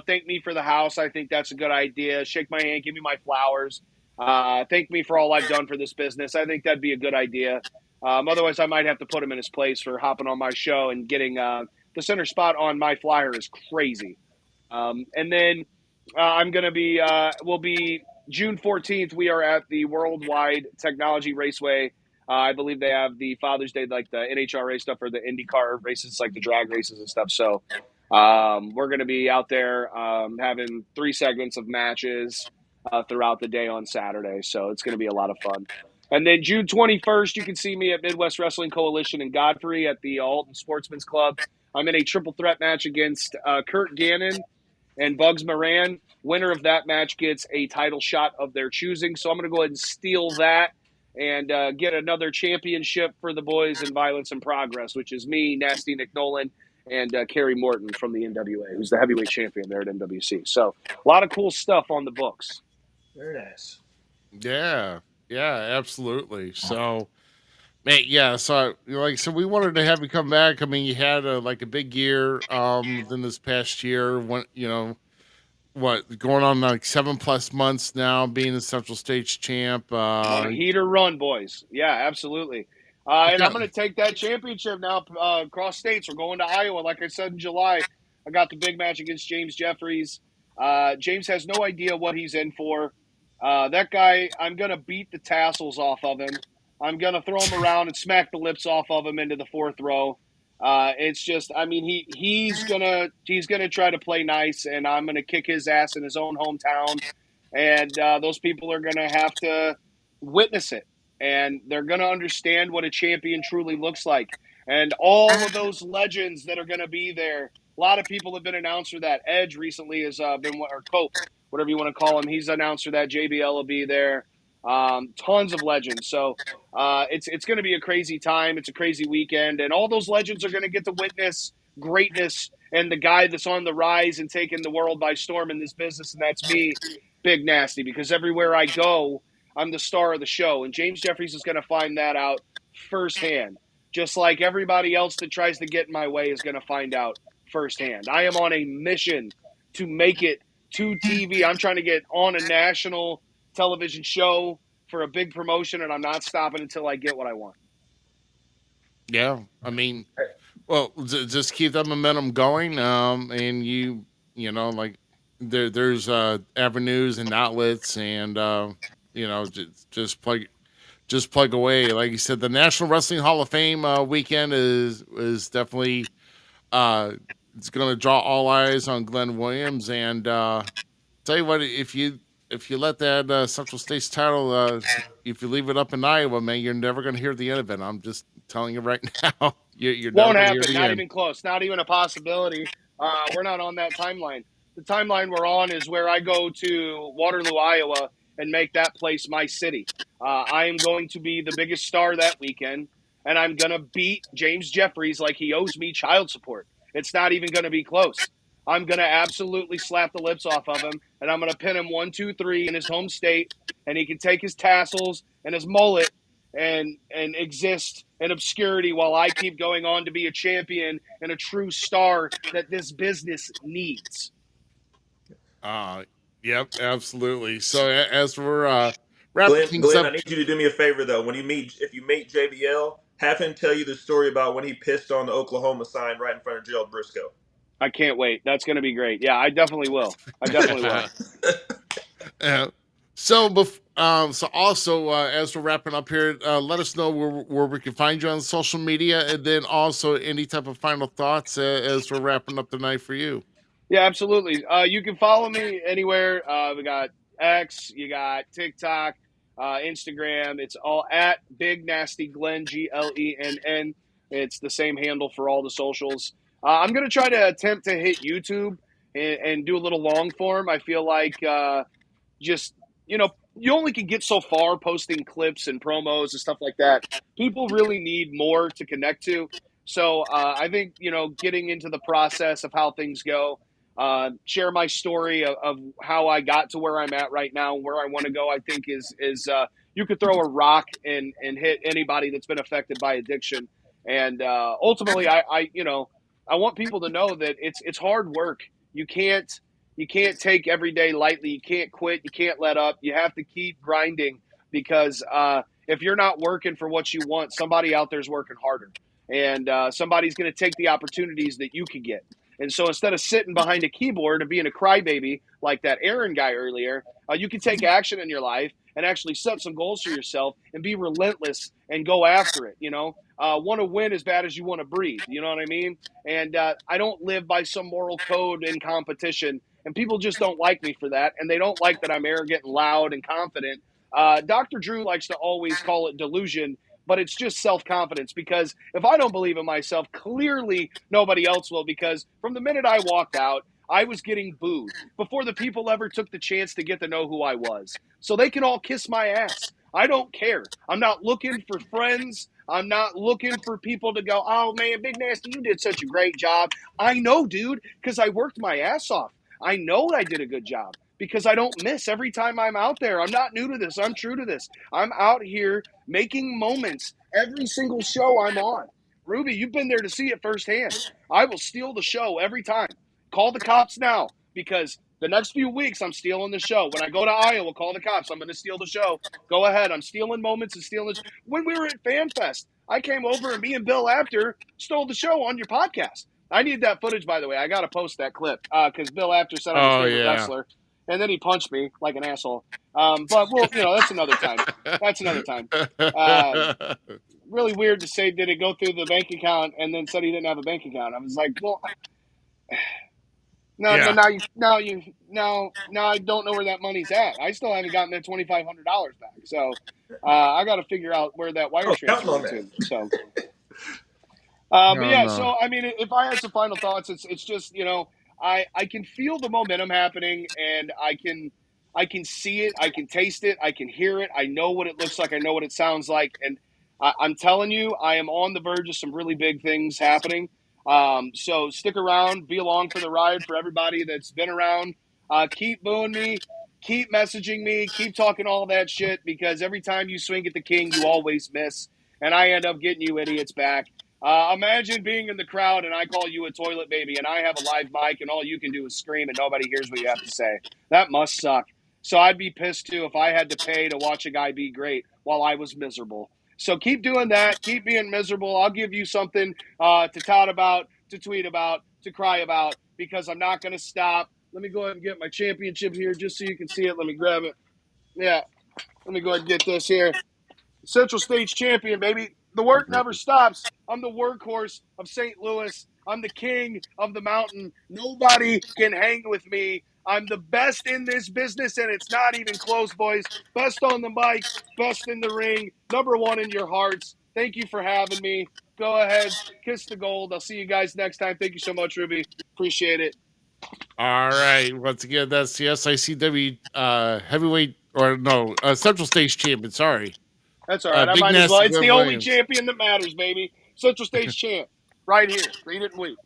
thank me for the house, I think that's a good idea. Shake my hand, give me my flowers. Thank me for all I've done for this business. I think that'd be a good idea. Otherwise, I might have to put him in his place for hopping on my show and getting the center spot on my flyer is crazy. And then I'm going to be, we'll be June 14th. We are at the Worldwide Technology Raceway. I believe they have the Father's Day, like the NHRA stuff or the IndyCar races, like the drag races and stuff. So we're going to be out there having 3 segments of matches throughout the day on Saturday. So it's going to be a lot of fun. And then June 21st, you can see me at Midwest Wrestling Coalition in Godfrey at the Alton Sportsman's Club. I'm in a triple threat match against Kurt Gannon and Bugs Moran. Winner of that match gets a title shot of their choosing. So I'm going to go ahead and steal that and get another championship for the boys in Violence and Progress, which is me, Nasty Nick Nolan, and Kerry Morton from the NWA, who's the heavyweight champion there at NWC. So a lot of cool stuff on the books. Very nice. Yeah, yeah, absolutely. So, man, yeah. So, like, so we wanted to have you come back. I mean, you had like a big year, within this past year. When what going on like 7+ months now, being the Central States champ. On a heater run, boys. Yeah, absolutely. And I'm going to take that championship now across states. We're going to Iowa, like I said in July. I got the big match against James Jeffries. James has no idea what he's in for. That guy, I'm going to beat the tassels off of him. I'm going to throw him around and smack the lips off of him into the fourth row. It's just, I mean, he's gonna try to play nice, and I'm gonna kick his ass in his own hometown, and those people are gonna have to witness it, and they're gonna understand what a champion truly looks like, and all of those legends that are gonna be there. A lot of people have been announced for that. Edge recently has been, or Cope, whatever you want to call him. He's announced for that. JBL will be there. Tons of legends. So it's going to be a crazy time. It's a crazy weekend, and all those legends are going to get to witness greatness and the guy that's on the rise and taking the world by storm in this business, and that's me, Big Nasty. Because everywhere I go, I'm the star of the show, and James Jeffries is going to find that out firsthand, just like everybody else that tries to get in my way is going to find out firsthand. I am on a mission to make it to TV. I'm trying to get on a national television show for a big promotion, and I'm not stopping until I get what I want. Yeah, I mean, well, just keep that momentum going. And like there's avenues and outlets, and just plug away. Like you said, the National Wrestling Hall of Fame weekend is definitely it's going to draw all eyes on Glenn Williams. And tell you what, if you let that Central States title, if you leave it up in Iowa, man, you're never going to hear the end of it. I'm just telling you right now. You're Won't never happen. Hear the Not end. even close. Not even a possibility. We're not on that timeline. The timeline we're on is where I go to Waterloo, Iowa, and make that place my city. I am going to be the biggest star that weekend, and I'm going to beat James Jeffries like he owes me child support. It's not even going to be close. I'm going to absolutely slap the lips off of him, and I'm going to pin him 1, 2, 3 in his home state, and he can take his tassels and his mullet and exist in obscurity while I keep going on to be a champion and a true star that this business needs. Yep, absolutely. So as we're wrapping things Glenn, up, I need you to do me a favor though. If you meet JBL, have him tell you the story about when he pissed on the Oklahoma sign right in front of Gerald Briscoe. I can't wait. That's going to be great. Yeah, I definitely will. So also as we're wrapping up here, let us know where we can find you on social media, and then also any type of final thoughts as we're wrapping up the night for you. Yeah, absolutely. You can follow me anywhere. We got X, you got TikTok, Instagram. It's all at Big Nasty Glenn, Glenn. It's the same handle for all the socials. I'm going to try to attempt to hit YouTube and do a little long form. I feel like you only can get so far posting clips and promos and stuff like that. People really need more to connect to. So I think, getting into the process of how things go, share my story of how I got to where I'm at right now, where I want to go, I think is you could throw a rock and hit anybody that's been affected by addiction. And ultimately, I want people to know that it's hard work. You can't take every day lightly. You can't quit. You can't let up. You have to keep grinding, because if you're not working for what you want, somebody out there is working harder, and somebody's going to take the opportunities that you can get. And so instead of sitting behind a keyboard and being a crybaby like that Aaron guy earlier, you can take action in your life and actually set some goals for yourself and be relentless and go after it. Want to win as bad as you want to breathe. You know what I mean? And I don't live by some moral code in competition, and people just don't like me for that. And they don't like that I'm arrogant and loud and confident. Dr. Drew likes to always call it delusion, but it's just self-confidence, because if I don't believe in myself, clearly nobody else will, because from the minute I walked out, I was getting booed before the people ever took the chance to get to know who I was. So they can all kiss my ass. I don't care. I'm not looking for friends. I'm not looking for people to go, oh man, Big Nasty, you did such a great job. I know, dude, because I worked my ass off. I know I did a good job because I don't miss every time I'm out there. I'm not new to this. I'm true to this. I'm out here making moments every single show I'm on. Ruby, you've been there to see it firsthand. I will steal the show every time. Call the cops now because the next few weeks I'm stealing the show. When I go to Iowa, call the cops. I'm going to steal the show. Go ahead. I'm stealing moments and stealing. When we were at FanFest, I came over and me and Bill After stole the show on your podcast. I need that footage, by the way. I got to post that clip because Bill After said I'm his Oh favorite yeah. wrestler. And then he punched me like an asshole. But, well, that's another time. That's another time. Really weird to say, did it go through the bank account and then said he didn't have a bank account. I was like, well, now I don't know where that money's at. I still haven't gotten that $2,500 back. So I got to figure out where that wire transfer went to. So, but yeah, so I mean, if I had some final thoughts, it's just I can feel the momentum happening, and I can see it, I can taste it, I can hear it, I know what it looks like, I know what it sounds like, and I'm telling you, I am on the verge of some really big things happening. So stick around, be along for the ride. For everybody that's been around, keep booing me, keep messaging me, keep talking all that shit, because every time you swing at the king, you always miss, and I end up getting you idiots back. Imagine being in the crowd and I call you a toilet baby and I have a live mic and all you can do is scream and nobody hears what you have to say. That must suck. So I'd be pissed too if I had to pay to watch a guy be great while I was miserable. So keep doing that. Keep being miserable. I'll give you something to tout about, to tweet about, to cry about, because I'm not going to stop. Let me go ahead and get my championship here just so you can see it. Let me grab it. Yeah. Let me go ahead and get this here. Central States Champion, baby. The work never stops. I'm the workhorse of St. Louis. I'm the king of the mountain. Nobody can hang with me. I'm the best in this business, and it's not even close, boys. Best on the mic, best in the ring, number one in your hearts. Thank you for having me. Go ahead, kiss the gold. I'll see you guys next time. Thank you so much, Ruby. Appreciate it. All right. Once again, that's the SICW heavyweight, Central States Champion. Sorry. That's all right. I Big might as well. Nasty It's Glenn the only Williams. champion that matters, baby. Central States champ. Right here. Read it and weep.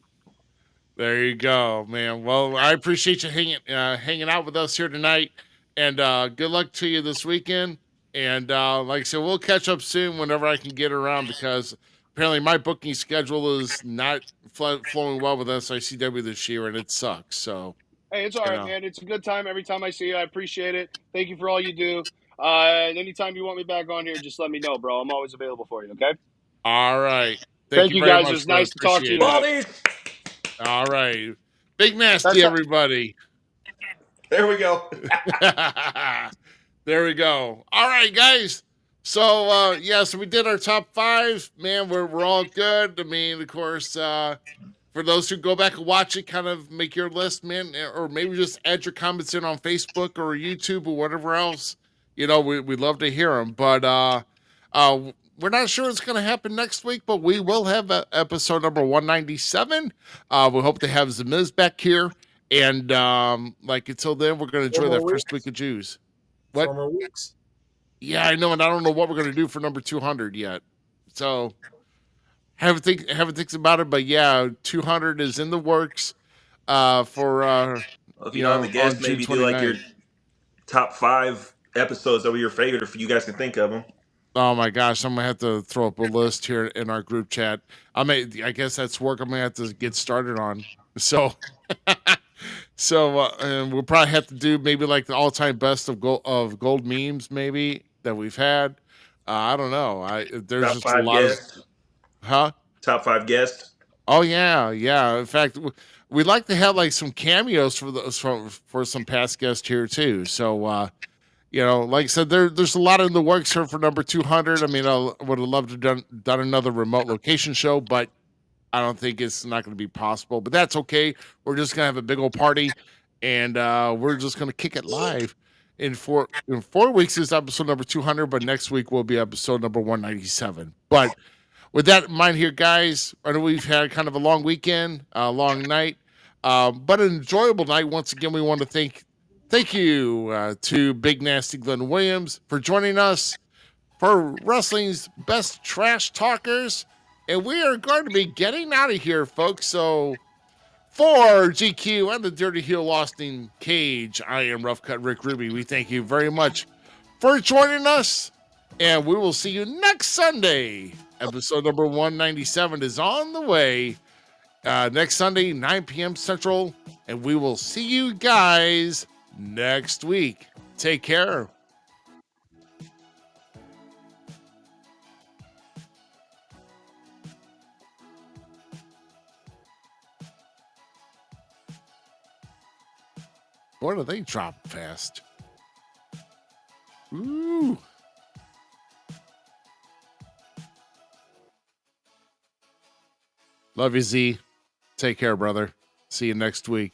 There you go, man. Well, I appreciate you hanging out with us here tonight, and good luck to you this weekend. And like I said, we'll catch up soon whenever I can get around, because apparently my booking schedule is not flowing well with SICW this year, and it sucks. So, hey, it's all right, man. It's a good time every time I see you. I appreciate it. Thank you for all you do. And anytime you want me back on here, just let me know, bro. I'm always available for you, okay? All right. Thank you, very guys. much, It was brother. nice to talk to you Appreciate tonight. All right. Big Nasty, everybody. There we go. There we go. All right, guys. So, so we did our top 5. Man, we're all good. I mean, of course, for those who go back and watch it, kind of make your list, man, or maybe just add your comments in on Facebook or YouTube or whatever else. We'd love to hear them. But we're not sure what's going to happen next week, but we will have episode number 197. We hope to have The Miz back here. And until then, we're going to enjoy that first week of Jews. What? 4 more weeks. Yeah, I know, and I don't know what we're going to do for number 200 yet. So haven't think about it, but yeah, 200 is in the works for if you don't have a guest, maybe do like your top 5 episodes that were your favorite, if you guys can think of them. Oh my gosh, I'm gonna have to throw up a list here in our group chat. I guess that's work I'm gonna have to get started on. So and we'll probably have to do maybe like the all-time best of gold memes, maybe, that we've had. I don't know. There's top just 5 a lot guests. Top 5 guests. Oh yeah. In fact, we'd like to have like some cameos for some past guests here too. So like I said, there's a lot in the works here for number 200. I mean, I would have loved to have done another remote location show, but I don't think it's not going to be possible. But that's okay. We're just going to have a big old party, and we're just going to kick it live. In 4 weeks is episode number 200, but next week will be episode number 197. But with that in mind here, guys, I know we've had kind of a long weekend, a long night, but an enjoyable night. Once again, we want to thank you to Big Nasty Glenn Williams for joining us. for wrestling's best trash talkers. And we are going to be getting out of here, folks. So for GQ and the Dirty Heel Austin Cage, I am Rough Cut Rick Ruby. We thank you very much for joining us. And we will see you next Sunday. Episode number 197 is on the way. Next Sunday, 9 p.m. Central. And we will see you guys next week. Take care. Boy, do they drop fast. Ooh. Love you, Z. Take care, brother. See you next week.